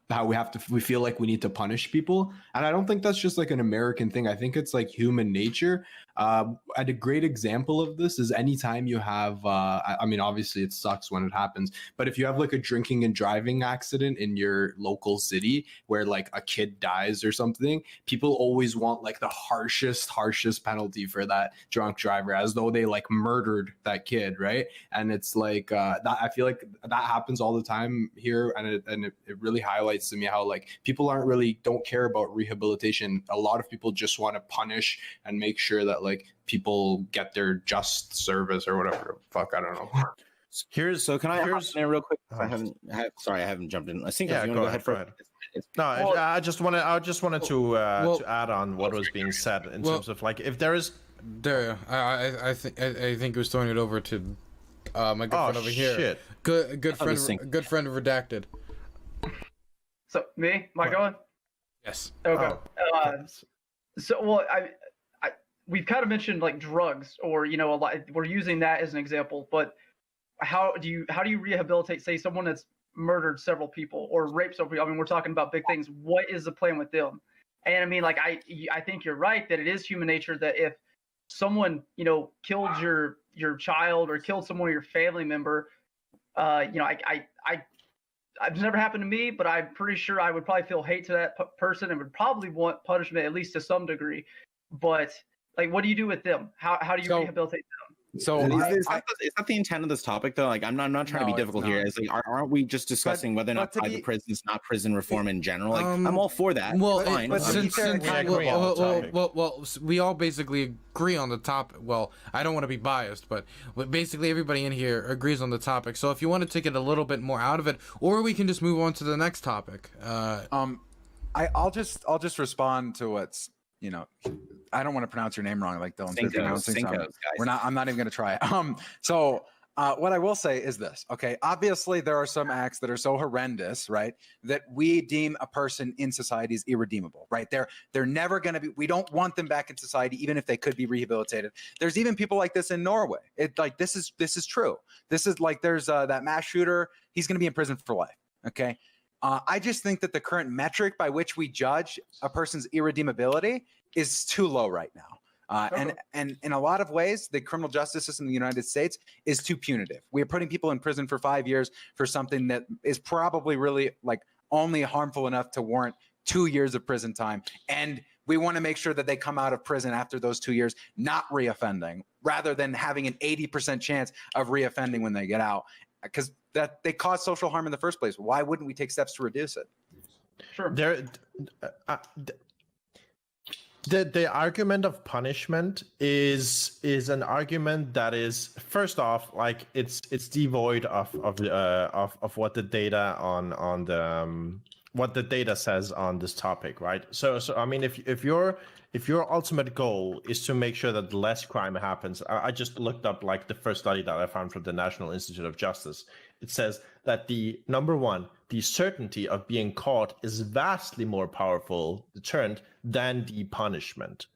how we feel like we need to punish people. And I don't think that's just like an American thing. I think it's like human nature. And a great example of this is anytime you have, I mean, obviously it sucks when it happens, but if you have like a drinking and driving accident in your local city where like a kid dies or something, people always want like the harshest penalty for that drunk driver, as though they like murdered that kid, right? And it's like that. I feel like that happens all the time here, and it really highlights highlights to me how like people don't care about rehabilitation. A lot of people just want to punish and make sure that like people get their just service or whatever. Fuck, I don't know. So can I hop in there real quick? I haven't jumped in. I think you want to go ahead first. No, I just wanted to add on what was being said in terms of like if there is. Dario, I think he was throwing it over to my good friend over here. Shit. Good friend of Redacted. So me, am I going? Yes. Okay. We've kind of mentioned like drugs, or a lot. We're using that as an example, but how do you rehabilitate, say, someone that's murdered several people or raped several people? I mean, we're talking about big things. What is the plan with them? And I mean, like, I think you're right that it is human nature that if someone, killed your child or killed someone, your family member, it's never happened to me, but I'm pretty sure I would probably feel hate to that person and would probably want punishment, at least to some degree. But like, what do you do with them? How do you rehabilitate them? So is that the intent of this topic, though? Like, I'm not trying to be difficult here. It's like, aren't we just discussing whether or not private prisons, not prison reform in general? Like, I'm all for that. Well, fine. We all basically agree on the topic. Well, I don't want to be biased, but basically everybody in here agrees on the topic. So if you want to take it a little bit more out of it, or we can just move on to the next topic. I'll just respond to what's. I don't want to pronounce your name wrong, like Dylan. I'm not even going to try it. What I will say is this. Okay, obviously there are some acts that are so horrendous, right, that we deem a person in society as irredeemable, right? They're never going to be. We don't want them back in society, even if they could be rehabilitated. There's even people like this in Norway. This is true. This is like there's that mass shooter. He's going to be in prison for life. Okay. I just think that the current metric by which we judge a person's irredeemability is too low right now. And in a lot of ways, the criminal justice system in the United States is too punitive. We are putting people in prison for 5 years for something that is probably really like only harmful enough to warrant 2 years of prison time. And we want to make sure that they come out of prison after those 2 years, not reoffending, rather than having an 80% chance of reoffending when they get out. Because that they cause social harm in the first place. Why wouldn't we take steps to reduce it? Sure. The argument of punishment is an argument that is, first off, like it's devoid of what the data on the what the data says on this topic, right? So I mean, if your ultimate goal is to make sure that less crime happens, I just looked up like the first study that I found from the National Institute of Justice. It says that the certainty of being caught is vastly more powerful deterrent than the punishment,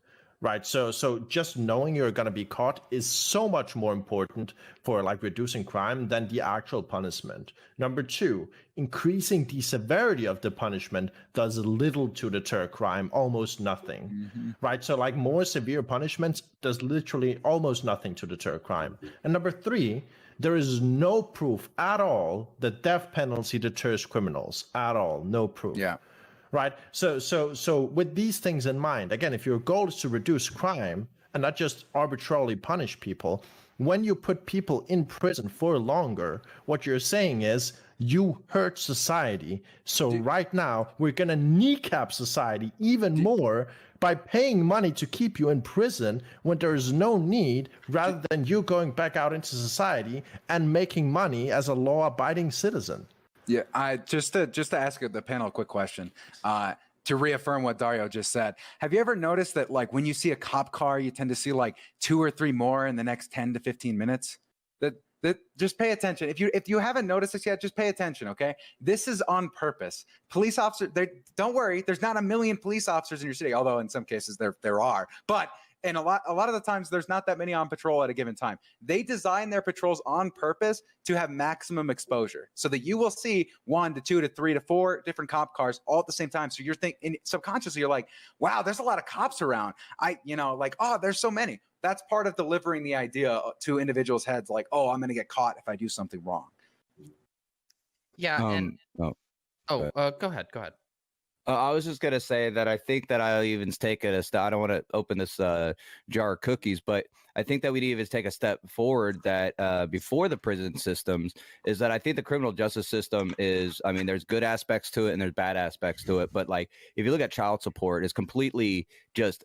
right? So just knowing you're going to be caught is so much more important for like reducing crime than the actual punishment. Number two, increasing the severity of the punishment does little to deter crime, almost nothing, right? So like more severe punishments does literally almost nothing to deter crime. And number three, there is no proof at all that death penalty deters criminals at all. No proof. Yeah. Right. So with these things in mind, again, if your goal is to reduce crime and not just arbitrarily punish people, when you put people in prison for longer, what you're saying is you hurt society. So right now we're going to kneecap society even more by paying money to keep you in prison when there is no need, rather than you going back out into society and making money as a law-abiding citizen. Yeah, just to ask the panel a quick question, to reaffirm what Dario just said. Have you ever noticed that like when you see a cop car, you tend to see like 2 or 3 more in the next 10 to 15 minutes? That just pay attention. If you haven't noticed this yet, just pay attention, okay? This is on purpose. Police officers, don't worry, there's not a million police officers in your city, although in some cases there are. But and a lot of the times there's not that many on patrol at a given time. They design their patrols on purpose to have maximum exposure, so that you will see 1 to 2 to 3 to 4 different cop cars all at the same time. So you're thinking subconsciously, you're like, wow, there's a lot of cops around. Oh, there's so many. That's part of delivering the idea to individuals' heads, like, oh, I'm going to get caught if I do something wrong. Yeah. Go ahead. I was just gonna say that I think that I'll even take it a step. I don't want to open this jar of cookies, but I think that we'd even take a step forward that before the prison systems is that I think the criminal justice system is. I mean, there's good aspects to it and there's bad aspects to it. But like, if you look at child support, it's completely just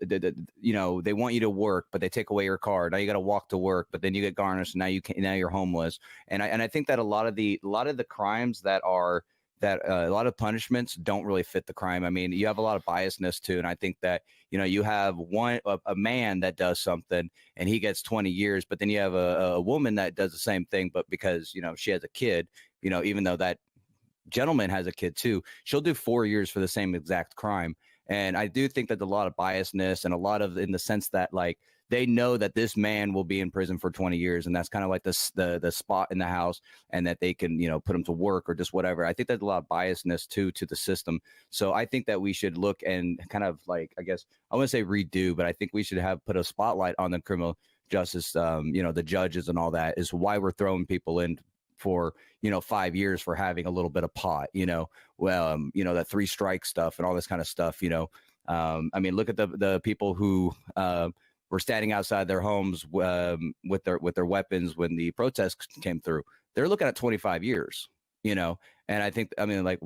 you know, they want you to work, but they take away your car. Now you got to walk to work, but then you get garnished. And now you can. Now you're homeless. And I think that a lot of the crimes that are a lot of punishments don't really fit the crime. I mean, you have a lot of biasness too. And I think that, you know, you have a man that does something and he gets 20 years, but then you have a woman that does the same thing, but because, you know, she has a kid, you know, even though that gentleman has a kid too, she'll do 4 years for the same exact crime. And I do think that a lot of biasness and a lot of, in the sense that like, they know that this man will be in prison for 20 years. And that's kind of like the spot in the house, and that they can, you know, put him to work or just whatever. I think there's a lot of biasness too, to the system. So I think that we should look and kind of like, I guess I want to say redo, but I think we should put a spotlight on the criminal justice, you know, the judges and all that is why we're throwing people in for, you know, 5 years for having a little bit of pot, you know, you know, that 3 strike stuff and all this kind of stuff, you know. I mean, look at the people who, were standing outside their homes with their weapons when the protests came through. They're looking at 25 years, you know. And I think, I mean, like,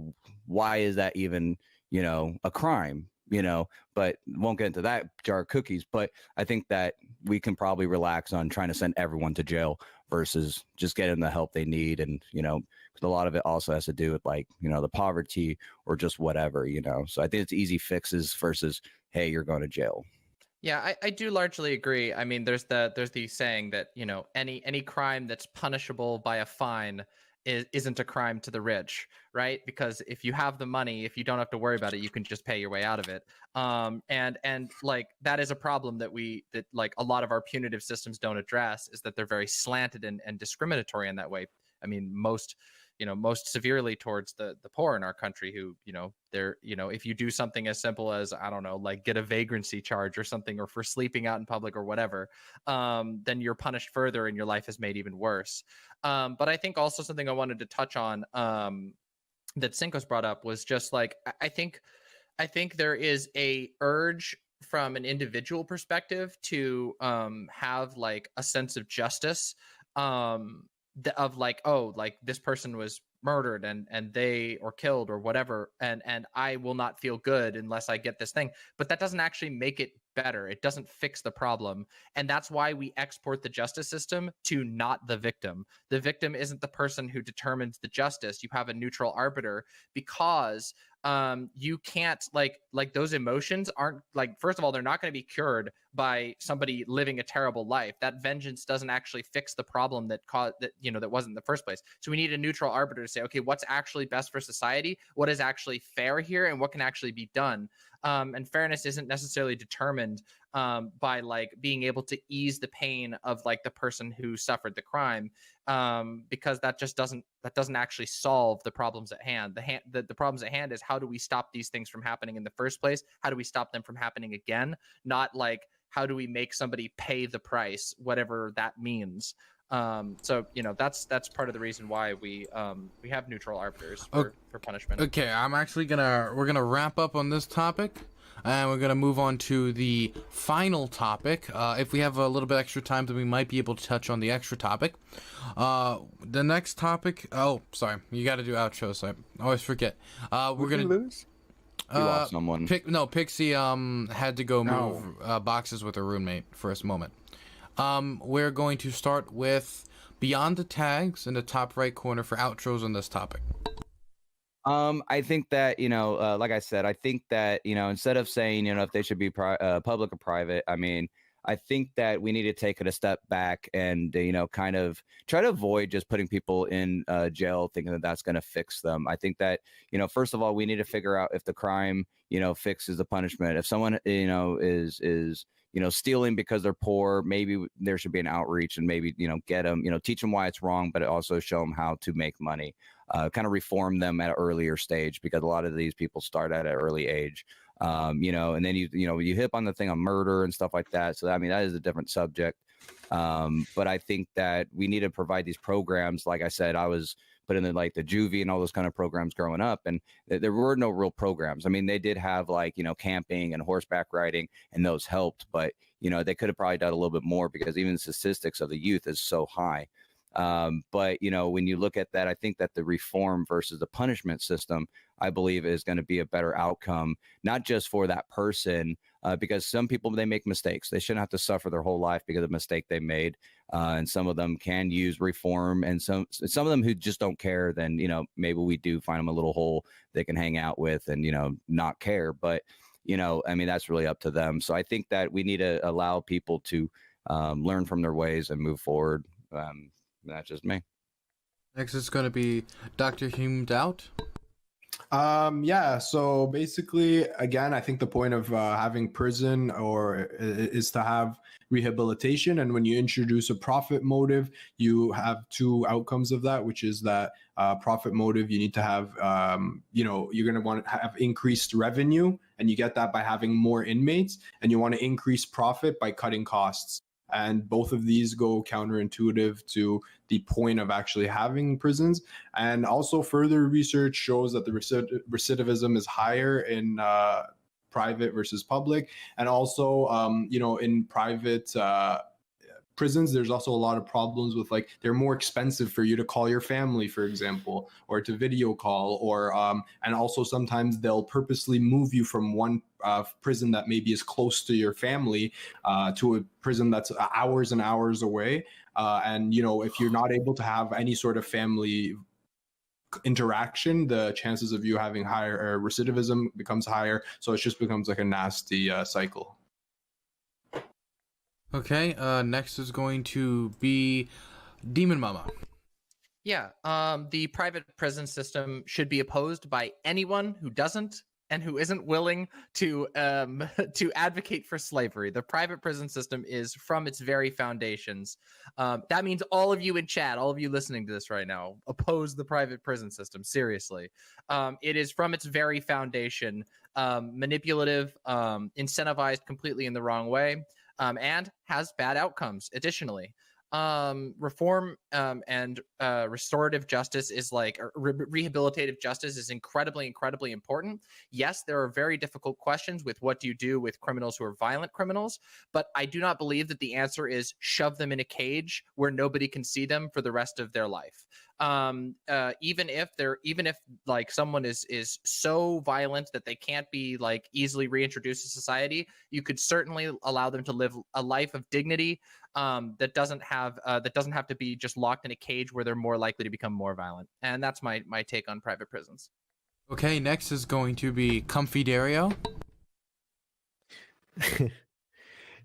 why is that even, you know, a crime, you know? But won't get into that jar of cookies. But I think that we can probably relax on trying to send everyone to jail versus just getting the help they need. And, you know, because a lot of it also has to do with, like, you know, the poverty or just whatever, you know. So I think it's easy fixes versus, hey, you're going to jail. Yeah, I do largely agree. I mean, there's the saying that, you know, any crime that's punishable by a fine isn't a crime to the rich, right? Because if you have the money, if you don't have to worry about it, you can just pay your way out of it. And like, that is a problem that like a lot of our punitive systems don't address, is that they're very slanted and discriminatory in that way. I mean, most severely towards the poor in our country, who, you know, they're, you know, if you do something as simple as, I don't know, like get a vagrancy charge or something, or for sleeping out in public or whatever, then you're punished further and your life is made even worse. But I think also something I wanted to touch on, that Cincos brought up, was just like, I think there is a urge from an individual perspective to have like a sense of justice, of like, oh, like this person was murdered and they, or killed or whatever, and I will not feel good unless I get this thing. But that doesn't actually make it better. It doesn't fix the problem. And that's why we export the justice system to not the victim. The victim isn't the person who determines the justice. You have a neutral arbiter, because you can't, like those emotions aren't, like, first of all, they're not going to be cured by somebody living a terrible life. That vengeance doesn't actually fix the problem that caused that, you know, that wasn't in the first place. So we need a neutral arbiter to say, okay, what's actually best for society? What is actually fair here? And what can actually be done? And fairness isn't necessarily determined by like being able to ease the pain of like the person who suffered the crime, because that doesn't actually solve the problems at hand. The problems at hand is, how do we stop these things from happening in the first place? How do we stop them from happening again? Not like, how do we make somebody pay the price, whatever that means. So, you know, that's part of the reason why we have neutral arbiters for punishment. Okay, we're gonna wrap up on this topic, and we're gonna move on to the final topic. If we have a little bit extra time, then we might be able to touch on the extra topic. The next topic. Oh, sorry, you got to do outros. I always forget. We're gonna lose. You lost someone. Pixie had to go move boxes with her roommate for a moment. We're going to start with Beyond the Tags in the top right corner for outros on this topic. I think that, you know, like I said, I think that, you know, instead of saying, you know, if they should be public or private, I mean, I think that we need to take it a step back and, you know, kind of try to avoid just putting people in jail thinking that that's going to fix them. I think that, you know, first of all, we need to figure out if the crime, you know, fixes the punishment. If someone, you know, is you know, stealing because they're poor, maybe there should be an outreach and maybe, you know, get them, you know, teach them why it's wrong, but also show them how to make money, kind of reform them at an earlier stage, because a lot of these people start at an early age. You know, and then you hit on the thing on murder and stuff like that. So, I mean, that is a different subject. But I think that we need to provide these programs. Like I said, I was put in like the juvie and all those kind of programs growing up, and there were no real programs. I mean, they did have like, you know, camping and horseback riding, and those helped, but you know, they could have probably done a little bit more because even the statistics of the youth is so high. But you know, when you look at that, I think that the reform versus the punishment system, I believe, is going to be a better outcome, not just for that person, because some people, they make mistakes. They shouldn't have to suffer their whole life because of a mistake they made. And some of them can use reform, and some of them who just don't care, then, you know, maybe we do find them a little hole they can hang out with and, you know, not care. But, you know, I mean, that's really up to them. So I think that we need to allow people to learn from their ways and move forward. That's just me. Next is going to be DrHeemedOut. Yeah, so basically, again, I think the point of having prison is to have rehabilitation, and when you introduce a profit motive, you have two outcomes of that, which is that profit motive, you need to have, you know, you're going to want to have increased revenue, and you get that by having more inmates, and you want to increase profit by cutting costs. And both of these go counterintuitive to the point of actually having prisons. And also further research shows that the recidivism is higher in private versus public. And also, you know, in private prisons, there's also a lot of problems with, like, they're more expensive for you to call your family, for example, or to video call, or and also sometimes they'll purposely move you from one prison that maybe is close to your family to a prison that's hours and hours away. And, you know, if you're not able to have any sort of family interaction, the chances of you having higher recidivism becomes higher. So it just becomes like a nasty cycle. Okay, next is going to be DemonMama. Yeah, the private prison system should be opposed by anyone who doesn't and who isn't willing to advocate for slavery. The private prison system is, from its very foundations. That means all of you in chat, all of you listening to this right now, oppose the private prison system. Seriously, it is from its very foundation manipulative, incentivized completely in the wrong way. And has bad outcomes. Additionally, reform and restorative justice is like rehabilitative justice is incredibly important. Yes, there are very difficult questions with what do you do with criminals who are violent criminals, but I do not believe that the answer is shove them in a cage where nobody can see them for the rest of their life. Even if like someone is so violent that they can't be like easily reintroduced to society, you could certainly allow them to live a life of dignity that doesn't have to be just locked in a cage where they're more likely to become more violent. And that's my take on private prisons. Okay, next is going to be Comfy Dario.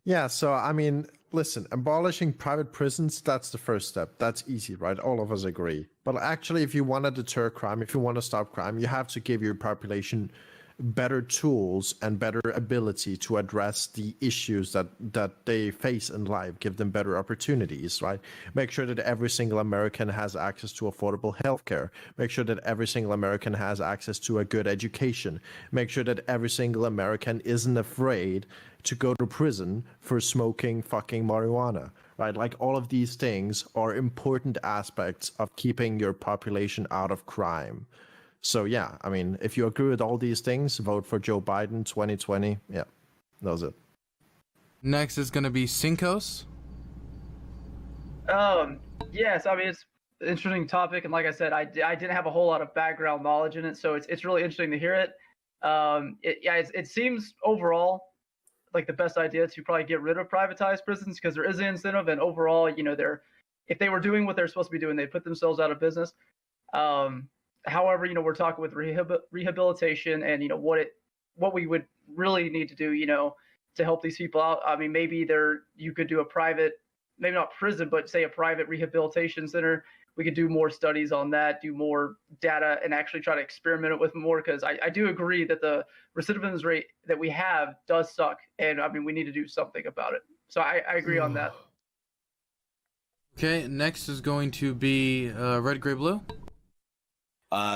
Yeah, so I mean, listen, abolishing private prisons, that's the first step. That's easy, right? All of us agree. But actually, if you want to deter crime, if you want to stop crime, you have to give your population better tools and better ability to address the issues that they face in life. Give them better opportunities, right? Make sure that every single American has access to affordable healthcare. Make sure that every single American has access to a good education. Make sure that every single American isn't afraid to go to prison for smoking fucking marijuana, right? Like, all of these things are important aspects of keeping your population out of crime. So yeah, I mean, if you agree with all these things, vote for Joe Biden 2020. Yeah, that was it. Next is going to be ssscincos. Yes, I mean, it's an interesting topic, and like I said, I didn't have a whole lot of background knowledge in it, so it's really interesting to hear it. It seems overall like the best idea to probably get rid of privatized prisons, because there is an incentive, and overall, you know, if they were doing what they're supposed to be doing, they put themselves out of business. However, you know, we're talking with rehabilitation and, you know, what we would really need to do, you know, to help these people out. I mean, maybe you could do a private, maybe not prison, but say a private rehabilitation center. We could do more studies on that, do more data, and actually try to experiment it with more, because I do agree that the recidivism rate that we have does suck. And I mean, we need to do something about it. So I agree on that. Okay, next is going to be RedGreyBlue.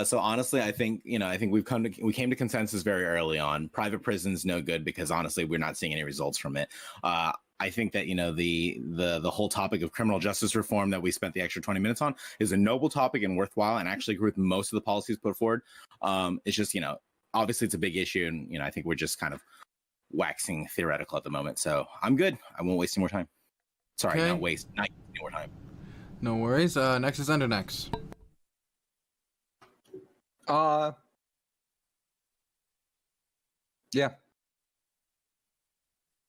So honestly, I think we came to consensus very early on. Private prisons no good, because honestly, we're not seeing any results from it. I think that, you know, the whole topic of criminal justice reform that we spent the extra 20 minutes on is a noble topic and worthwhile, and actually agree with most of the policies put forward. It's just, you know, obviously it's a big issue, and, you know, I think we're just kind of waxing theoretical at the moment. So I'm good. I won't waste any more time. Sorry, Okay. not any more time. No worries. Next is Endernax. Yeah.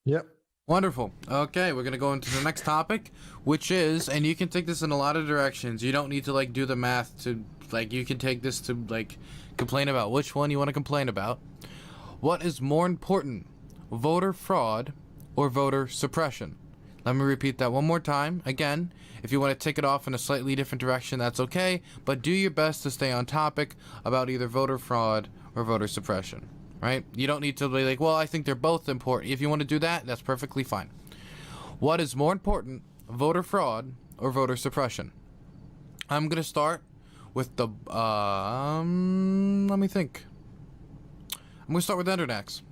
Yep. Wonderful. Okay, we're gonna go into the next topic, which is, and you can take this in a lot of directions. You don't need to like do the math to like. You can take this to like complain about which one you want to complain about. What is more important, voter fraud or voter suppression? Let me repeat that one more time. Again, if you want to take it off in a slightly different direction, that's okay. But do your best to stay on topic about either voter fraud or voter suppression. Right? You don't need to be like, well, I think they're both important. If you want to do that, that's perfectly fine. What is more important, voter fraud or voter suppression? I'm going to start with the, let me think. I'm going to start with Endernax.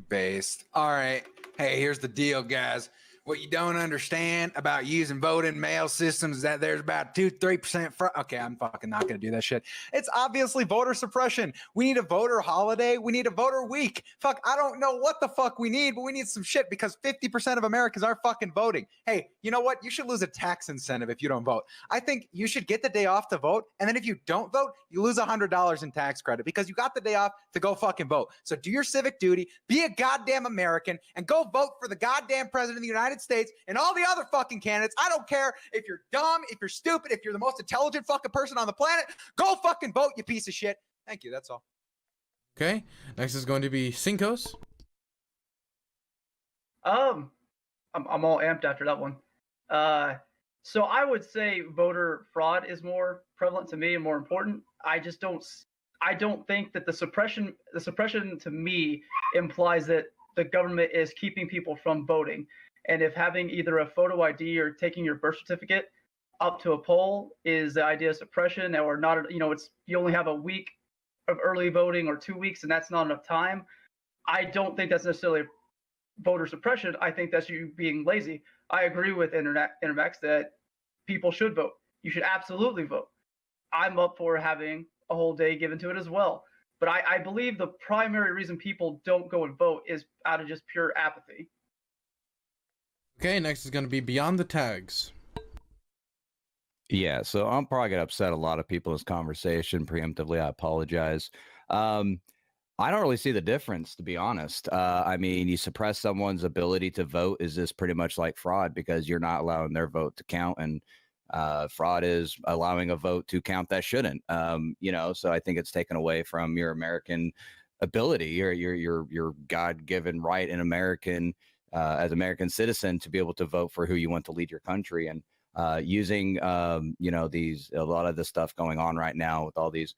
Based. All right. Hey, here's the deal, guys. What you don't understand about using voting mail systems is that there's about 2-3% fraud. Okay, I'm fucking not going to do that shit. It's obviously voter suppression. We need a voter holiday. We need a voter week. Fuck, I don't know what the fuck we need, but we need some shit because 50% of Americans aren't fucking voting. Hey, you know what? You should lose a tax incentive if you don't vote. I think you should get the day off to vote, and then if you don't vote, you lose $100 in tax credit because you got the day off to go fucking vote. So do your civic duty, be a goddamn American, and go vote for the goddamn president of the United States and all the other fucking candidates. I don't care if you're dumb, if you're stupid, if you're the most intelligent fucking person on the planet. Go fucking vote, you piece of shit. Thank you. That's all. Okay. Next is going to be Cincos. I'm all amped after that one. So I would say voter fraud is more prevalent to me and more important. I don't think that the suppression to me implies that the government is keeping people from voting. And if having either a photo ID or taking your birth certificate up to a poll is the idea of suppression, or not, you know, it's you only have a week of early voting or 2 weeks, and that's not enough time. I don't think that's necessarily voter suppression. I think that's you being lazy. I agree with Endernax that people should vote. You should absolutely vote. I'm up for having a whole day given to it as well. But I believe the primary reason people don't go and vote is out of just pure apathy. Okay, next is going to be BeyondTheTags. Yeah, so I'm probably gonna upset a lot of people in this conversation. Preemptively, I apologize. I don't really see the difference, to be honest. I mean, you suppress someone's ability to vote is this pretty much like fraud because you're not allowing their vote to count, and fraud is allowing a vote to count that shouldn't. You know, so I think it's taken away from your American ability, your God-given right in American as American citizen to be able to vote for who you want to lead your country. And using you know, a lot of the stuff going on right now with all these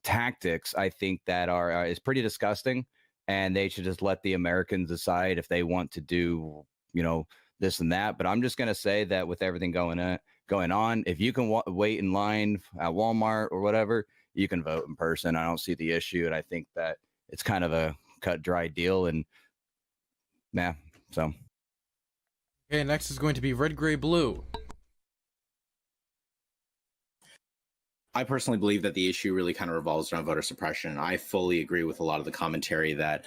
tactics, I think that is pretty disgusting, and they should just let the Americans decide if they want to do, you know, this and that. But I'm just gonna say that with everything going on, if you can wait in line at Walmart or whatever, you can vote in person. I don't see the issue, and I think that it's kind of a cut dry deal. And yeah, so Okay, next is going to be RedGreyBlue. I personally believe that the issue really kind of revolves around voter suppression. I fully agree with a lot of the commentary that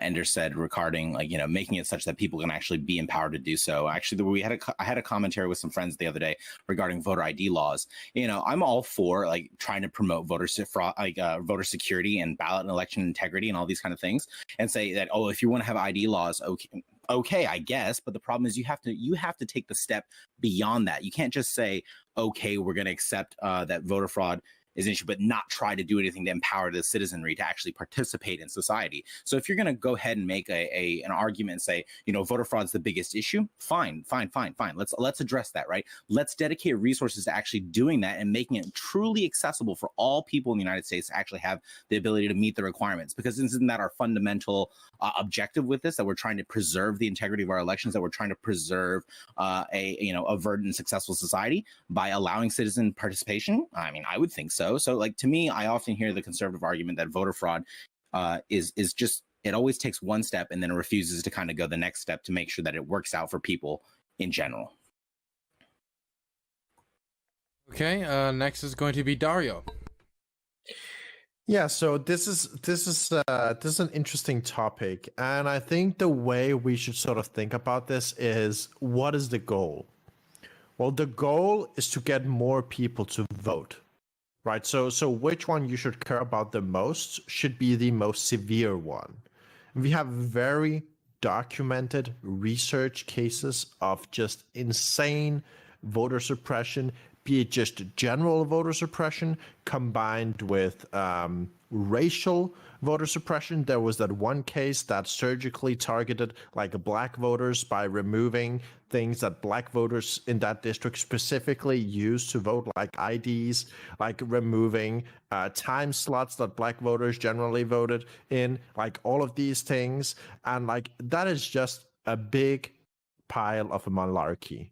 Ender said regarding, like, you know, making it such that people can actually be empowered to do so. Actually, I had a commentary with some friends the other day regarding voter ID laws. You know, I'm all for like trying to promote voter security and ballot and election integrity and all these kind of things, and say that, oh, if you want to have ID laws, okay, I guess. But the problem is you have to take the step beyond that. You can't just say, okay, we're going to accept that voter fraud is an issue, but not try to do anything to empower the citizenry to actually participate in society. So if you're going to go ahead and make an argument and say, you know, voter fraud is the biggest issue, fine. Let's address that, right? Let's dedicate resources to actually doing that and making it truly accessible for all people in the United States to actually have the ability to meet the requirements. Because isn't that our fundamental objective with this, that we're trying to preserve the integrity of our elections, that we're trying to preserve a verdant and successful society by allowing citizen participation? I mean, I would think so. So like, to me, I often hear the conservative argument that voter fraud is just it always takes one step and then it refuses to kind of go the next step to make sure that it works out for people in general. Okay, next is going to be Dario. Yeah, so this is an interesting topic, and I think the way we should sort of think about this is, what is the goal? Well, the goal is to get more people to vote, right? So which one you should care about the most should be the most severe one. We have very documented research cases of just insane voter suppression, be it just general voter suppression combined with racial voter suppression. There was that one case that surgically targeted like black voters by removing things that black voters in that district specifically used to vote, like IDs, like removing time slots that black voters generally voted in, like all of these things. And like that is just a big pile of a malarkey.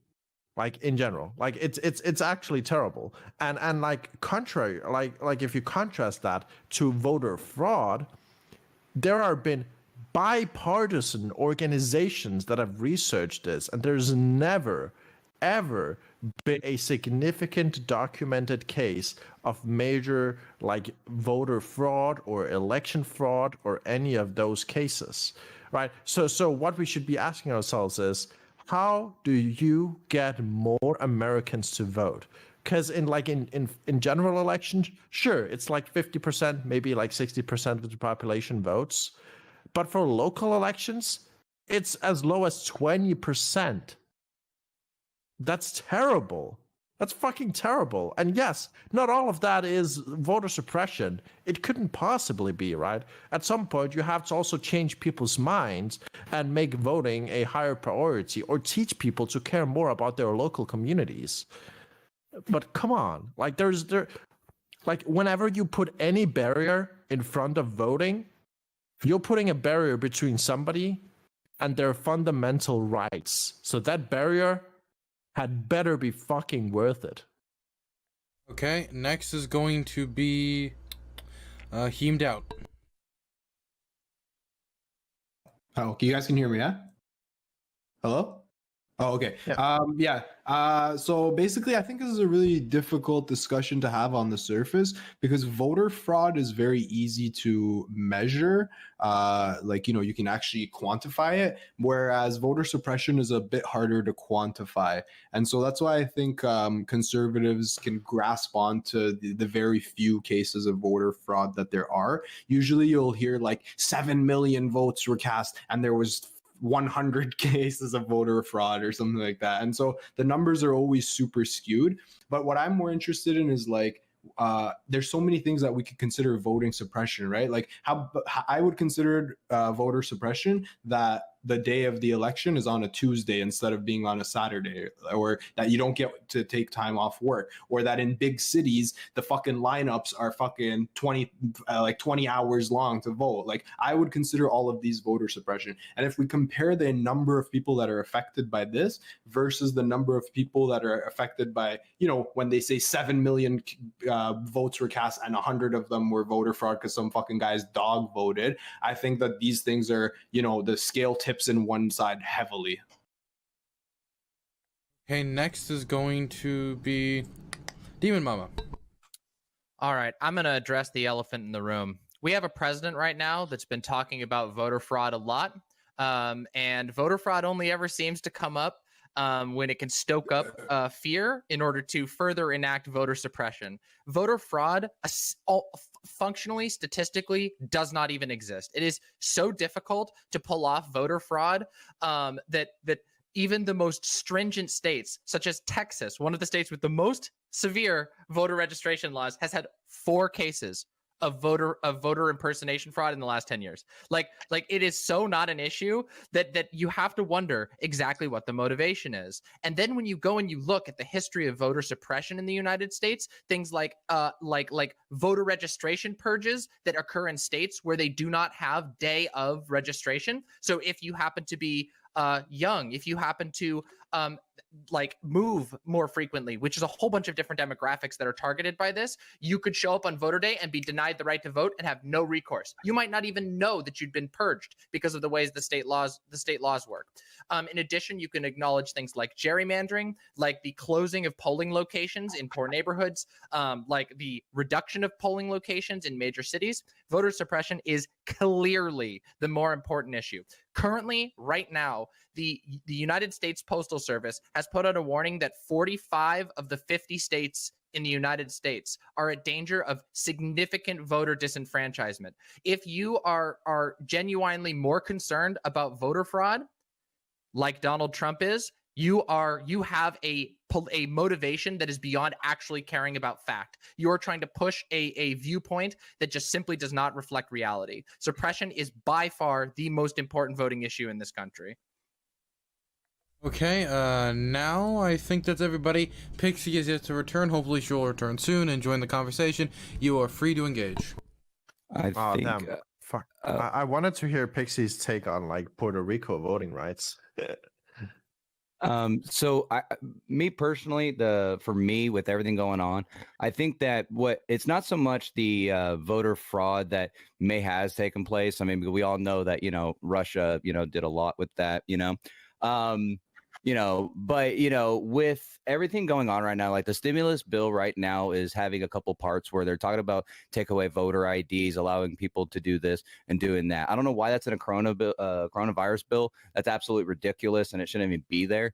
Like in general, like it's actually terrible. And like contrary, like if you contrast that to voter fraud, there have been bipartisan organizations that have researched this, and there's never ever been a significant documented case of major like voter fraud or election fraud or any of those cases, right? So what we should be asking ourselves is, how do you get more Americans to vote? Because in general elections, sure, it's like 50%, maybe like 60% of the population votes. But for local elections, it's as low as 20%. That's terrible. That's fucking terrible. And yes, not all of that is voter suppression. It couldn't possibly be, right? At some point, you have to also change people's minds and make voting a higher priority, or teach people to care more about their local communities. But come on, like like whenever you put any barrier in front of voting, you're putting a barrier between somebody and their fundamental rights. So that barrier had better be fucking worth it. Okay, next is going to be DrHeemedOut. Oh, you guys can hear me, yeah? Hello? Oh, okay. So basically, I think this is a really difficult discussion to have on the surface, because voter fraud is very easy to measure. You can actually quantify it, whereas voter suppression is a bit harder to quantify. And so that's why I think conservatives can grasp onto the very few cases of voter fraud that there are. Usually you'll hear like 7 million votes were cast and there was 100 cases of voter fraud or something like that. And so the numbers are always super skewed. But what I'm more interested in is like, there's so many things that we could consider voting suppression, right? Like how I would consider voter suppression that the day of the election is on a Tuesday instead of being on a Saturday, or that you don't get to take time off work, or that in big cities the fucking lineups are fucking 20 hours long to vote. Like I would consider all of these voter suppression. And if we compare the number of people that are affected by this versus the number of people that are affected by, when they say 7 million votes were cast and 100 of them were voter fraud because some fucking guy's dog voted, I think that these things are, the scale tips in one side heavily. Okay, next is going to be DemonMama. All right, I'm going to address the elephant in the room. We have a president right now that's been talking about voter fraud a lot, and voter fraud only ever seems to come up when it can stoke up fear in order to further enact voter suppression. Voter fraud, functionally, statistically, does not even exist. It is so difficult to pull off voter fraud that even the most stringent states, such as Texas, one of the states with the most severe voter registration laws, has had 4 cases of voter impersonation fraud in the last 10 years. Like it is so not an issue that you have to wonder exactly what the motivation is. And then when you go and you look at the history of voter suppression in the United States, things like voter registration purges that occur in states where they do not have day of registration. So if you happen to be young, if you happen to like move more frequently, which is a whole bunch of different demographics that are targeted by this, you could show up on voter day and be denied the right to vote and have no recourse. You might not even know that you'd been purged because of the ways the state laws work. In addition, you can acknowledge things like gerrymandering, like the closing of polling locations in poor neighborhoods, like the reduction of polling locations in major cities. Voter suppression is clearly the more important issue. Currently, right now, the United States Postal Service has put out a warning that 45 of the 50 states in the United States are at danger of significant voter disenfranchisement. If you are genuinely more concerned about voter fraud, like Donald Trump is, you have a motivation that is beyond actually caring about fact. You are trying to push a viewpoint that just simply does not reflect reality. Suppression is by far the most important voting issue in this country. Okay, now I think that's everybody. Pixie is yet to return. Hopefully she'll return soon and join the conversation. You are free to engage. I think. Damn. Fuck. I wanted to hear Pixie's take on like Puerto Rico voting rights. So me personally, for me with everything going on, I think that it's not so much the voter fraud that has taken place. I mean, we all know that, Russia, did a lot with that, but with everything going on right now, like the stimulus bill right now is having a couple parts where they're talking about take away voter IDs, allowing people to do this and doing that. I don't know why that's in a coronavirus bill. That's absolutely ridiculous, and it shouldn't even be there,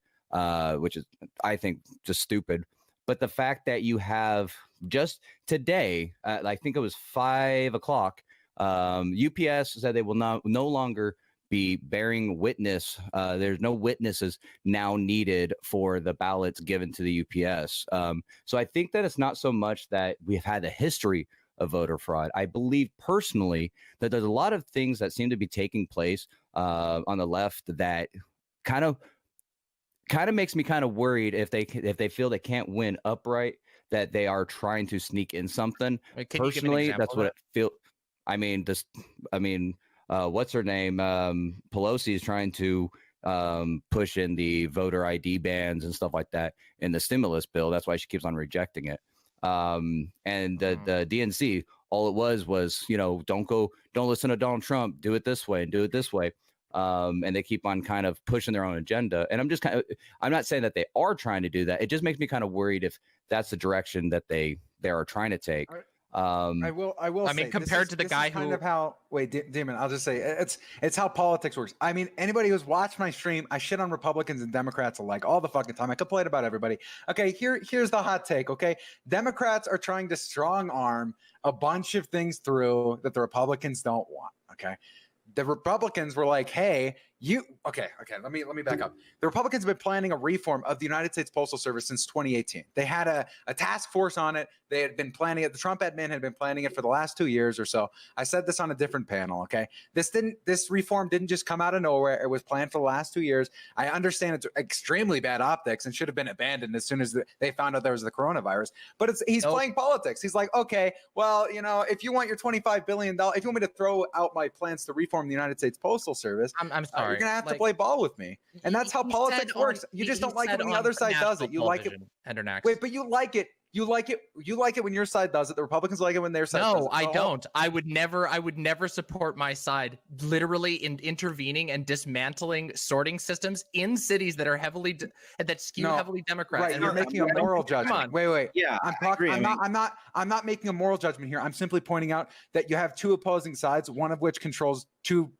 which is, I think, just stupid. But the fact that you have just today, I think it was 5 o'clock, UPS said they will no longer be bearing witness. There's no witnesses now needed for the ballots given to the UPS. So I think that it's not so much that we have had a history of voter fraud. I believe personally that there's a lot of things that seem to be taking place on the left that kind of makes me kind of worried if they feel they can't win upright, that they are trying to sneak in something. Personally, that's what it feels. What's her name? Pelosi is trying to push in the voter ID bans and stuff like that in the stimulus bill. That's why she keeps on rejecting it. And the DNC, all it was, don't listen to Donald Trump. Do it this way and do it this way. And they keep on kind of pushing their own agenda. And I'm not saying that they are trying to do that. It just makes me kind of worried if that's the direction that they are trying to take. I will. I mean, compared to the guy who kind of how. Wait, Demon. I'll just say it's how politics works. I mean, anybody who's watched my stream, I shit on Republicans and Democrats alike all the fucking time. I complain about everybody. Okay, here's the hot take. Okay, Democrats are trying to strong arm a bunch of things through that the Republicans don't want. Okay. The Republicans were like, "Hey, okay. Let me back up. The Republicans have been planning a reform of the United States Postal Service since 2018. They had a task force on it. They had been planning it. The Trump admin had been planning it for the last 2 years or so. I said this on a different panel. Okay, this reform didn't just come out of nowhere. It was planned for the last 2 years. I understand it's extremely bad optics and should have been abandoned as soon as they found out there was the coronavirus. But he's playing politics. He's like, okay, well, if you want your $25 billion, if you want me to throw out my plans to reform the United States Postal Service, I'm sorry. You're gonna have to play ball with me, and that's how politics works. You just don't like it when the other side does it. You like it, Endernax. Wait, but you like it. You like it when your side does it. The Republicans like it when their side does it. No, I don't. I would never support my side literally in intervening and dismantling sorting systems in cities that are heavily heavily Democrat. Right, you're making a moral judgment. Wait. Yeah, I'm not making a moral judgment here. I'm simply pointing out that you have two opposing sides, one of which controls two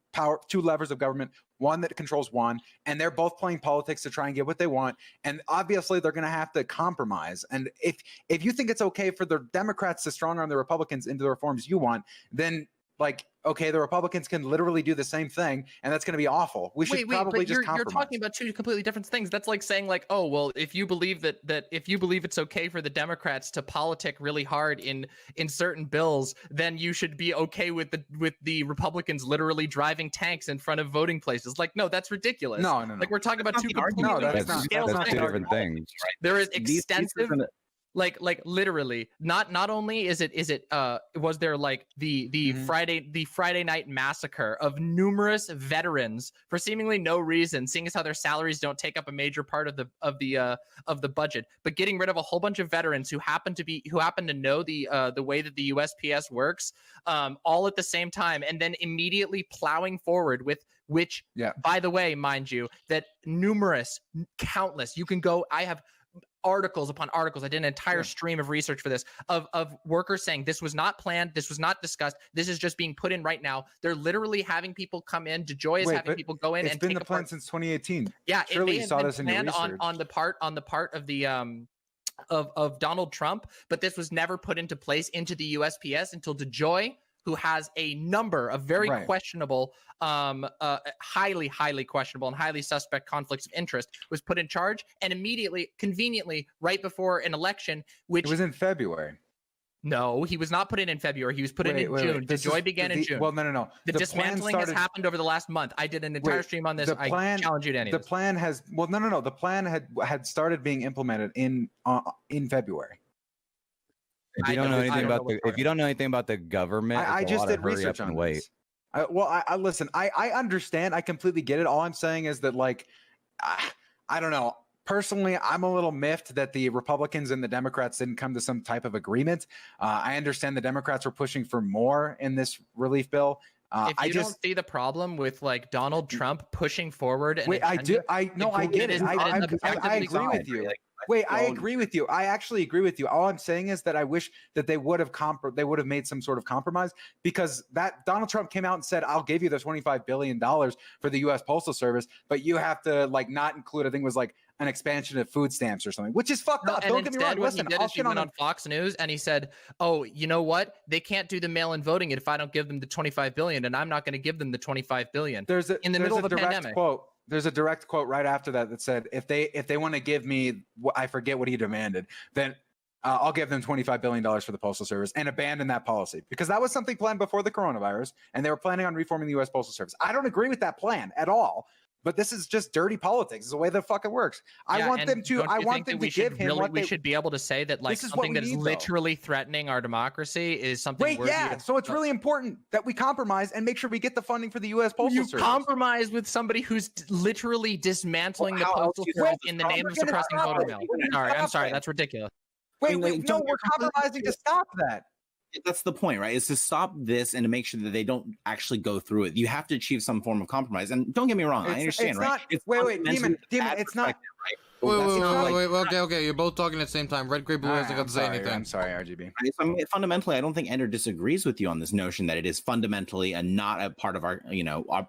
levers of government, one that controls one, and they're both playing politics to try and get what they want. And obviously they're going to have to compromise. And if you think it's okay for the Democrats to strong arm the Republicans into the reforms you want, then okay, the Republicans can literally do the same thing, and that's going to be awful. We should probably just compromise. You're talking about two completely different things. That's like saying oh, well, if you believe that if you believe it's okay for the Democrats to politic really hard in certain bills, then you should be okay with the Republicans literally driving tanks in front of voting places. No, that's ridiculous. No. We're talking about two completely that's two different things. There is extensive. Like literally, not only is it was there like the Friday night massacre of numerous veterans for seemingly no reason, seeing as how their salaries don't take up a major part of the budget, but getting rid of a whole bunch of veterans who happen to know the way that the USPS works, all at the same time, and then immediately plowing forward with which, by the way, mind you, that countless, you can go, I have articles upon articles. I did an entire stream of research for this of workers saying this was not planned, this was not discussed, this is just being put in right now. They're literally having people come in. DeJoy is having people go in. It's been the plan since 2018. Yeah, surely it you saw this in your research. on the part of the of Donald Trump, but this was never put into place into the USPS until DeJoy, who has a number of very questionable, highly questionable and highly suspect conflicts of interest, was put in charge, and immediately, conveniently, right before an election, which it was in February. No, he was not put in February. He was put in June. DeJoy began in June. Well, no. The dismantling has happened over the last month. I did an entire stream on this. I challenge you to any of this. The plan has no. The plan had started being implemented in February. If you don't know anything about the government, I just did research on this. I listen. I understand. I completely get it. All I'm saying is that, like, I don't know. Personally, I'm a little miffed that the Republicans and the Democrats didn't come to some type of agreement. I understand the Democrats were pushing for more in this relief bill. If you don't see the problem with like Donald Trump pushing forward, I get it. I agree with you. I agree with you. I actually agree with you. All I'm saying is that I wish that they would have made some sort of compromise, because that Donald Trump came out and said, "I'll give you the $25 billion for the U.S. Postal Service, but you have to like not include," I think it was like an expansion of food stamps or something, which is fucked up. Don't get me wrong. Listen, he went on Fox News and he said, "Oh, you know what? They can't do the mail-in voting if I don't give them the $25 billion, and I'm not going to give them the $25 billion." In the middle of a pandemic. There's a direct quote right after that said, if they want to give me, I forget what he demanded, then I'll give them $25 billion for the Postal Service and abandon that policy, because that was something planned before the coronavirus, and they were planning on reforming the U.S. Postal Service. I don't agree with that plan at all, but this is just dirty politics. It's the way the fuck it works. I want them to give him what we should be able to say that, like, something that is literally threatening our democracy is something. So it's really important that we compromise and make sure we get the funding for the U.S. Postal Service. You compromise with somebody who's literally dismantling the Postal Service in the name of suppressing voter mail. I'm sorry. That's ridiculous. We're compromising to stop that. That's the point, right? Is to stop this and to make sure that they don't actually go through it. You have to achieve some form of compromise. And don't get me wrong, I understand, right? Demon, it's not. Wait. Okay. You're both talking at the same time. RedGreyBlue hasn't got to say anything. I'm sorry, RGB. Fundamentally, I don't think Ender disagrees with you on this notion that it is fundamentally not a part of our,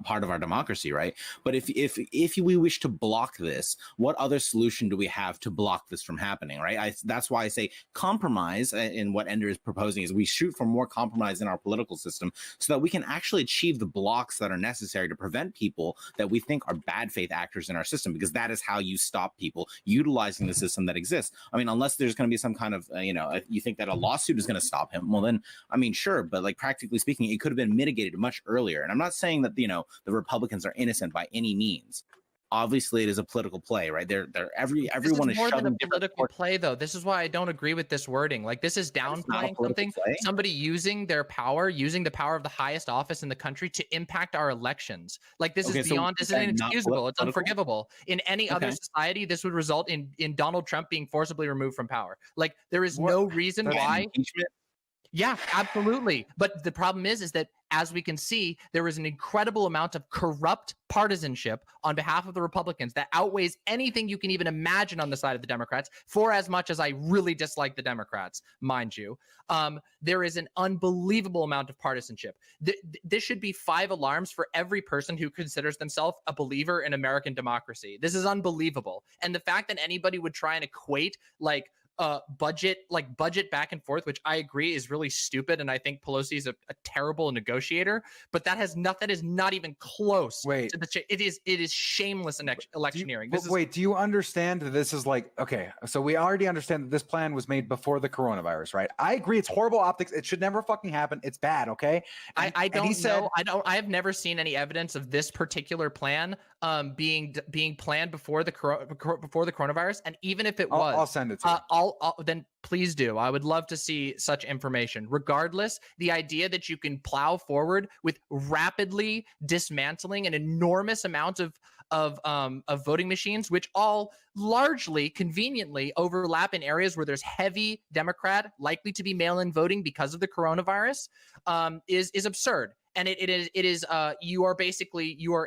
part of our democracy, right? But if we wish to block this, what other solution do we have to block this from happening, right? That's why I say compromise. In what Ender is proposing is we shoot for more compromise in our political system, so that we can actually achieve the blocks that are necessary to prevent people that we think are bad faith actors in our system, because that is how you stop people utilizing the system that exists. I mean, unless there's going to be some kind of, you think that a lawsuit is going to stop him, well then, I mean, sure, but like practically speaking, it could have been mitigated much earlier. And I'm not saying that, the Republicans are innocent by any means. Obviously, it is a political play, right? Everyone is more shoving than a political play, though. This is why I don't agree with this wording. Like, this is downplaying something. Somebody using the power of the highest office in the country to impact our elections. Like, this is beyond. This is inexcusable. It's unforgivable. In any other society, this would result in Donald Trump being forcibly removed from power. Like, there is no reason why. Yeah, absolutely. But the problem is that, as we can see, there is an incredible amount of corrupt partisanship on behalf of the Republicans that outweighs anything you can even imagine on the side of the Democrats, for as much as I really dislike the Democrats, mind you. There is an unbelievable amount of partisanship. This should be 5 alarms for every person who considers themselves a believer in American democracy. This is unbelievable. And the fact that anybody would try and equate, like, budget back and forth, which I agree is really stupid, and I think Pelosi is a terrible negotiator, but that is not even close. To it is shameless electioneering. Do you understand that this is like, okay, so we already understand that this plan was made before the coronavirus, right? I agree, it's horrible optics. It should never fucking happen. It's bad, okay? I have never seen any evidence of this particular plan being planned before the coronavirus, and even if it was, I'll send it to you. Then please do. I would love to see such information. Regardless, the idea that you can plow forward with rapidly dismantling an enormous amount of voting machines, which all largely conveniently overlap in areas where there's heavy Democrat, likely to be mail-in voting because of the coronavirus, is absurd. And it is you are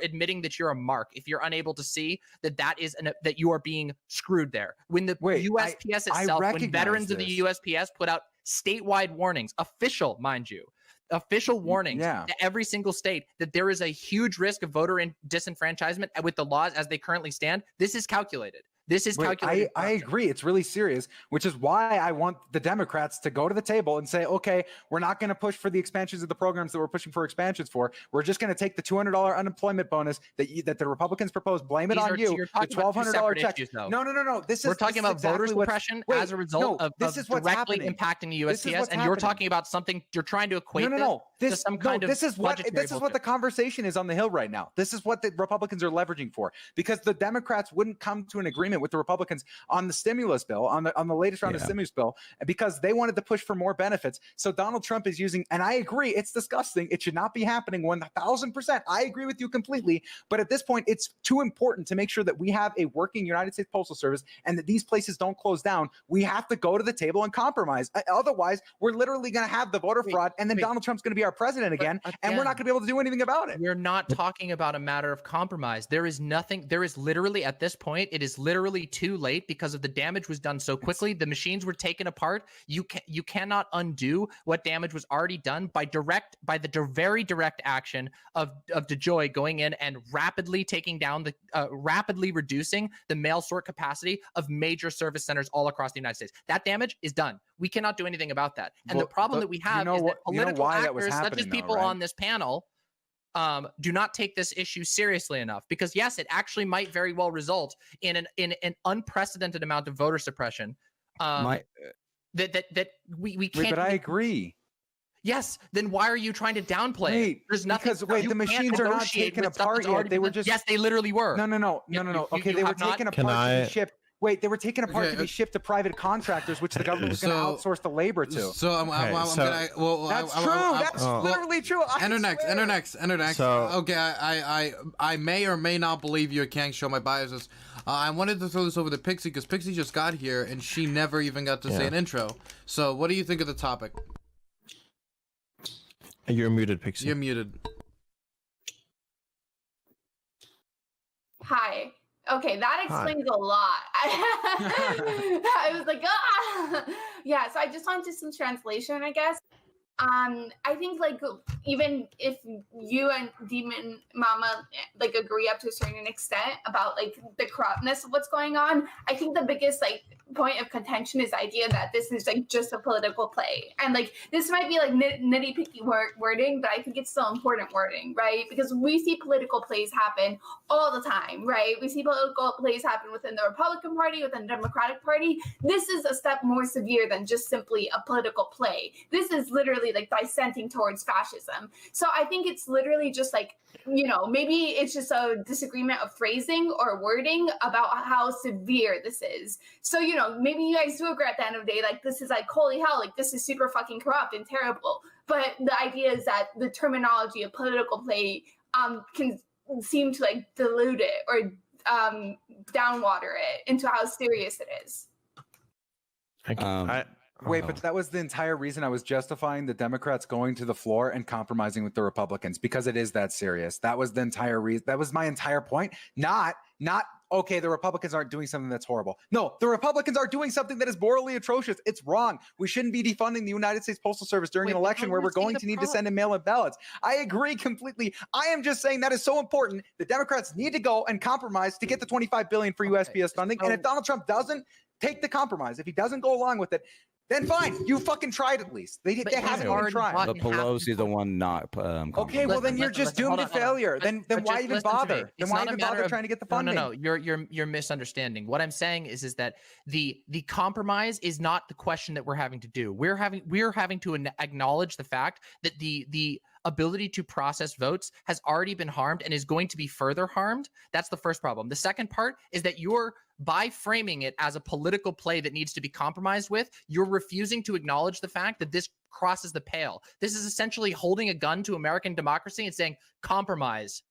admitting that you're a mark if you're unable to see that you are being screwed there. When the USPS itself, when veterans of the USPS put out statewide warnings, official warnings to every single state that there is a huge risk of voter disenfranchisement with the laws as they currently stand, this is calculated. This is calculated. I agree. It's really serious, which is why I want the Democrats to go to the table and say, okay, we're not going to push for the expansions of the programs that we're pushing for expansions for. We're just going to take the $200 unemployment bonus that the Republicans proposed, blame it on you. The $1,200 check. No. We're talking about voter suppression as a result of directly impacting the USPS, and you're talking about something you're trying to equate to some kind of this is what the conversation is on the Hill right now. This is what the Republicans are leveraging for, because the Democrats wouldn't come to an agreement with the Republicans on the stimulus bill, on the latest round of stimulus bill, because they wanted to push for more benefits. So Donald Trump is using, and I agree, it's disgusting. It should not be happening 1,000%. I agree with you completely. But at this point, it's too important to make sure that we have a working United States Postal Service and that these places don't close down. We have to go to the table and compromise. Otherwise, we're literally going to have the voter fraud, and then Donald Trump's going to be our president again, and we're not going to be able to do anything about it. We're not talking about a matter of compromise. There is literally, at this point, it is literally too late because of the damage was done so quickly. The machines were taken apart. You cannot undo what damage was already done by the very direct action of DeJoy going in and rapidly taking down rapidly reducing the mail sort capacity of major service centers all across the United States. That damage is done. We cannot do anything about that. And the problem that we have is that political actors, such as people on this panel, do not take this issue seriously enough, because yes, it actually might very well result in an unprecedented amount of voter suppression. That we can't. But I agree. Yes, then why are you trying to downplay it? There's nothing. Because the machines are not taken apart yet. They were just. Yes, they literally were. No. Okay, they were taken apart to be shipped. Wait, they were taken apart to be shipped to private contractors, which the government was going to outsource the labor to. That's true. That's literally true. Endernax. So, okay, I may or may not believe you. I can't show my biases. I wanted to throw this over to Pixie because Pixie just got here and she never even got to say an intro. So, what do you think of the topic? You're muted, Pixie. You're muted. Hi. Okay, that explains a lot. I was like, yeah. So I just wanted some translation, I guess. I think like even if you and DemonMama like agree up to a certain extent about like the corruptness of what's going on, I think the biggest like point of contention is the idea that this is like just a political play, and like this might be like nitty picky wording, but I think it's still important wording, right? Because we see political plays happen all the time, right? We see political plays happen within the Republican Party, within the Democratic Party. This is a step more severe than just simply a political play. This is literally like dissenting towards fascism. So I think it's literally just like, you know, maybe it's just a disagreement of phrasing or wording about how severe this is. So, you know, maybe you guys do agree at the end of the day, like this is like, holy hell, like this is super fucking corrupt and terrible. But the idea is that the terminology of political play can seem to like dilute it or downwater it into how serious it is. Wait, but that was the entire reason I was justifying the Democrats going to the floor and compromising with the Republicans, because it is that serious. That was the entire reason. That was my entire point. Not, okay, the Republicans aren't doing something that's horrible. No, the Republicans are doing something that is morally atrocious. It's wrong. We shouldn't be defunding the United States Postal Service during an election where we're going to need to send in mail-in ballots. I agree completely. I am just saying that is so important. The Democrats need to go and compromise to get the $25 billion for USPS funding. And if Donald Trump doesn't take the compromise, if he doesn't go along with it, Then fine, you fucking tried at least. They But haven't he's even already tried. bought- But you have to Pelosi's the one not. Okay, well then you're just doomed to failure. Then why just even listen to me. bother? Then It's why not a even matter bother of- trying to get the No, funding? no, you're misunderstanding. What I'm saying is that the compromise is not the question that we're having to do. We're having to acknowledge the fact that the ability to process votes has already been harmed and is going to be further harmed. That's the first problem. The second part is that by framing it as a political play that needs to be compromised with, you're refusing to acknowledge the fact that this crosses the pale. This is essentially holding a gun to American democracy and saying compromise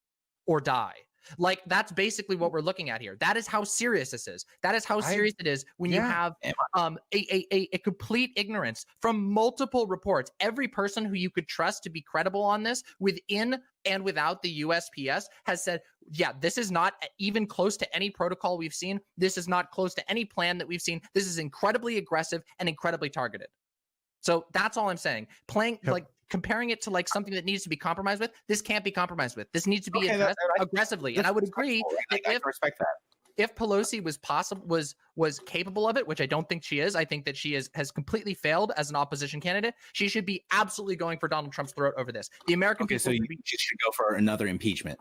or die. Like, that's basically what we're looking at here. That is how serious this is. That is how serious it is when you have a complete ignorance from multiple reports. Every person who you could trust to be credible on this within and without the USPS has said, yeah, this is not even close to any protocol we've seen. This is not close to any plan that we've seen. This is incredibly aggressive and incredibly targeted. So that's all I'm saying. Comparing it to like something that needs to be compromised with, this can't be compromised with. This needs to be addressed aggressively. And I would agree that I respect that. if Pelosi was capable of it, which I don't think she is, I think that she has completely failed as an opposition candidate. She should be absolutely going for Donald Trump's throat over this. The American people. So you should go for another impeachment.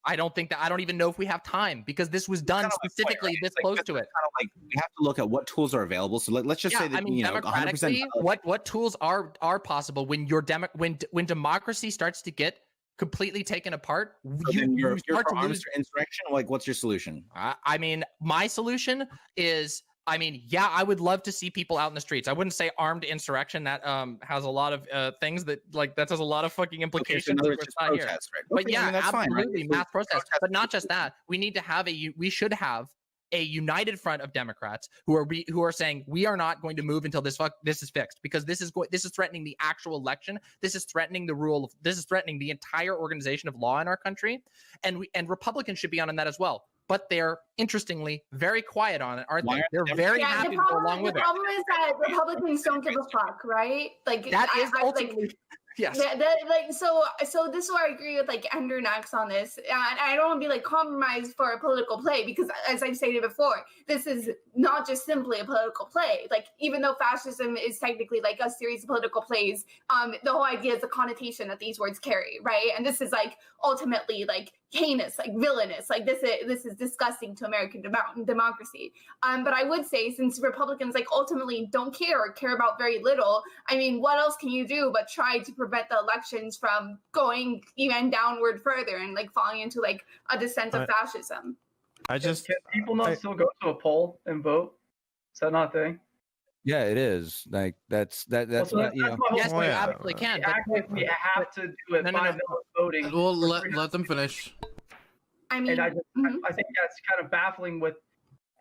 I don't even know if we have time because this was done specifically this close to it. Kind of like we have to look at what tools are available. So let's just say that democratically, 100%. what tools are possible when when democracy starts to get completely taken apart. So you're for arms insurrection. Like, what's your solution? I mean, my solution is. I would love to see people out in the streets. I wouldn't say armed insurrection. That has a lot of things that has a lot of implications. Okay, so it's not here. protest, right? But Okay, yeah, that's absolutely, fine, right? mass protest. But not just that. We should have a united front of Democrats who are saying we are not going to move until this is fixed, because this is threatening the actual election. This is threatening this is threatening the entire organization of law in our country, and Republicans should be on that as well. But they're interestingly very quiet on it, aren't they? They're very happy to go along with it. The problem is that Republicans don't give a fuck, right? Like that is ultimately. Yes. So this is where I agree with Endernax on this. And I don't want to be compromised for a political play, because as I've stated before, this is not just simply a political play. Even though fascism is technically a series of political plays, the whole idea is the connotation that these words carry, right? And this is ultimately heinous, villainous. This is disgusting to American democracy. But I would say, since Republicans ultimately don't care or care about very little, I mean, what else can you do but try to prevent the elections from going even downward further and falling into a descent of fascism? Can people not still go to a poll and vote? Is that not a thing? Yeah, it is. That's Well, so what, you know. my whole Yes, point. we absolutely can. We act like we have to do it by voting. Well, let them finish. I mean, And I think that's kind of baffling with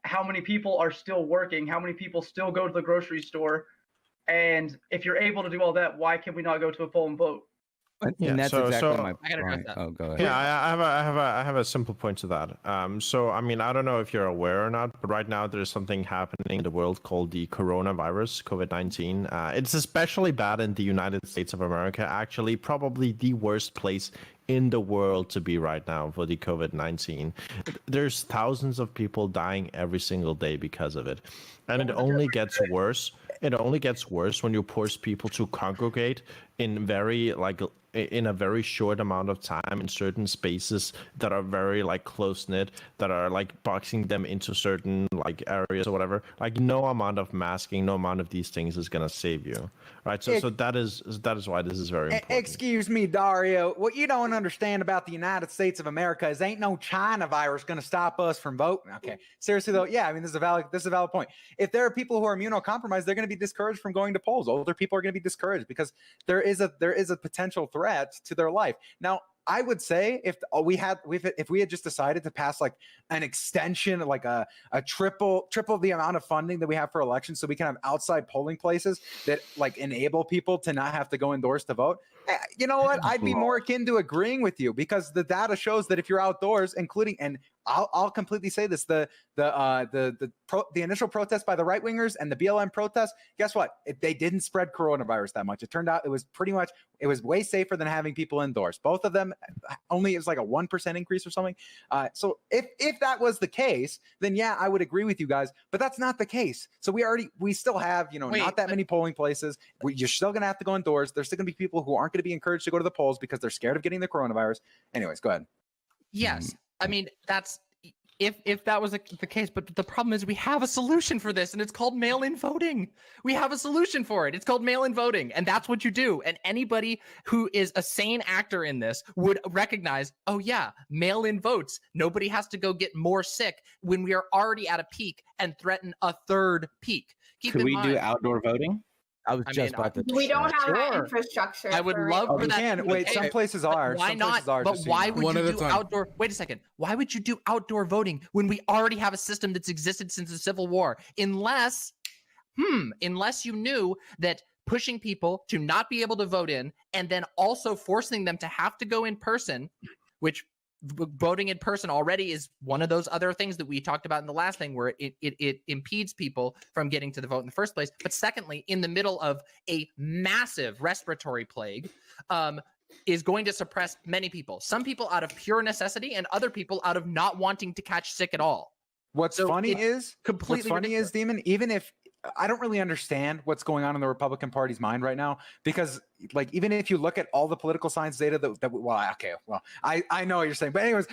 how many people are still working, how many people still go to the grocery store, and if you're able to do all that, why can we not go to a poll and vote? And that's exactly my I gotta address point. that. Oh, go ahead. Yeah, I have a simple point to that. So I mean, I don't know if you're aware or not, but right now there's something happening in the world called the coronavirus, COVID-19. It's especially bad in the United States of America. Actually, probably the worst place in the world to be right now for the COVID-19. There's thousands of people dying every single day because of it, and it only gets worse. It only gets worse when you force people to congregate in a very short amount of time in certain spaces that are very close knit, that are boxing them into certain areas or whatever. No amount of masking, no amount of these things is gonna save you, right? So that is why this is very important. Excuse me, Dario. What you don't understand about the United States of America is ain't no China virus going to stop us from voting. Okay, seriously though, yeah, I mean this is a valid point. If there are people who are immunocompromised, they're going to be discouraged from going to polls. Older people are going to be discouraged because there is a potential threat to their life. Now, I would say if we had just decided to pass an extension, a triple the amount of funding that we have for elections, so we can have outside polling places that enable people to not have to go indoors to vote. You know what? I'd be more akin to agreeing with you, because the data shows that if you're outdoors, including, and I'll completely say this: the initial protest by the right wingers and the BLM protest. Guess what? They didn't spread coronavirus that much. It turned out it was way safer than having people indoors. Both of them it was like a 1% increase or something. So if that was the case, then yeah, I would agree with you guys. But that's not the case. So we still have not that many polling places. You're still gonna have to go indoors. There's still gonna be people who aren't gonna be encouraged to go to the polls because they're scared of getting the coronavirus. Anyways, go ahead. Yes, I mean that's if that was the case, but the problem is we have a solution for this, and it's called mail-in voting. We have a solution for it. It's called mail-in voting, and that's what you do. And anybody who is a sane actor in this would recognize, oh yeah, mail-in votes. Nobody has to go get more sick when we are already at a peak and threaten a third peak. Could we do outdoor voting? I was just about to. We don't have that Sure. infrastructure. I would for love it. for that. Wait, some places are. Why Some not? places are, But just so why you know. would One you at a do time. outdoor? Wait a second. Why would you do outdoor voting when we already have a system that's existed since the Civil War? Unless you knew that pushing people to not be able to vote in and then also forcing them to have to go in person, which voting in person already is one of those other things that we talked about in the last thing where it impedes people from getting to the vote in the first place. But secondly, in the middle of a massive respiratory plague, is going to suppress many people. Some people out of pure necessity and other people out of not wanting to catch sick at all. What's So funny it's is completely ridiculous. Demon, even if I don't really understand what's going on in the Republican Party's mind right now, because like even if you look at all the political science data I know what you're saying, but anyways,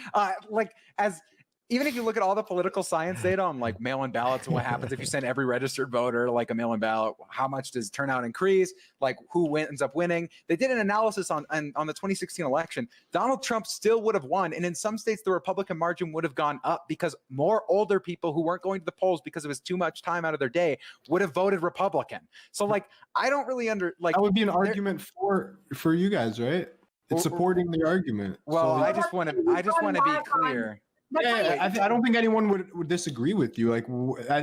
even if you look at all the political science data on like mail-in ballots and what happens if you send every registered voter like a mail-in ballot, how much does turnout increase? Like who ends up winning? They did an analysis on the 2016 election. Donald Trump still would have won, and in some states the Republican margin would have gone up because more older people who weren't going to the polls because it was too much time out of their day would have voted Republican. So like I don't really that would be an argument for you guys, right? It's supporting the argument. Well, So- I just want to be clear. I don't think anyone would disagree with you. Like,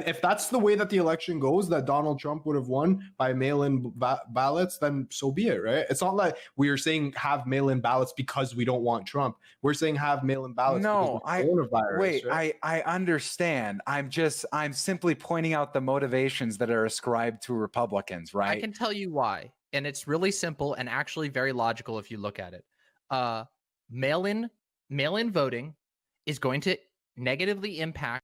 if that's the way that the election goes, that Donald Trump would have won by mail-in ballots, then so be it, right? It's not like we are saying have mail-in ballots because we don't want Trump. We're saying have mail-in ballots. No, because of coronavirus, wait. right? I understand. I'm simply pointing out the motivations that are ascribed to Republicans, right? I can tell you why. And it's really simple and actually very logical if you look at it. Mail-in voting is going to negatively impact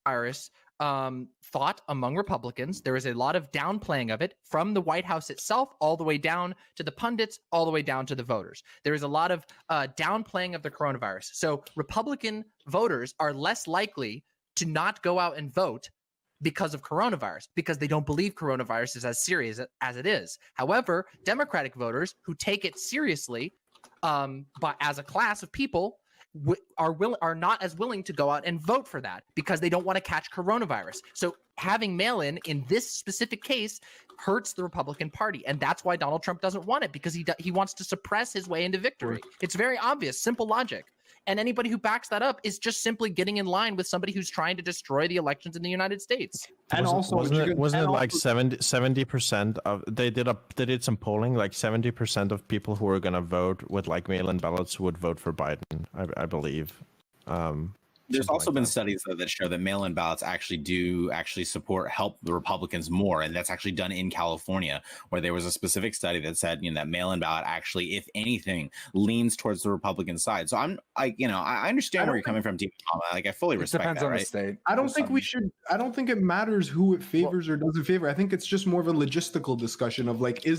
virus thought among Republicans. There is a lot of downplaying of it from the White House itself all the way down to the pundits, all the way down to the voters. There is a lot of downplaying of the coronavirus. So Republican voters are less likely to not go out and vote because of coronavirus, because they don't believe coronavirus is as serious as it is. However, Democratic voters who take it seriously, but as a class of people, are not as willing to go out and vote for that because they don't want to catch coronavirus. So having mail-in this specific case hurts the Republican Party, and that's why Donald Trump doesn't want it, because he wants to suppress his way into victory. It's very obvious, simple logic. And anybody who backs that up is just simply getting in line with somebody who's trying to destroy the elections in the United States. And wasn't it like 70% of they did some polling, like 70% of people who are gonna vote with like mail-in ballots would vote for Biden, I believe. There's also been studies though that show that mail-in ballots actually help the Republicans more, and that's actually done in California, where there was a specific study that said that mail-in ballot actually, if anything, leans towards the Republican side. So I understand where you're coming from, DemonMama. Like I fully respect Depends that, on right? the state. I don't think it matters who it favors or doesn't favor. I think it's just more of a logistical discussion of like, I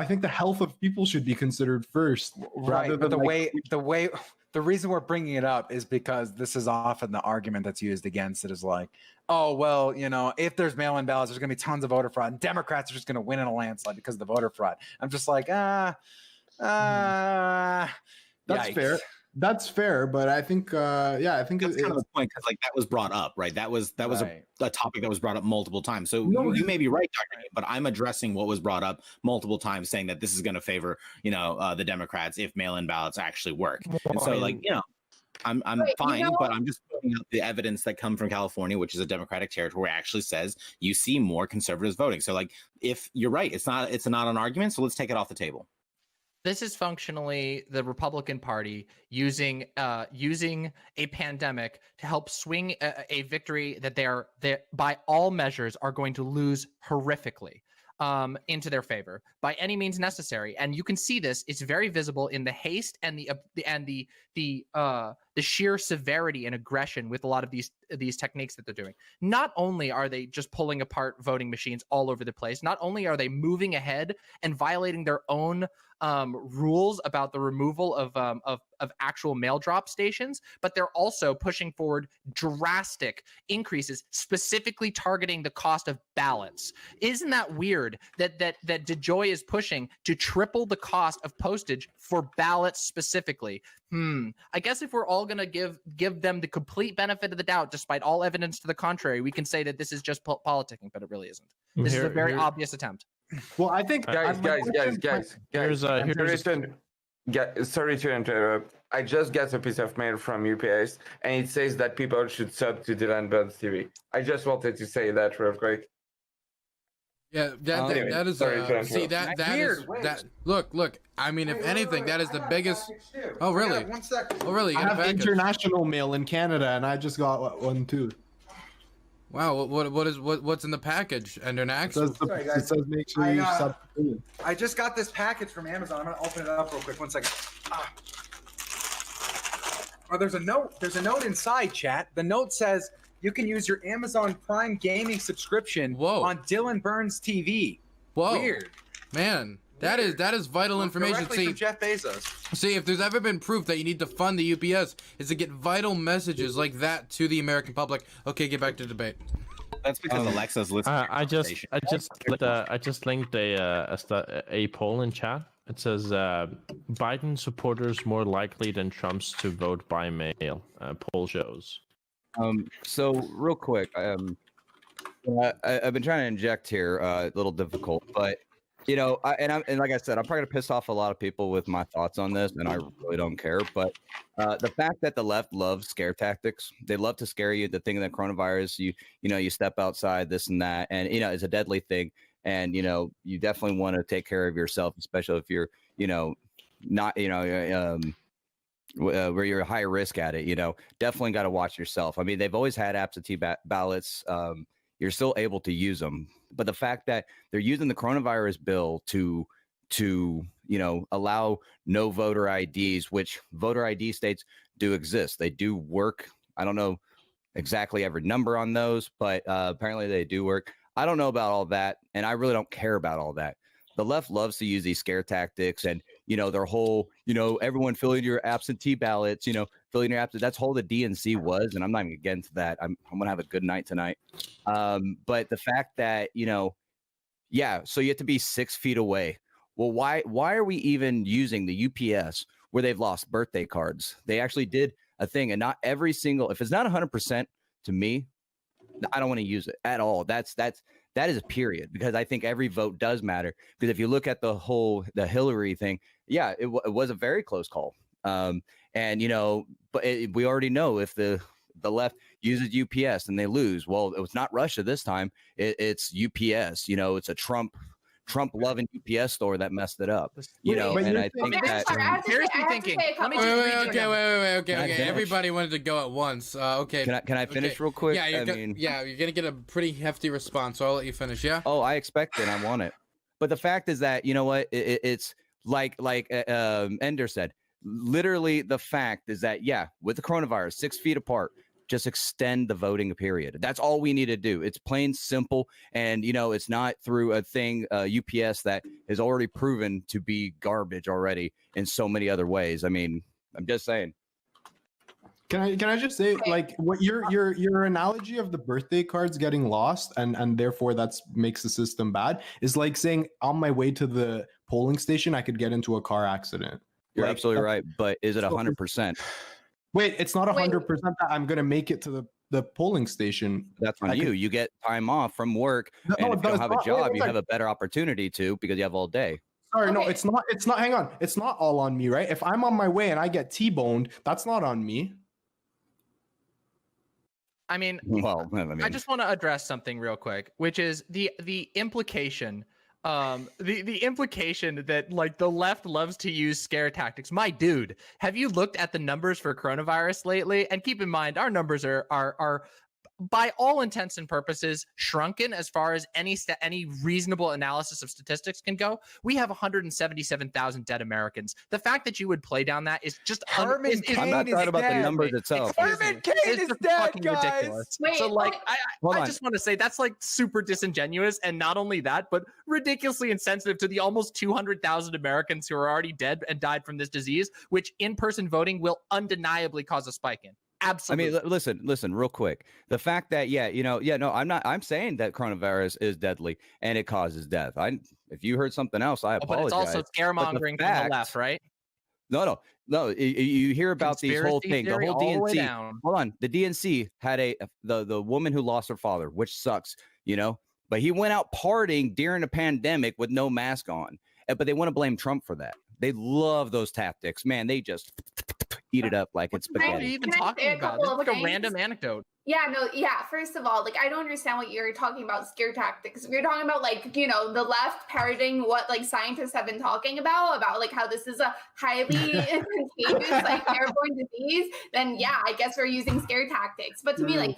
think the health of people should be considered first. Right, but than the reason we're bringing it up is because this is often the argument that's used against it is like, oh, well, if there's mail-in ballots, there's going to be tons of voter fraud, and Democrats are just going to win in a landslide because of the voter fraud. I'm just like, That's fair. That's fair, but I think, I think that's kind of the point, because like that was brought up, right? That was Right. a topic that was brought up multiple times. So No, you may be right, Dr. But I'm addressing what was brought up multiple times, saying that this is going to favor, the Democrats if mail-in ballots actually work. And so, I'm Wait, fine, but I'm just putting out the evidence that come from California, which is a Democratic territory, actually says you see more conservatives voting. So, like, if you're right, it's not an argument. So let's take it off the table. This is functionally the Republican Party using a pandemic to help swing a victory that they by all measures are going to lose horrifically into their favor by any means necessary. And you can see this; it's very visible in the haste and the sheer severity and aggression with a lot of these techniques that they're doing. Not only are they just pulling apart voting machines all over the place, not only are they moving ahead and violating their own rules about the removal of actual mail drop stations, but they're also pushing forward drastic increases, specifically targeting the cost of ballots. Isn't that weird that DeJoy is pushing to triple the cost of postage for ballots specifically? I guess if we're all gonna give them the complete benefit of the doubt, despite all evidence to the contrary, we can say that this is just politicking, but it really isn't. This is a very obvious attempt. Well, I think Guys. Sorry to interrupt. I just got a piece of mail from UPS, and it says that people should sub to Dylan Burns TV. I just wanted to say that real quick. Yeah, that is see that Weird, is wait. that look. I mean, if anything, that is the biggest. Oh, really? One second. Oh, really? You I got a have package? international mail in Canada, and I just got one too. Wow, what's in the package, Endernax? Sorry, guys. It says make sure you sub. I just got this package from Amazon. I'm gonna open it up real quick. 1 second. Oh, there's a note. There's a note inside, chat. The note says you can use your Amazon Prime gaming subscription on Dylan Burns TV. Whoa, Weird, man. That is vital information. Directly See, from Jeff Bezos. See, if there's ever been proof that you need to fund the UPS, is to get vital messages like that to the American public. Okay, get back to debate. That's because Alexa's listening. I just linked a poll in chat. It says Biden supporters more likely than Trump's to vote by mail. Poll shows. So real quick, I've been trying to inject here. A little difficult, but you know, and like I said, I'm probably gonna piss off a lot of people with my thoughts on this, and I really don't care. But the fact that the left loves scare tactics, they love to scare you. The thing of the coronavirus, you know, you step outside, this and that, and you know, it's a deadly thing. And you know, you definitely want to take care of yourself, especially if you're, you know, not, you know, where you're high risk at it. You know, definitely got to watch yourself. I mean, they've always had absentee ballots. You're still able to use them, but the fact that they're using the coronavirus bill to you know, allow no voter IDs, which voter ID states do exist. They do work. I don't know exactly every number on those, but apparently they do work. I don't know about all that, and I really don't care about all that. The left loves to use these scare tactics, and you know, their whole, you know, everyone fill in your absentee ballots, you know, fill in your absentee. That's whole the DNC was, and I'm not even gonna get into that. I'm gonna have a good night tonight. But the fact that, you know, yeah, so you have to be 6 feet away. Well, why are we even using the UPS where they've lost birthday cards? They actually did a thing, and not every single, if it's not 100% to me, I don't want to use it at all. That is a period, because I think every vote does matter. Because if you look at the Hillary thing, yeah, it was a very close call. And you know, but we already know if the left uses UPS and they lose, well, it was not Russia this time. It's UPS. You know, it's a Trump loving UPS store that messed it up. You know, and I think that Seriously thinking. Let me just read you Wait. Can I Okay. finish? Everybody wanted to go at once. Okay. Can I finish okay. real quick? Yeah, you're gonna get a pretty hefty response, so I'll let you finish. Yeah. Oh, I expect it. I want it. But the fact is that, you know what? It's like Ender said. Literally, the fact is that, yeah, with the coronavirus, 6 feet apart, just extend the voting period. That's all we need to do. It's plain simple. And, you know, it's not through a thing, UPS, that is already proven to be garbage already in so many other ways. I mean, I'm just saying. Can I just say, like, what your analogy of the birthday cards getting lost and therefore that's makes the system bad is like saying on my way to the polling station I could get into a car accident. You're Like, absolutely right, but is it 100%? Wait, it's not 100% that I'm gonna make it to the polling station. That's on you. You get time off from work, No, and if you don't have a it's not. job, Wait, you have a better opportunity to, because you have all day. Sorry, no, Okay. it's not. Hang on, it's not all on me, right? If I'm on my way and I get T-boned, that's not on me. I mean, Well, I mean, I just want to address something real quick, which is the implication. The implication that like the left loves to use scare tactics. My dude, have you looked at the numbers for coronavirus lately? And keep in mind, our numbers are by all intents and purposes shrunken as far as any reasonable analysis of statistics can go. We have 177,000 dead Americans. The fact that you would play down that is just I'm not talking about the numbers itself. Herman Cain is dead, guys. Wait, So like Hold I on. just want to say that's like super disingenuous, and not only that, but ridiculously insensitive to the almost 200,000 Americans who are already dead and died from this disease, which in-person voting will undeniably cause a spike in. Absolutely. I mean, listen, real quick. The fact that, I'm saying that coronavirus is deadly and it causes death. If you heard something else, I apologize. But it's also scaremongering from the left, right? No. You hear about these whole Conspiracy thing, the theory whole all the way DNC. down. Hold on, the DNC had the woman who lost her father, which sucks, But he went out partying during a pandemic with no mask on. But they want to blame Trump for that. They love those tactics, man. They just eat it up like it's What are spaghetti. you even Can I say talking a about? couple This is of like a things? random anecdote. First of all, like I don't understand what you're talking about scare tactics. If you're talking about like, the left parroting what like scientists have been talking about like how this is a highly contagious like airborne disease, then yeah, I guess we're using scare tactics. But to me, like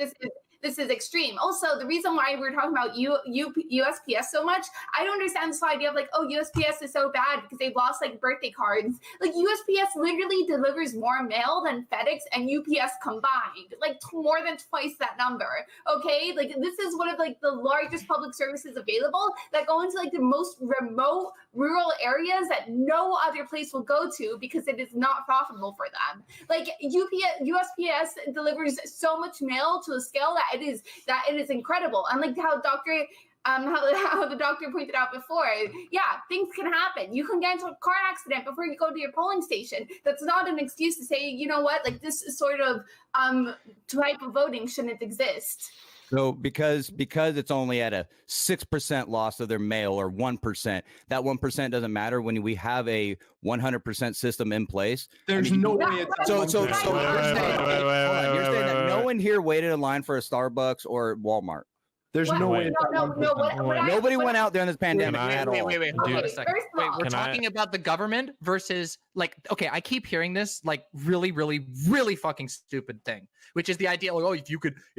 this is extreme. Also, the reason why we're talking about USPS so much, I don't understand this whole idea of like, oh, USPS is so bad because they've lost like birthday cards. Like USPS literally delivers more mail than FedEx and UPS combined, like more than twice that number. Okay, like this is one of like the largest public services available that go into like the most remote rural areas that no other place will go to because it is not profitable for them. Like USPS delivers so much mail to a scale that it is incredible. And like how how the doctor pointed out before, yeah, things can happen. You can get into a car accident before you go to your polling station. That's not an excuse to say, you know what, like this sort of type of voting shouldn't exist. So because it's only at a 6% loss of their mail or 1%, that 1% doesn't matter when we have a 100% system in place. There's no way. So you're saying Wait, that no one here waited in line for a Starbucks or Walmart. There's What? no way. Nobody went out during this pandemic Can I- at all. Wait, hold on a second. First of Wait, all, we're Can I- talking about the government versus like, okay, I keep hearing this like really, really, really fucking stupid thing, which is the idea like, oh, if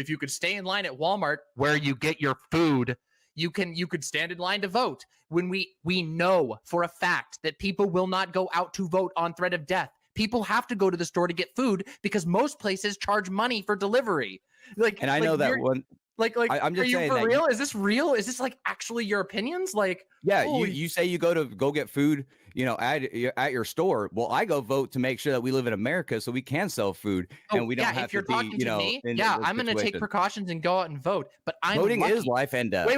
you could stay in line at Walmart where you get your food, you could stand in line to vote. When we know for a fact that people will not go out to vote on threat of death. People have to go to the store to get food because most places charge money for delivery. And I know that one. I'm just are you saying for that real? Is this real? Is this like actually your opinions? Like, Yeah, holy you say you go get food, at your store. Well, I go vote to make sure that we live in America so we can sell food and we don't have if you're to be, talking to me, in yeah, this I'm going to take situation. precautions and go out and vote. But I'm Voting lucky. is life and death. Wait.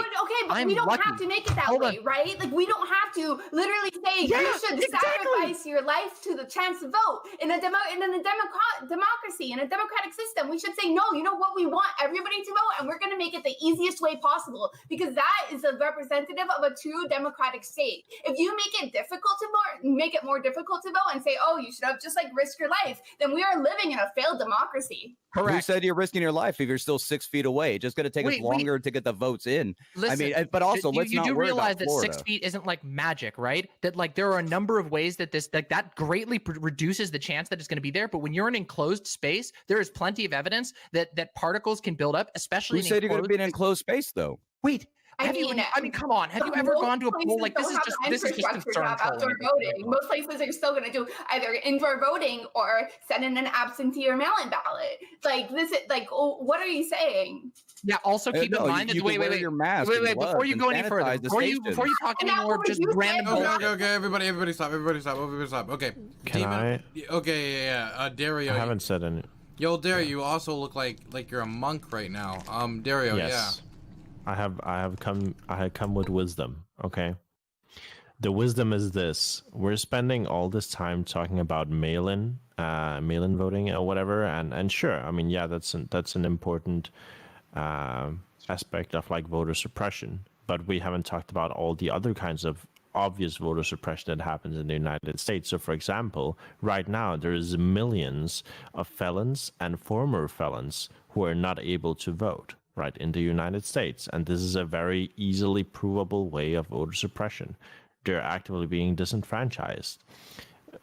But, okay, but I'm we don't lucky. have to make it that Hold way, on. right? Like we don't have to literally say Yeah, you should exactly. sacrifice your life to the chance to vote in a democracy, in a democratic system. We should say no. You know what? We want everybody to vote, and we're going to make it the easiest way possible because that is a representative of a true democratic state. If you make it more difficult to vote and say, oh, you should have just like risked your life, then we are living in a failed democracy. Who said you're risking your life if you're still 6 feet away? It's just going to take us longer to get the votes in. Listen, but also let's you not do worry realize about that Florida. 6 feet isn't like magic, right? That like there are a number of ways that this like that greatly reduces the chance that it's going to be there. But when you're in an enclosed space, there is plenty of evidence that particles can build up, especially. Who said you're going to be in an enclosed space though? Wait. I mean, come on. Have you ever gone to a poll like this? Is just concern outdoor voting. Most places are still going to do either indoor voting or send in an absentee or mail-in ballot. Like this is like, what are you saying? Yeah. Also, keep in mind that wait. Your mask Wait. Before you go any further, before you talk any more of just random. Okay. Everybody stop. Okay. Can I? Okay. Yeah. Dario. I haven't said any. Yo, Dario, you also look like you're a monk right now. Dario. Yes. Yeah. I have come with wisdom. Okay. The wisdom is this: we're spending all this time talking about mail-in voting or whatever, and sure, I mean, yeah, that's an important aspect of like voter suppression. But we haven't talked about all the other kinds of obvious voter suppression that happens in the United States. So, for example, right now there is millions of felons and former felons who are not able to vote, right, in the United States. And this is a very easily provable way of voter suppression. They're actively being disenfranchised.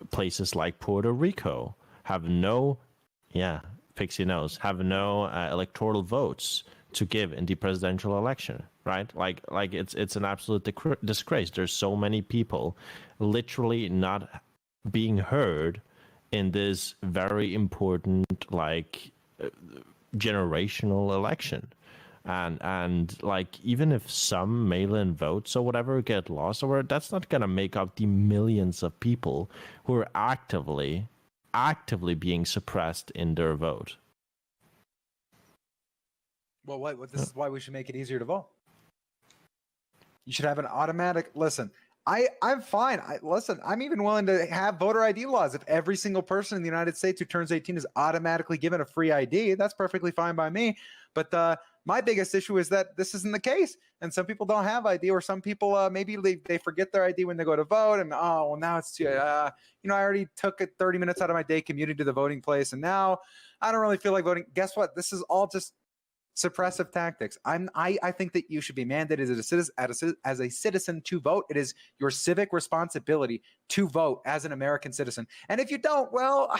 Places like Puerto Rico have no, Pixie knows, have no electoral votes to give in the presidential election, right? Like it's an absolute disgrace. There's so many people literally not being heard in this very important, generational election. And like, even if some mail-in votes or whatever get lost, or that's not going to make up the millions of people who are actively being suppressed in their vote. Well, this is why we should make it easier to vote. You should have an automatic. Listen, I'm fine. I'm even willing to have voter ID laws. If every single person in the United States who turns 18 is automatically given a free ID, that's perfectly fine by me. But my biggest issue is that this isn't the case, and some people don't have ID, or some people maybe they forget their ID when they go to vote, and now it's I already took 30 minutes out of my day commuting to the voting place, and now I don't really feel like voting. Guess what? This is all just suppressive tactics. I think that you should be mandated as a citizen to vote. It is your civic responsibility to vote as an American citizen. And if you don't, well,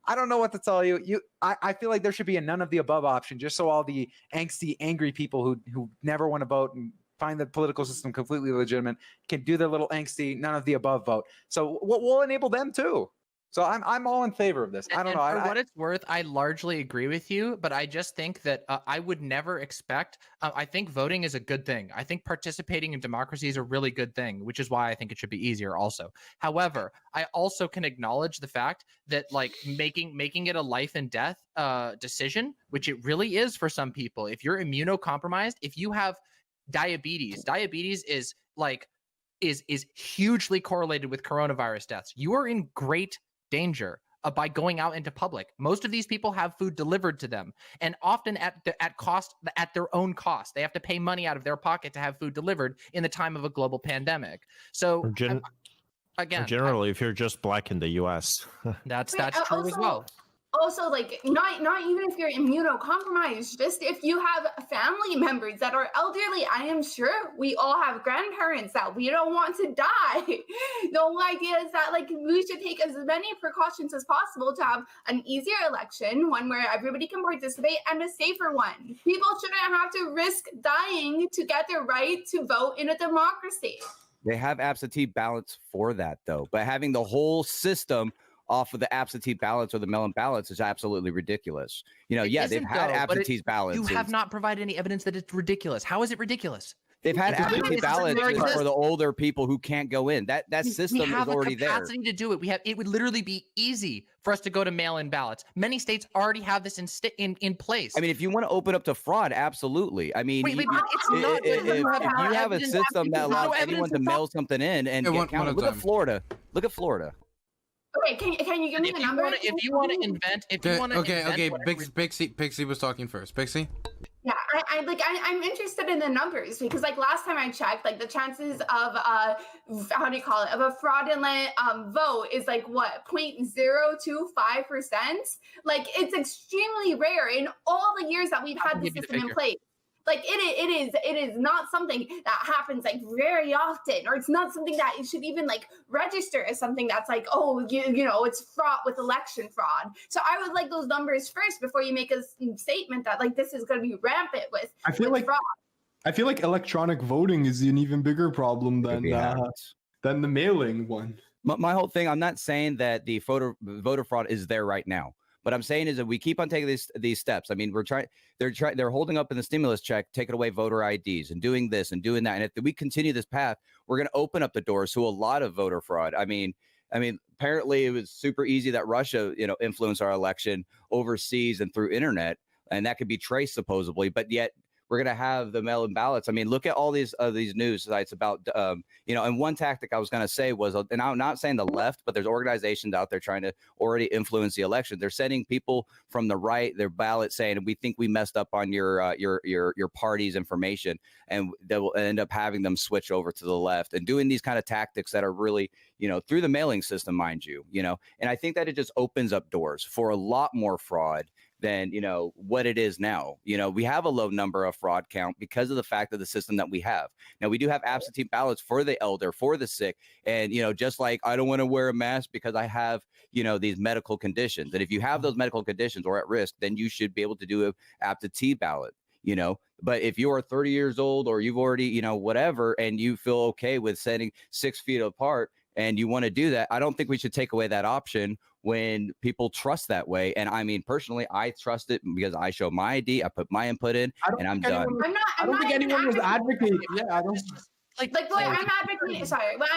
I don't know what to tell you. I feel like there should be a none of the above option, just so all the angsty, angry people who never want to vote and find the political system completely legitimate can do their little angsty none of the above vote. So we'll enable them too. So I'm all in favor of this. I don't know. For what it's worth, I largely agree with you, but I just think that I would never expect. I think voting is a good thing. I think participating in democracy is a really good thing, which is why I think it should be easier also. However, I also can acknowledge the fact that making it a life and death decision, which it really is for some people. If you're immunocompromised, if you have diabetes is hugely correlated with coronavirus deaths. You are in great danger by going out into public. Most of these people have food delivered to them, and often at their own cost. They have to pay money out of their pocket to have food delivered in the time of a global pandemic. So generally, if you're just black in the U.S., that's true as well. Also, not even if you're immunocompromised, just if you have family members that are elderly, I am sure we all have grandparents that we don't want to die. The whole idea is that we should take as many precautions as possible to have an easier election, one where everybody can participate, and a safer one. People shouldn't have to risk dying to get their right to vote in a democracy. They have absentee ballots for that, though, but having the whole system off of the absentee ballots or the mail-in ballots is absolutely ridiculous. They've had absentee ballots. You have not provided any evidence that it's ridiculous. How is it ridiculous? They've had absentee ballots for the older people who can't go in. That system is already there. We have the capacity to do it. It would literally be easy for us to go to mail-in ballots. Many states already have this in place. I mean, if you want to open up to fraud, absolutely. I mean, if you have a system that allows anyone to mail something in and get counted, look at Florida. Look at Florida. Okay, can you give me the number? If you want to invent, Pixie was talking first. Pixie. Yeah, I'm interested in the numbers because last time I checked, the chances of of a fraudulent vote is 0.025%. It's extremely rare in all the years that we've had the system in place. It is not something that happens very often, or it's not something that it should even register as something that's it's fraught with election fraud. So I would like those numbers first before you make a statement that this is going to be rampant with fraud. I feel like electronic voting is an even bigger problem than the mailing one. My whole thing, I'm not saying that the voter fraud is there right now. What I'm saying is that we keep on taking these steps. I mean, they're holding up in the stimulus check, taking away voter IDs and doing this and doing that. And if we continue this path, we're going to open up the doors to a lot of voter fraud. I mean, apparently it was super easy that Russia, influenced our election overseas and through internet, and that could be traced supposedly, but yet we're going to have the mail-in ballots. I mean, look at all these news sites about, and one tactic I was going to say was, and I'm not saying the left, but there's organizations out there trying to already influence the election. They're sending people from the right their ballot saying, we think we messed up on your party's information, and they will end up having them switch over to the left and doing these kind of tactics that are really, through the mailing system, mind you, and I think that it just opens up doors for a lot more fraud than, what it is now. We have a low number of fraud count because of the fact of the system that we have. Now, we do have absentee ballots for the elder, for the sick. And, just like I don't want to wear a mask because I have, these medical conditions. And if you have those medical conditions or at risk, then you should be able to do an absentee ballot. But if you are 30 years old or you've already, whatever, and you feel okay with sitting 6 feet apart and you want to do that, I don't think we should take away that option when people trust that way. And I mean, personally, I trust it because I show my ID, I put my input in, and I'm done. I don't think anyone was advocating. Yeah, I don't. Like what I'm advocating, what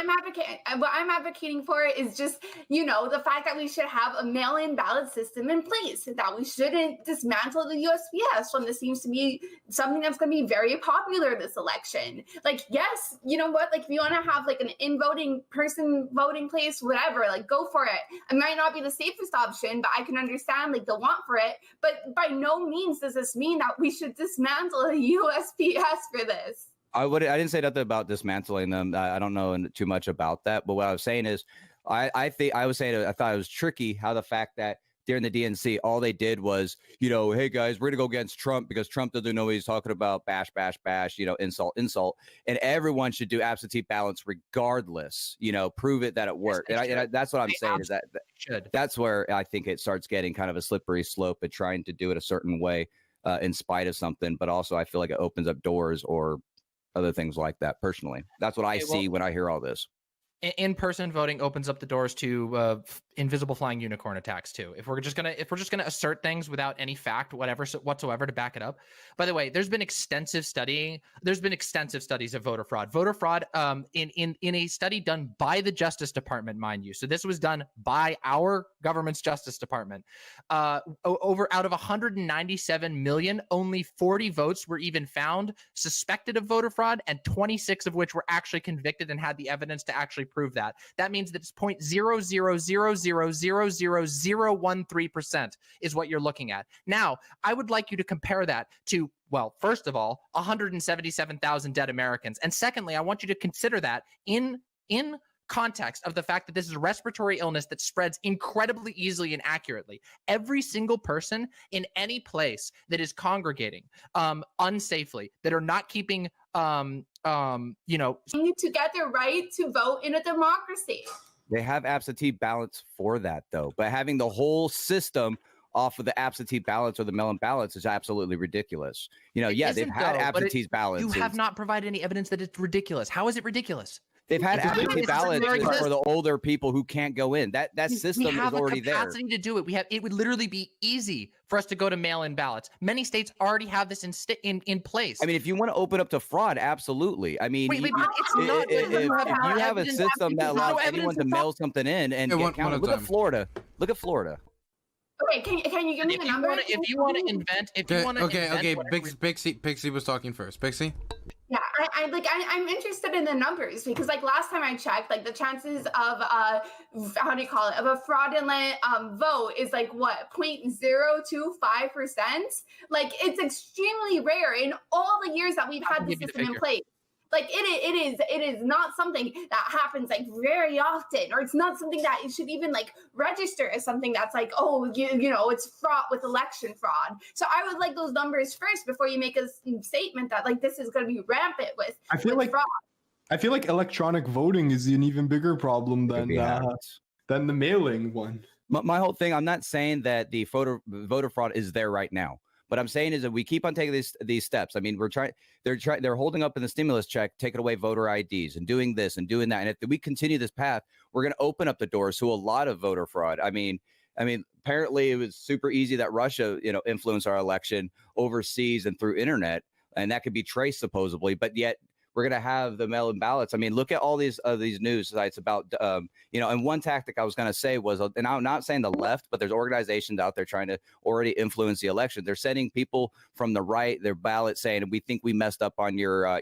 I'm advocating for is just, the fact that we should have a mail-in ballot system in place, that we shouldn't dismantle the USPS when this seems to be something that's going to be very popular this election. Like, yes, you know what? Like, if you want to have like an in-voting person voting place, whatever, like go for it. It might not be the safest option, but I can understand like the want for it. But by no means does this mean that we should dismantle the USPS for this. I didn't say nothing about dismantling them. I don't know too much about that. But what I was saying is, I thought it was tricky how the fact that during the DNC, all they did was, hey guys, we're gonna go against Trump because Trump doesn't know what he's talking about. Bash, bash, bash. Insult. And everyone should do absentee ballots regardless. Prove it that it worked. And that's what I'm saying is that's where I think it starts getting kind of a slippery slope and trying to do it a certain way in spite of something. But also, I feel like it opens up doors or other things like that. Personally, that's what I see when I hear all this. In-person voting opens up the doors to invisible flying unicorn attacks too. If we're just gonna assert things without any fact whatsoever to back it up. By the way, there's been extensive studies of voter fraud. Voter fraud in a study done by the Justice Department, mind you. So this was done by our government's Justice Department. Out of 197 million, only 40 votes were even found suspected of voter fraud, and 26 of which were actually convicted and had the evidence to actually prove that. That means that it's 0.000000013% is what you're looking at. Now, I would like you to compare that to, well, first of all, 177,000 dead Americans. And secondly, I want you to consider that in context of the fact that this is a respiratory illness that spreads incredibly easily and accurately. Every single person in any place that is congregating unsafely, that are not keeping to get their right to vote in a democracy. They have absentee ballots for that, though. But having the whole system off of the absentee ballots or the mail-in ballots is absolutely ridiculous. They've had absentee ballots. You have not provided any evidence that it's ridiculous. How is it ridiculous? They've had absentee ballots for the older people who can't go in. That system is already there. We have the capacity to do it. It would literally be easy for us to go to mail-in ballots. Many states already have this in place. I mean, if you want to open up to fraud, absolutely. I mean, if you have a system that allows anyone to mail something in and get counted, look at Florida. Okay, can you give me the number? If you want to invent, Pixie was talking first. Pixie. Yeah, I'm interested in the numbers because like last time I checked, like the chances of of a fraudulent vote is like what 0.025%. Like it's extremely rare in all the years that we've had the system in place. Like it is not something that happens like very often, or it's not something that it should even like register as something that's like, oh, it's fraught with election fraud. So I would like those numbers first before you make a statement that like this is going to be rampant with fraud. I feel like electronic voting is an even bigger problem than the mailing one. My whole thing, I'm not saying that the voter fraud is there right now. What I'm saying is that we keep on taking these steps. I mean, they're holding up in the stimulus check, taking away voter IDs and doing this and doing that. And if we continue this path, we're going to open up the doors to a lot of voter fraud. I mean, apparently it was super easy that Russia, influenced our election overseas and through internet, and that could be traced supposedly, but yet we're going to have the mail-in ballots. I mean, look at all these news sites about, and one tactic I was going to say was, and I'm not saying the left, but there's organizations out there trying to already influence the election. They're sending people from the right their ballot saying, we think we messed up on your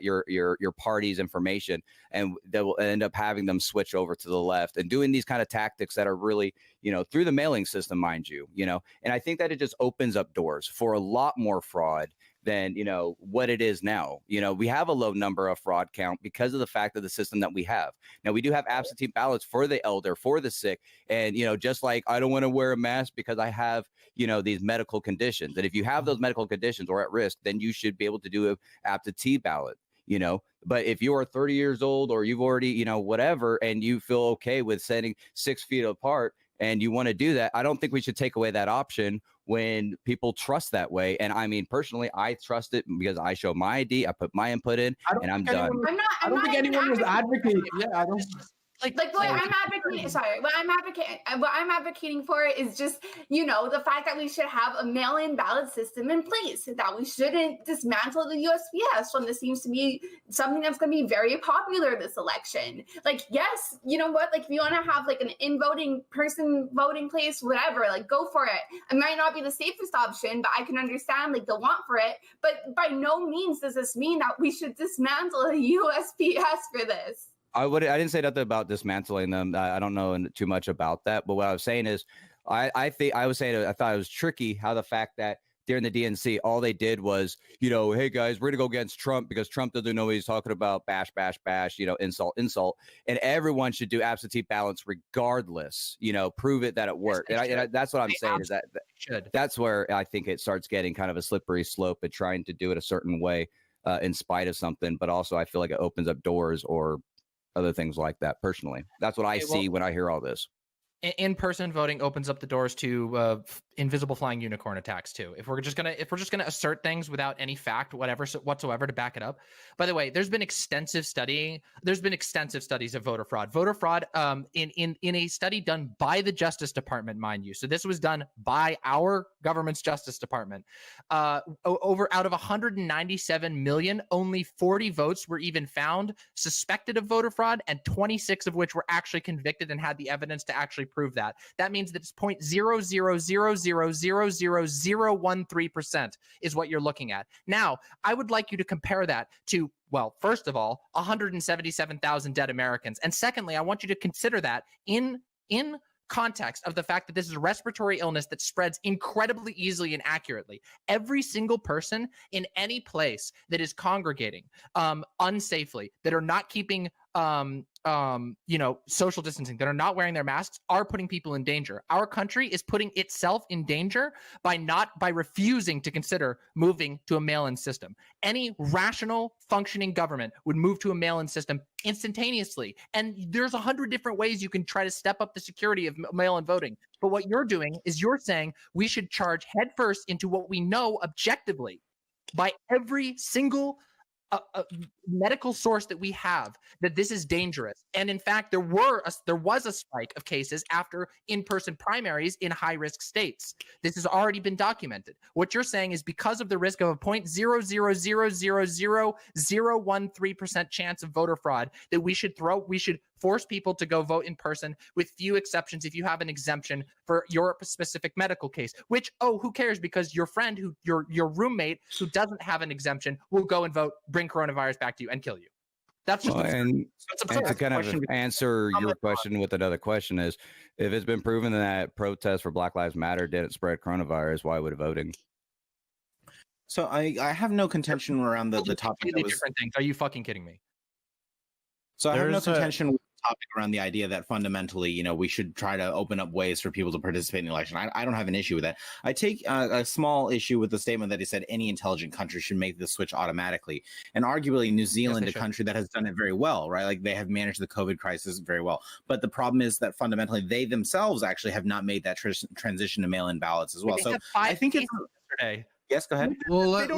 party's information, and they will end up having them switch over to the left and doing these kind of tactics that are really, through the mailing system, mind you, and I think that it just opens up doors for a lot more fraud than, you know, what it is now. You know, we have a low number of fraud count because of the fact of the system that we have. Now, we do have absentee ballots for the elder, for the sick. And, you know, just like I don't want to wear a mask because I have, you know, these medical conditions. And if you have those medical conditions or at risk, then you should be able to do an absentee ballot, you know. But if you are 30 years old or you've already, you know, whatever, and you feel okay with sitting 6 feet apart and you want to do that, I don't think we should take away that option when people trust that way. And I mean, personally, I trust it because I show my ID, I put my input in, and I'm done. I don't think anyone was advocating. Yeah, I don't. Like what I'm advocating, what I'm advocating for is just, you know, the fact that we should have a mail-in ballot system in place, that we shouldn't dismantle the USPS when this seems to be something that's going to be very popular this election. Like, yes, you know what, like if you want to have like an in-voting person voting place, whatever, like go for it. It might not be the safest option, but I can understand like the want for it. But by no means does this mean that we should dismantle the USPS for this. I didn't say nothing about dismantling them. I don't know too much about that. But what I was saying is, I thought it was tricky how the fact that during the DNC, all they did was, you know, hey guys, we're gonna go against Trump because Trump doesn't know what he's talking about. Bash, bash, bash. You know, insult, insult. And everyone should do absentee ballots regardless. You know, prove it that it worked. And that's what I'm saying is that that's where I think it starts getting kind of a slippery slope and trying to do it a certain way in spite of something. But also, I feel like it opens up doors or other things like that. Personally, that's what I see when I hear all this. In-person voting opens up the doors to invisible flying unicorn attacks too. If we're just gonna assert things without any fact whatsoever to back it up. By the way, there's been extensive studies of voter fraud. Voter fraud in a study done by the Justice Department, mind you. So this was done by our government's Justice Department. Over out of 197 million, only 40 votes were even found suspected of voter fraud, and 26 of which were actually convicted and had the evidence to actually prove that. That means that it's 0.000000013% is what you're looking at. Now, I would like you to compare that to, well, first of all, 177,000 dead Americans. And secondly, I want you to consider that in context of the fact that this is a respiratory illness that spreads incredibly easily and accurately. Every single person in any place that is congregating unsafely, that are not keeping social distancing, that are not wearing their masks, are putting people in danger. Our country is putting itself in danger by refusing to consider moving to a mail-in system. Any rational functioning government would move to a mail-in system instantaneously. And there's 100 different ways you can try to step up the security of mail-in voting. But what you're doing is you're saying we should charge headfirst into what we know objectively by every single medical source that we have, that this is dangerous. And in fact, there was a spike of cases after in-person primaries in high-risk states. This has already been documented. What you're saying is because of the risk of a 0.0000013% chance of voter fraud, that we should force people to go vote in person, with few exceptions if you have an exemption for your specific medical case, which, who cares, because your friend, your roommate who doesn't have an exemption will go and vote, bring coronavirus back to you and kill you. That's just and to kind of answer your question with another question is, if it's been proven that protests for Black Lives Matter didn't spread coronavirus, why would voting? So I have no contention around the topic. Different things. Are you fucking kidding me? So I have no contention with the topic around the idea that fundamentally, we should try to open up ways for people to participate in the election. I don't have an issue with that. I take a small issue with the statement that he said any intelligent country should make the switch automatically. And arguably New Zealand, a country that has done it very well, right? Like they have managed the COVID crisis very well. But the problem is that fundamentally they themselves actually have not made that transition to mail-in ballots as well. So I think it's yesterday. Yes, go ahead. Well, wait,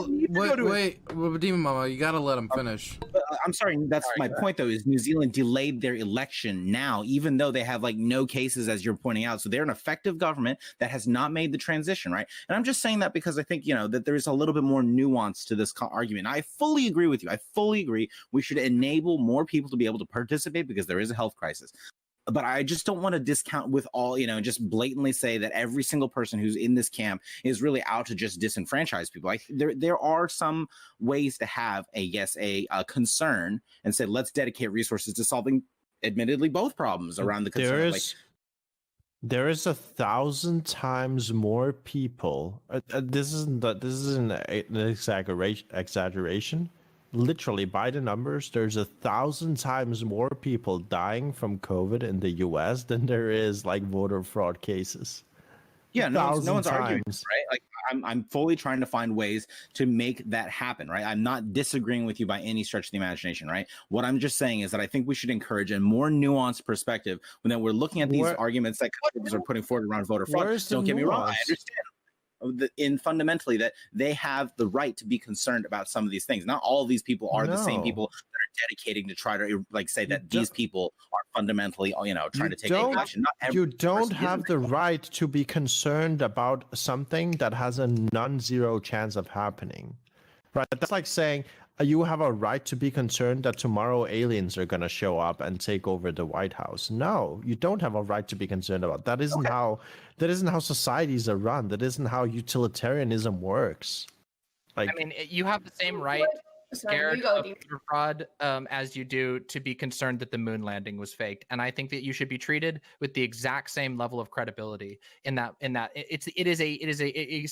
DemonMama, you gotta let him finish. I'm sorry, that's my point though, is New Zealand delayed their election now, even though they have no cases, as you're pointing out. So they're an effective government that has not made the transition, right? And I'm just saying that because I think, that there's a little bit more nuance to this argument. I fully agree with you. I fully agree. We should enable more people to be able to participate because there is a health crisis. But I just don't want to discount with all, just blatantly say that every single person who's in this camp is really out to just disenfranchise people. There are some ways to have a concern and say, let's dedicate resources to solving, admittedly, both problems around the concern. There is 1,000 times more people. This isn't an exaggeration. Literally, by the numbers, there's 1,000 times more people dying from COVID in the U.S. than there is like voter fraud cases. Yeah, no one's arguing, times. right? Like I'm fully trying to find ways to make that happen, right? I'm not disagreeing with you by any stretch of the imagination, right? What I'm just saying is that I think we should encourage a more nuanced perspective when we're looking at these arguments that conservatives are putting forward around voter fraud. Don't get me wrong, I understand in fundamentally that they have the right to be concerned about some of these things. Not all of these people are the same people that are dedicating to try to like say that these people are fundamentally, trying to take action. Not every You don't person have is. the right to be concerned about something that has a non-zero chance of happening. Right? That's like saying you have a right to be concerned that tomorrow aliens are going to show up and take over the White House. No, you don't have a right to be concerned about. That isn't how societies are run. That isn't how utilitarianism works. Like, I mean, you have the same right scared of voter fraud as you do to be concerned that the moon landing was faked, and I think that you should be treated with the exact same level of credibility in that it is a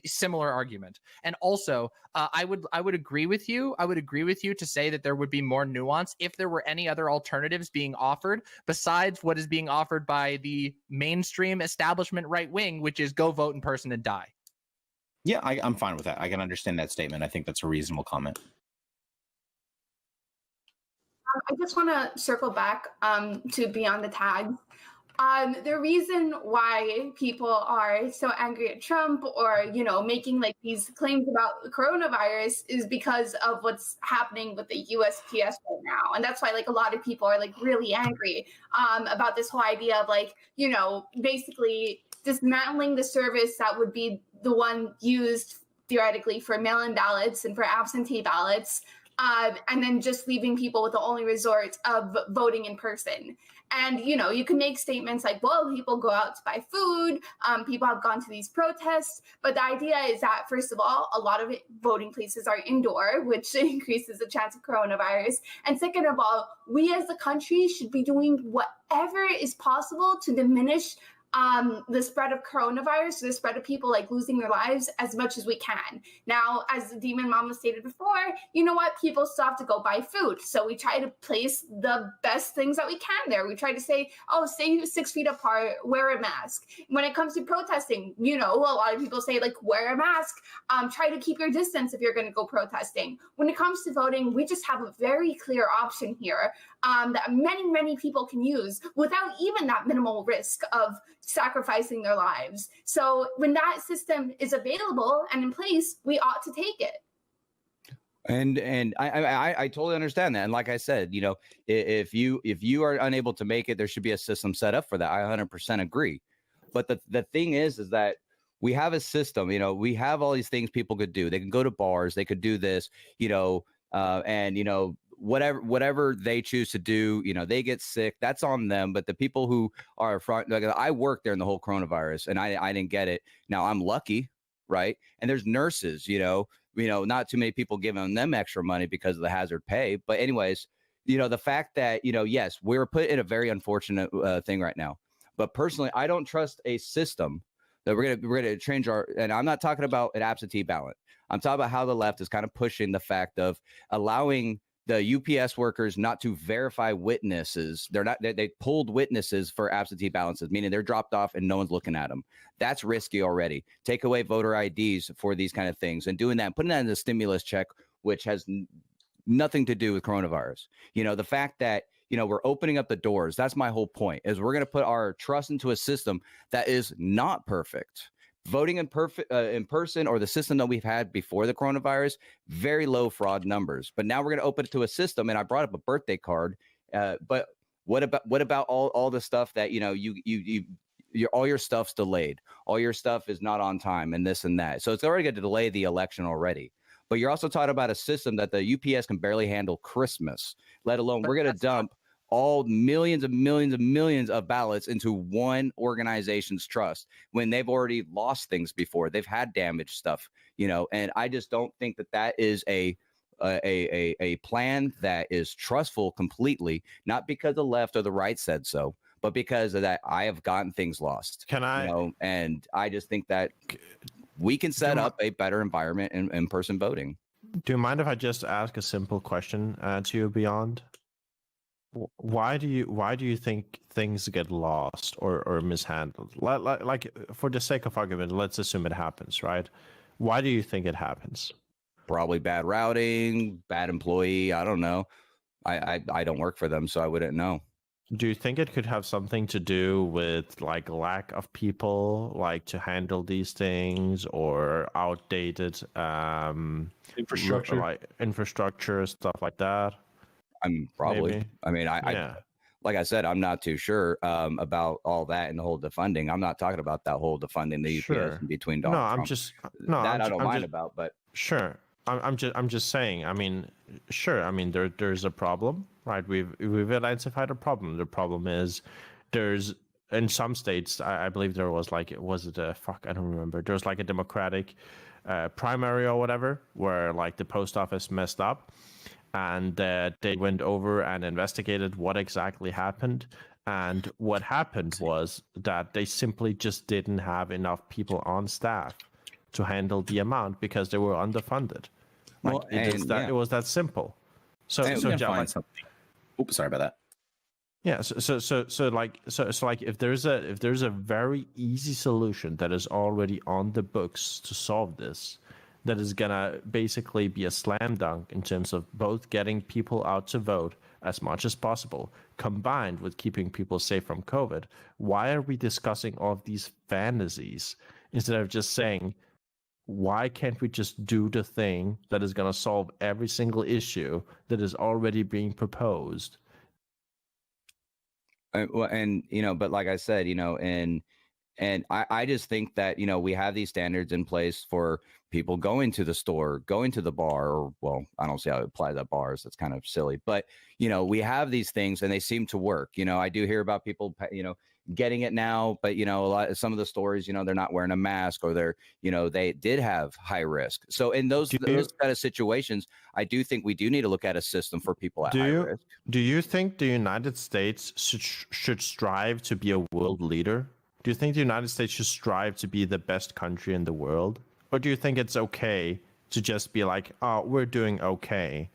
similar argument. And also I would agree with you to say that there would be more nuance if there were any other alternatives being offered besides what is being offered by the mainstream establishment right wing, which is go vote in person and die. Yeah, I'm fine with that. I can understand that statement. I think that's a reasonable comment. I just want to circle back to Beyond the Tags. The reason why people are so angry at Trump or, making like these claims about coronavirus is because of what's happening with the USPS right now. And that's why like a lot of people are like really angry about this whole idea of like, basically dismantling the service that would be the one used theoretically for mail-in ballots and for absentee ballots. And then just leaving people with the only resort of voting in person. And, you can make statements like, well, people go out to buy food, people have gone to these protests. But the idea is that, first of all, a lot of voting places are indoor, which increases the chance of coronavirus. And second of all, we as a country should be doing whatever is possible to diminish the spread of coronavirus, the spread of people like losing their lives as much as we can. Now, as DemonMama stated before, you know what? People still have to go buy food. So we try to place the best things that we can there. We try to say, stay 6 feet apart, wear a mask. When it comes to protesting, a lot of people say like, wear a mask, try to keep your distance if you're going to go protesting. When it comes to voting, we just have a very clear option here that many, many people can use without even that minimal risk of sacrificing their lives. So when that system is available and in place, we ought to take it. And I totally understand that. And like I said, if you are unable to make it, there should be a system set up for that. I 100% agree. But the thing is that we have a system, we have all these things people could do. They can go to bars, they could do this, and whatever they choose to do, they get sick, that's on them. But the people who are front, like I worked there in the whole coronavirus and I didn't get it. Now I'm lucky, right? And there's nurses, not too many people giving them extra money because of the hazard pay. But anyways, the fact that, yes, we're put in a very unfortunate thing right now. But personally, I don't trust a system that we're gonna change and I'm not talking about an absentee ballot. I'm talking about how the left is kind of pushing the fact of allowing the UPS workers not to verify witnesses. They pulled witnesses for absentee balances, meaning they're dropped off and no one's looking at them. That's risky already. Take away voter IDs for these kind of things and doing that, putting that in the stimulus check, which has nothing to do with coronavirus. The fact that, we're opening up the doors. That's my whole point, is we're going to put our trust into a system that is not perfect. Voting in person or the system that we've had before the coronavirus, very low fraud numbers. But now we're going to open it to a system, and I brought up a birthday card. But what about all the stuff that all your stuff's delayed, all your stuff is not on time, and this and that. So it's already going to delay the election already. But you're also talking about a system that the UPS can barely handle Christmas, let alone we're going to dump all millions and millions and millions of ballots into one organization's trust when they've already lost things before. They've had damaged stuff, and I just don't think that is a plan that is trustful completely, not because the left or the right said so, but because of that, I have gotten things lost. Can I? You know, and I just think that we can set up a better environment in in-person voting. Do you mind if I just ask a simple question to you, Beyond? Why do you think things get lost or mishandled? Like for the sake of argument, let's assume it happens, right? Why do you think it happens? Probably bad routing, bad employee. I don't know. I don't work for them, so I wouldn't know. Do you think it could have something to do with like lack of people like to handle these things, or outdated Infrastructure. like infrastructure, stuff like that? I'm probably. Maybe. I mean, I like I said, I'm not too sure about all that and the whole defunding. I'm not talking about that whole defunding the UPS in between Donald Trump. I don't mind about, but sure. I'm just saying. I mean, sure. I mean, there's a problem, right? We've identified a problem. The problem is there's in some states. I believe there was like was it a fuck? I don't remember. There was like a Democratic primary or whatever where like the post office messed up, and they went over and investigated what exactly happened. And what happened was that they simply just didn't have enough people on staff to handle the amount because they were underfunded. Like Well, it was that simple. So And so we can John, find like, something. Oops, sorry about that. yeah, so like if there's a very easy solution that is already on the books to solve this, that is gonna basically be a slam dunk in terms of both getting people out to vote as much as possible, combined with keeping people safe from COVID, why are we discussing all of these fantasies instead of just saying, why can't we just do the thing that is going to solve every single issue that is already being proposed? And you know, but like I said, you know, and I just think that, you know, we have these standards in place for people going to the store, going to the bar, or well, I don't see how it applies at bars. That's kind of silly, but you know, we have these things and they seem to work. You know, I do hear about people, you know, getting it now, but you know, some of the stories, you know, they're not wearing a mask, or they're, you know, they did have high risk. So in those kind of situations, I do think we do need to look at a system for people at high risk. Do you think the United States should strive to be a world leader? Do you think the United States should strive to be the best country in the world? Or do you think it's okay to just be like, oh, we're doing okay,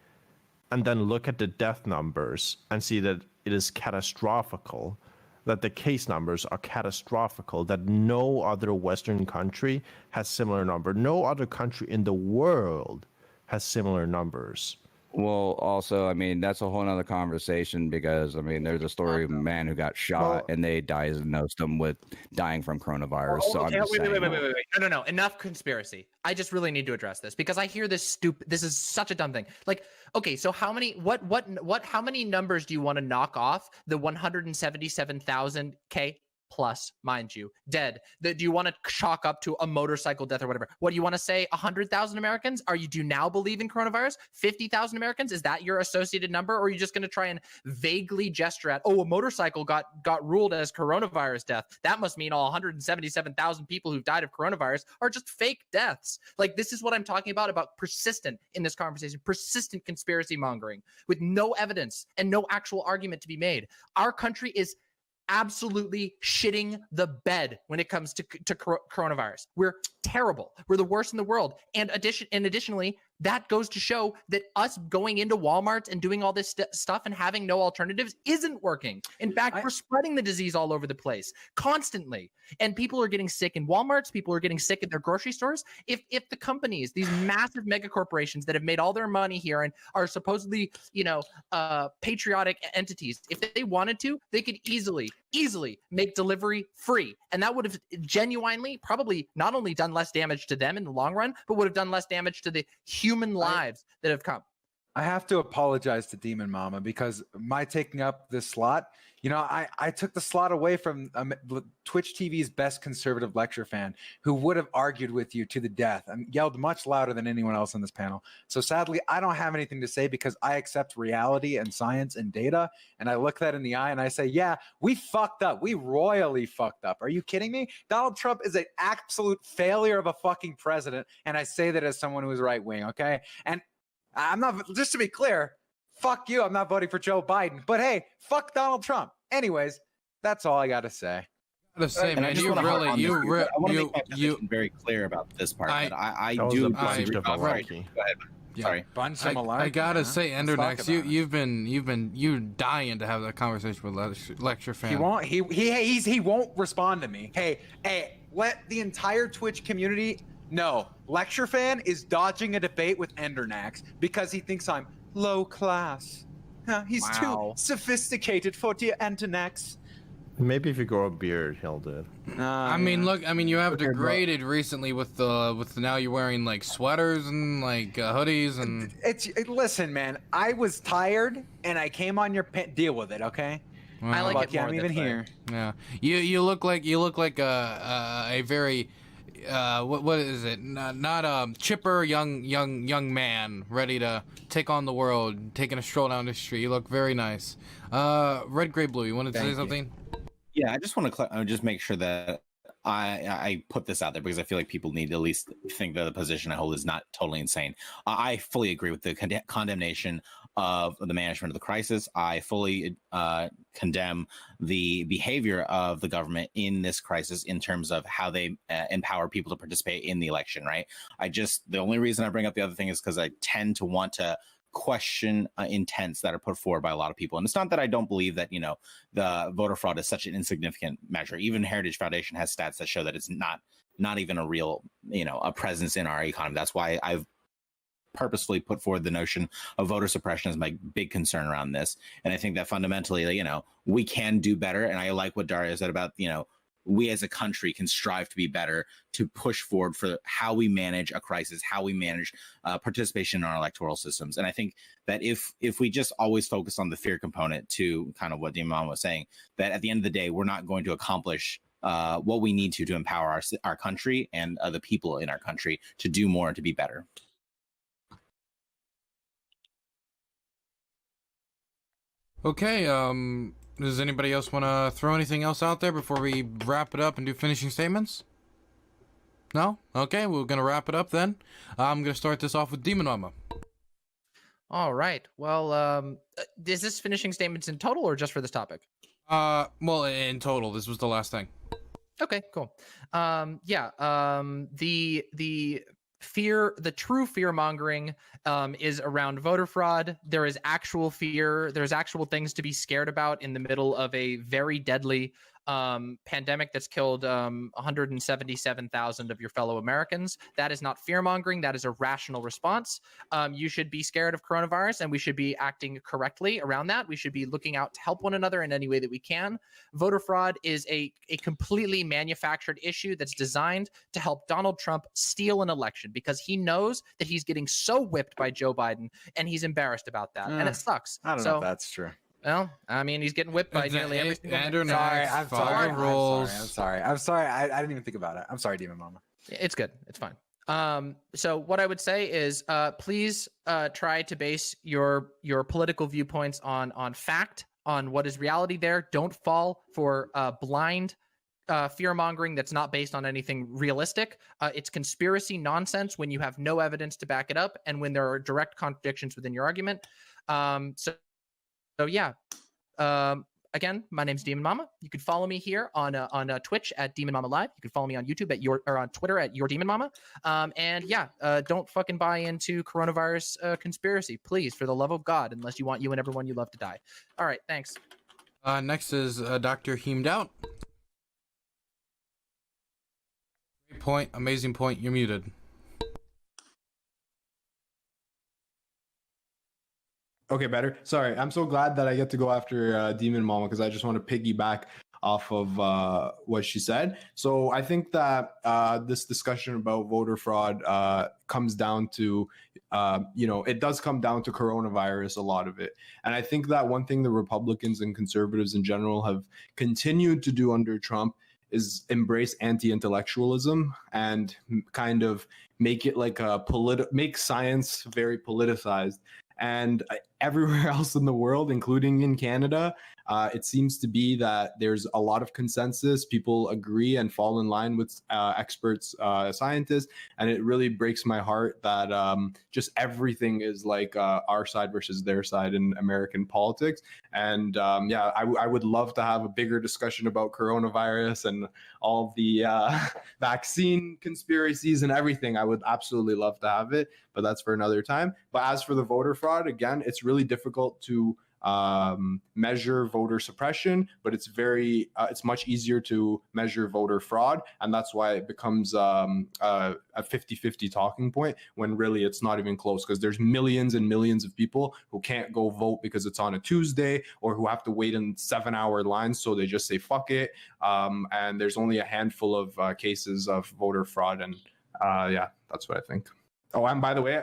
and then look at the death numbers and see that it is catastrophical, that the case numbers are catastrophical, that no other Western country has similar number. No other country in the world has similar numbers. Well, also, I mean, that's a whole nother conversation, because I mean, there's a story of a man who got shot and they diagnosed him with dying from coronavirus. So I'm just saying. Wait. No. Enough conspiracy. I just really need to address this because I hear this this is such a dumb thing. Like, okay, so how many numbers do you want to knock off the 177,000 plus, mind you, dead? Do you want to chalk up to a motorcycle death or whatever? What do you want to say? 100,000 Americans? Do you now believe in coronavirus? 50,000 Americans? Is that your associated number? Or are you just going to try and vaguely gesture at, oh, a motorcycle got ruled as coronavirus death? That must mean all 177,000 people who've died of coronavirus are just fake deaths. Like, this is what I'm talking about persistent in this conversation, persistent conspiracy mongering with no evidence and no actual argument to be made. Our country is absolutely shitting the bed when it comes to coronavirus. We're terrible. We're the worst in the world. And additionally, that goes to show that us going into Walmart and doing all this stuff and having no alternatives isn't working. In fact, we're spreading the disease all over the place constantly. And people are getting sick in Walmarts. People are getting sick at their grocery stores. If the companies, these massive mega corporations that have made all their money here and are supposedly, you know, patriotic entities, if they wanted to, they could easily make delivery free. And that would have genuinely probably not only done less damage to them in the long run, but would have done less damage to the human lives that have come. I have to apologize to DemonMama because my taking up this slot, you know, I took the slot away from Twitch TV's best conservative lecture fan, who would have argued with you to the death and yelled much louder than anyone else on this panel. So sadly, I don't have anything to say because I accept reality and science and data, and I look that in the eye and I say, yeah, we fucked up. We royally fucked up. Are you kidding me? Donald Trump is an absolute failure of a fucking president, and I say that as someone who is right wing, okay? And I'm not, just to be clear, fuck you, I'm not voting for Joe Biden. But hey, fuck Donald Trump. Anyways, That's all I gotta say. Gotta say, And I man, just you wanna harp really, on you, this. re- I want to you, make my position very clear about this part. I- that I That was do a agree. bunch of Sorry, malarkey. go ahead. Yeah. Sorry. Bunch of malarkey. I gotta huh? say, Let's talk Endernax, about it. you're dying to have that conversation with lecture fan. He won't. He won't respond to me. Hey, let the entire Twitch community know. Lecture fan is dodging a debate with Endernax because he thinks I'm low class. He's Wow. too sophisticated for the Endernax. Maybe if you grow a beard, he'll do it. I mean, look, you have Okay, bro. degraded recently with the now you're wearing like sweaters and like hoodies and. Listen, man. I was tired and I came on your deal with it. Okay. I like Lucky it more I'm this even way. here. Yeah, you look like a very what is it? Not a chipper young man ready to take on the world, taking a stroll down the street. You look very nice. RedGreyBlue, you wanted to say Thank you. something? Yeah, I just want to just make sure that I put this out there because I feel like people need to at least think that the position I hold is not totally insane. I fully agree with the condemnation of the management of the crisis. I fully condemn the behavior of the government in this crisis in terms of how they empower people to participate in the election, right? The only reason I bring up the other thing is because I tend to want to question intents that are put forward by a lot of people. And it's not that I don't believe that, the voter fraud is such an insignificant measure. Even Heritage Foundation has stats that show that it's not even a real, a presence in our economy. That's why I've purposefully put forward the notion of voter suppression as my big concern around this. And I think that fundamentally, we can do better. And I like what Dario said about, we as a country can strive to be better, to push forward for how we manage a crisis, how we manage participation in our electoral systems. And I think that if we just always focus on the fear component to kind of what DemonMama was saying, that at the end of the day, we're not going to accomplish what we need to empower our country and the people in our country to do more and to be better. Okay, does anybody else want to throw anything else out there before we wrap it up and do finishing statements? No? Okay, we're going to wrap it up then. I'm going to start this off with DemonMama. All right. Well, is this finishing statements in total or just for this topic? Well, in total, this was the last thing. Okay, cool. The true fear mongering is around voter fraud. There is actual fear. There's actual things to be scared about in the middle of a very deadly pandemic that's killed 177,000 of your fellow Americans. That is not fear mongering. That is a rational response. You should be scared of coronavirus, and we should be acting correctly around that. We should be looking out to help one another in any way that we can. Voter fraud is a completely manufactured issue that's designed to help Donald Trump steal an election because he knows that he's getting so whipped by Joe Biden, and he's embarrassed about that, and it sucks. I don't know if that's true. Well, I mean, he's getting whipped by nearly every single I'm sorry. I didn't even think about it. I'm sorry, DemonMama. It's good. It's fine. So what I would say is, please try to base your political viewpoints on fact, on what is reality there. Don't fall for blind fear mongering that's not based on anything realistic. It's conspiracy nonsense when you have no evidence to back it up and when there are direct contradictions within your argument. So yeah, again, my name's DemonMama. You can follow me here on Twitch at DemonMamaLive. You can follow me on YouTube or on Twitter at DemonMama. And yeah, don't fucking buy into coronavirus conspiracy, please, for the love of God, unless you want you and everyone you love to die. All right, thanks. Next is DrHeemedOut. Great point, amazing point. You're muted. Okay, better. Sorry, I'm so glad that I get to go after DemonMama because I just want to piggyback off of what she said. So I think that this discussion about voter fraud comes down to, it does come down to coronavirus, a lot of it. And I think that one thing the Republicans and conservatives in general have continued to do under Trump is embrace anti-intellectualism and kind of make it like make science very politicized. And everywhere else in the world, including in Canada, it seems to be that there's a lot of consensus. People agree and fall in line with experts, scientists, and it really breaks my heart that just everything is like our side versus their side in American politics. And I would love to have a bigger discussion about coronavirus and all of the vaccine conspiracies and everything. I would absolutely love to have it, but that's for another time. But as for the voter fraud, again, it's really difficult to measure voter suppression, but it's much easier to measure voter fraud, and that's why it becomes a 50-50 talking point when really it's not even close, because there's millions and millions of people who can't go vote because it's on a Tuesday, or who have to wait in 7-hour lines, so they just say fuck it, and there's only a handful of cases of voter fraud, and that's what I think. Oh, and by the way,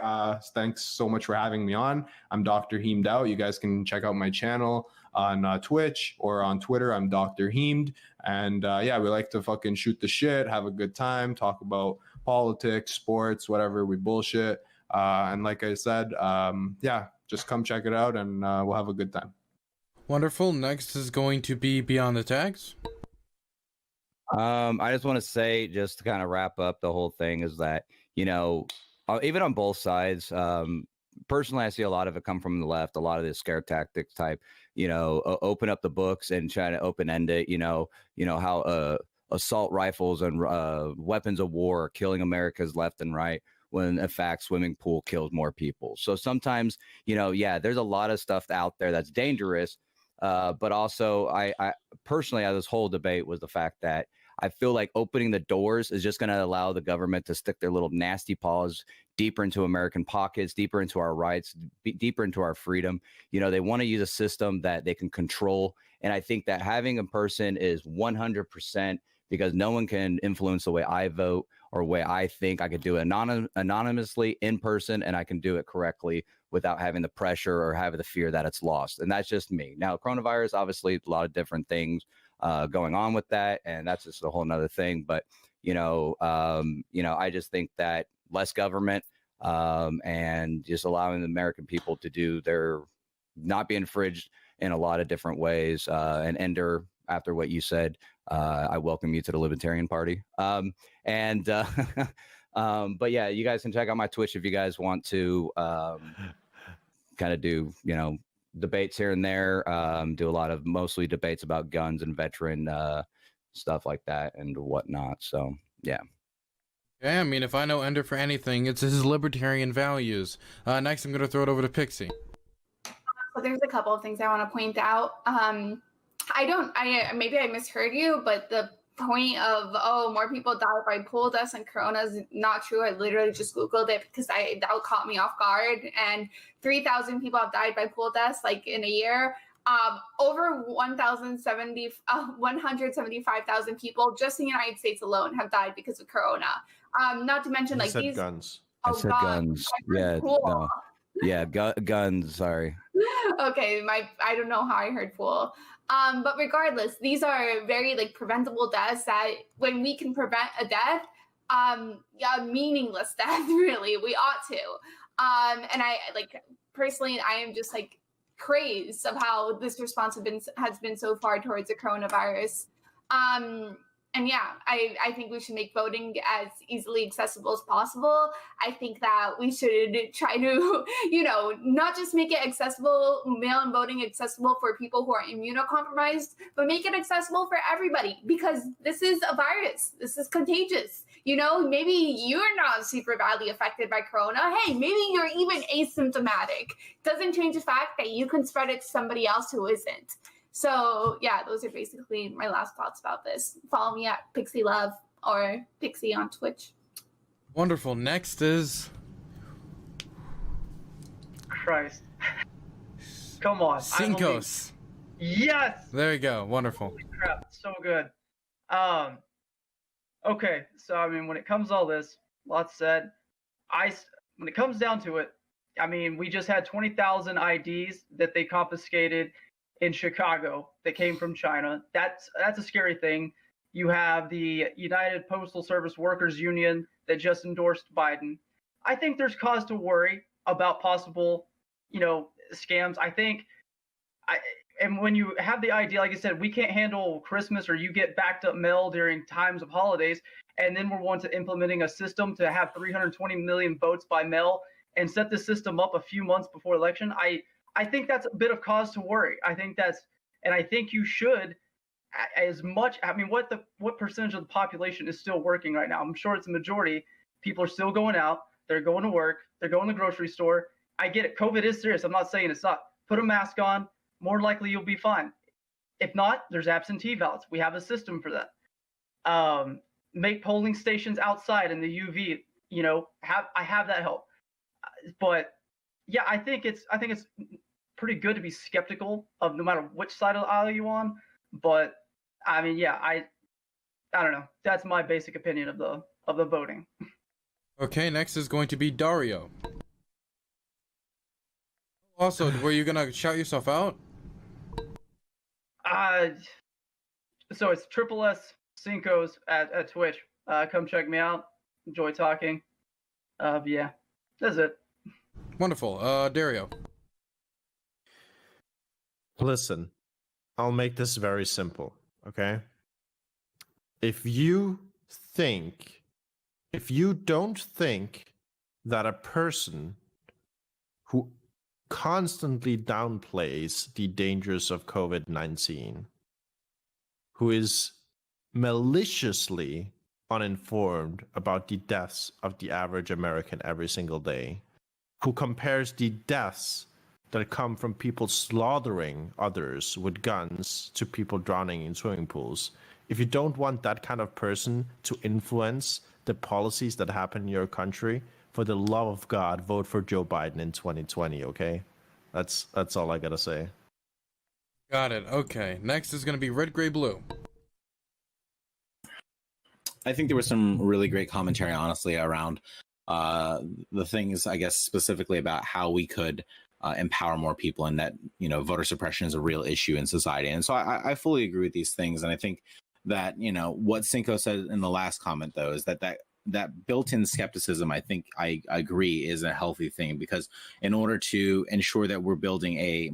thanks so much for having me on. I'm DrHeemedOut. You guys can check out my channel on Twitch or on Twitter. I'm DrHeemed. And we like to fucking shoot the shit, have a good time, talk about politics, sports, whatever. We bullshit. And like I said, just come check it out and we'll have a good time. Wonderful. Next is going to be Beyond the Tags. I just want to say, just to kind of wrap up the whole thing, is that, even on both sides, personally, I see a lot of it come from the left, a lot of this scare tactics type, open up the books and try to open end it, how assault rifles and weapons of war are killing America's left and right, when in fact swimming pool kills more people. So sometimes, there's a lot of stuff out there that's dangerous. But also I personally, this whole debate was the fact that I feel like opening the doors is just going to allow the government to stick their little nasty paws deeper into American pockets, deeper into our rights, deeper into our freedom. They want to use a system that they can control. And I think that having a person is 100%, because no one can influence the way I vote or the way I think. I could do it anonymously in person, and I can do it correctly without having the pressure or having the fear that it's lost. And that's just me. Now, coronavirus, obviously, a lot of different things going on with that, and that's just a whole nother thing. But I just think that less government and just allowing the American people to do their, not be infringed in a lot of different ways. And Ender, after what you said, I welcome you to the Libertarian Party. But yeah, you guys can check out my Twitch if you guys want to kind of do debates here and there, do a lot of mostly debates about guns and veteran stuff like that and whatnot. So yeah. Yeah, I mean, if I know Ender for anything, it's his libertarian values. Next, I'm going to throw it over to Pixie. So there's a couple of things I want to point out. Maybe I misheard you, but the point of, more people die by pool deaths and corona is not true. I literally just Googled it because that caught me off guard. And 3,000 people have died by pool deaths like in a year. Over 175,000 people just in the United States alone have died because of corona. Not to mention like these guns. I said guns. Yeah, pool. no. Yeah, guns. Sorry. Okay, I don't know how I heard pool. But regardless, these are very preventable deaths that when we can prevent a death, meaningless death, really, we ought to. And I personally, I am just crazed of how this response has been so far towards the coronavirus. And yeah, I think we should make voting as easily accessible as possible. I think that we should try to, not just make it accessible, mail-in voting accessible for people who are immunocompromised, but make it accessible for everybody, because this is a virus. This is contagious. Maybe you're not super badly affected by corona. Hey, maybe you're even asymptomatic. Doesn't change the fact that you can spread it to somebody else who isn't. So yeah, those are basically my last thoughts about this. Follow me at Pixie Love or Pixie on Twitch. Wonderful. Next is Christ. Come on. Cincos. Yes. There you go. Wonderful. Holy crap, so good. Okay, so I mean, when it comes to all this, lots said. When it comes down to it, I mean, we just had 20,000 IDs that they confiscated in Chicago that came from China. That's a scary thing. You have the United Postal Service Workers Union that just endorsed Biden. I think there's cause to worry about possible, scams. And when you have the idea, like I said, we can't handle Christmas, or you get backed up mail during times of holidays, and then we're going to implementing a system to have 320 million votes by mail and set the system up a few months before election. I think that's a bit of cause to worry. I think you should, as much. I mean, what percentage of the population is still working right now? I'm sure it's a majority. People are still going out. They're going to work. They're going to the grocery store. I get it. COVID is serious. I'm not saying it's not. Put a mask on. More likely you'll be fine. If not, there's absentee ballots. We have a system for that. Make polling stations outside in the UV. I have that help. But yeah, I think it's pretty good to be skeptical of no matter which side of the aisle you're on. But I mean, yeah, I don't know. That's my basic opinion of the voting. Okay, next is going to be Dario. Also, were you gonna shout yourself out? So it's ssscincos at Twitch. Come check me out. Enjoy talking. Yeah, that's it. Wonderful. Dario. Listen, I'll make this very simple, okay? If you don't think that a person who constantly downplays the dangers of COVID-19, who is maliciously uninformed about the deaths of the average American every single day, who compares the deaths that come from people slaughtering others with guns to people drowning in swimming pools, if you don't want that kind of person to influence the policies that happen in your country, for the love of God, vote for Joe Biden in 2020, okay? That's all I gotta say. Got it. Okay. Next is going to be RedGreyBlue. I think there was some really great commentary, honestly, around the things, I guess, specifically about how we could empower more people, and that, voter suppression is a real issue in society. And so I fully agree with these things. And I think that, what Cinco said in the last comment, though, is that built-in skepticism, I think I agree, is a healthy thing, because in order to ensure that we're building a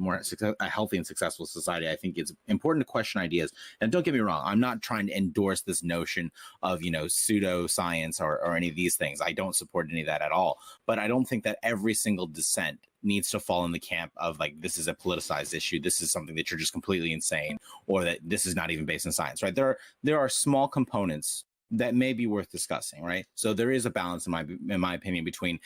healthy and successful society, I think it's important to question ideas. And don't get me wrong, I'm not trying to endorse this notion of, pseudoscience or any of these things. I don't support any of that at all. But I don't think that every single dissent needs to fall in the camp of, like, this is a politicized issue, this is something that you're just completely insane, or that this is not even based on science, right? There are small components that may be worth discussing, right? So there is a balance, in my opinion, between,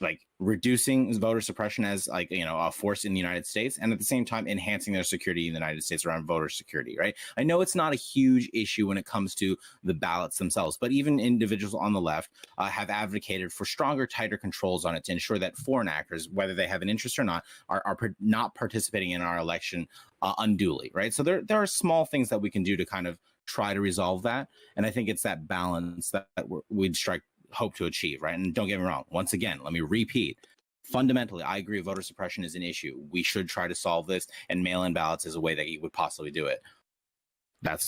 like, reducing voter suppression as, like, a force in the United States, and at the same time enhancing their security in the United States around voter security, right? I know it's not a huge issue when it comes to the ballots themselves, but even individuals on the left have advocated for stronger, tighter controls on it to ensure that foreign actors, whether they have an interest or not, are not participating in our election unduly, right? So there are small things that we can do to kind of try to resolve that. And I think it's that balance that we'd hope to achieve, right? And don't get me wrong, once again, let me repeat, fundamentally, I agree voter suppression is an issue. We should try to solve this, and mail-in ballots is a way that you would possibly do it.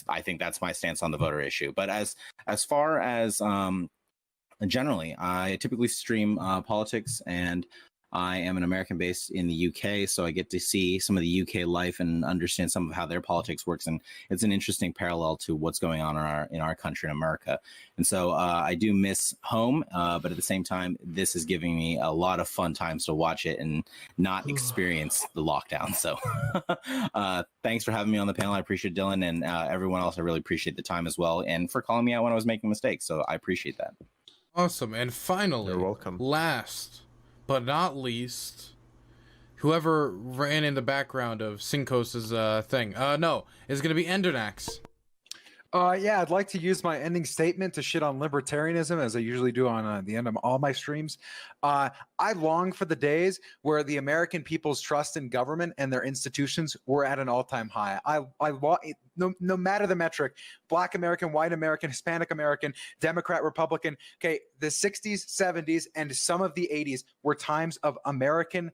I think that's my stance on the voter issue. But as far as generally, I typically stream politics, and I am an American based in the UK, so I get to see some of the UK life and understand some of how their politics works. And it's an interesting parallel to what's going on in our country in America. And so I do miss home, but at the same time, this is giving me a lot of fun times to watch it and not experience the lockdown. So thanks for having me on the panel. I appreciate Dylan, and everyone else. I really appreciate the time as well, and for calling me out when I was making mistakes. So I appreciate that. Awesome. And finally, you're welcome. Last but not least, whoever ran in the background of Ssscincos' thing. No, it's going to be Endernax. Yeah, I'd like to use my ending statement to shit on libertarianism, as I usually do on the end of all my streams. I long for the days where the American people's trust in government and their institutions were at an all-time high. No matter the metric, Black American, white American, Hispanic American, Democrat, Republican, okay, the 60s, 70s, and some of the 80s were times of American,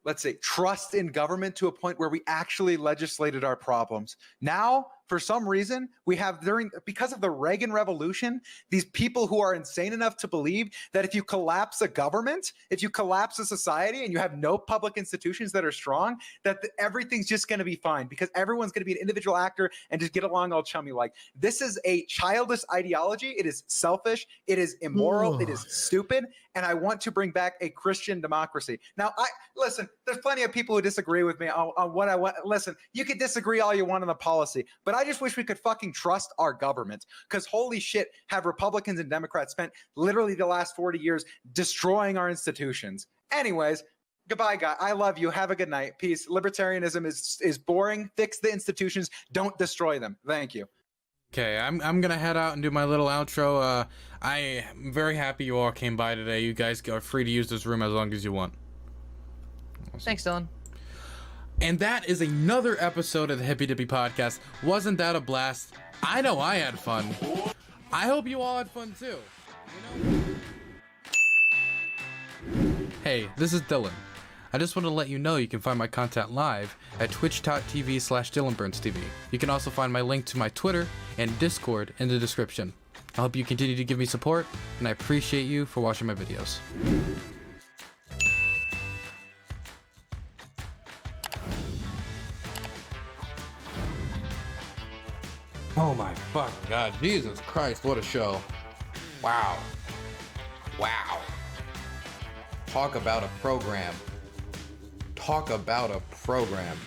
let's say, trust in government to a point where we actually legislated our problems. Now, for some reason, we have because of the Reagan Revolution, these people who are insane enough to believe that if you collapse a government, if you collapse a society and you have no public institutions that are strong, that everything's just going to be fine because everyone's going to be an individual actor and just get along all chummy like. This is a childish ideology. It is selfish. It is immoral. It is stupid. And I want to bring back a Christian democracy. Now, listen, there's plenty of people who disagree with me on what I want. Listen, you can disagree all you want on the policy, but I just wish we could fucking trust our government because holy shit, have Republicans and Democrats spent literally the last 40 years destroying our institutions. Anyways, goodbye, guy. I love you. Have a good night. Peace. Libertarianism is boring. Fix the institutions. Don't destroy them. Thank you. Okay, I'm gonna head out and do my little outro. I'm very happy you all came by today. You guys are free to use this room as long as you want. Awesome. Thanks, Dylan. And that is another episode of the Hippy Dippy Podcast. Wasn't that a blast? I know I had fun. I hope you all had fun too. You know? Hey, this is Dylan. I just want to let you know you can find my content live at twitch.tv/DylanBurnsTV. You can also find my link to my Twitter and Discord in the description. I hope you continue to give me support, and I appreciate you for watching my videos. Oh my fucking god, Jesus Christ, what a show. Wow. Wow. Talk about a program. Talk about a program.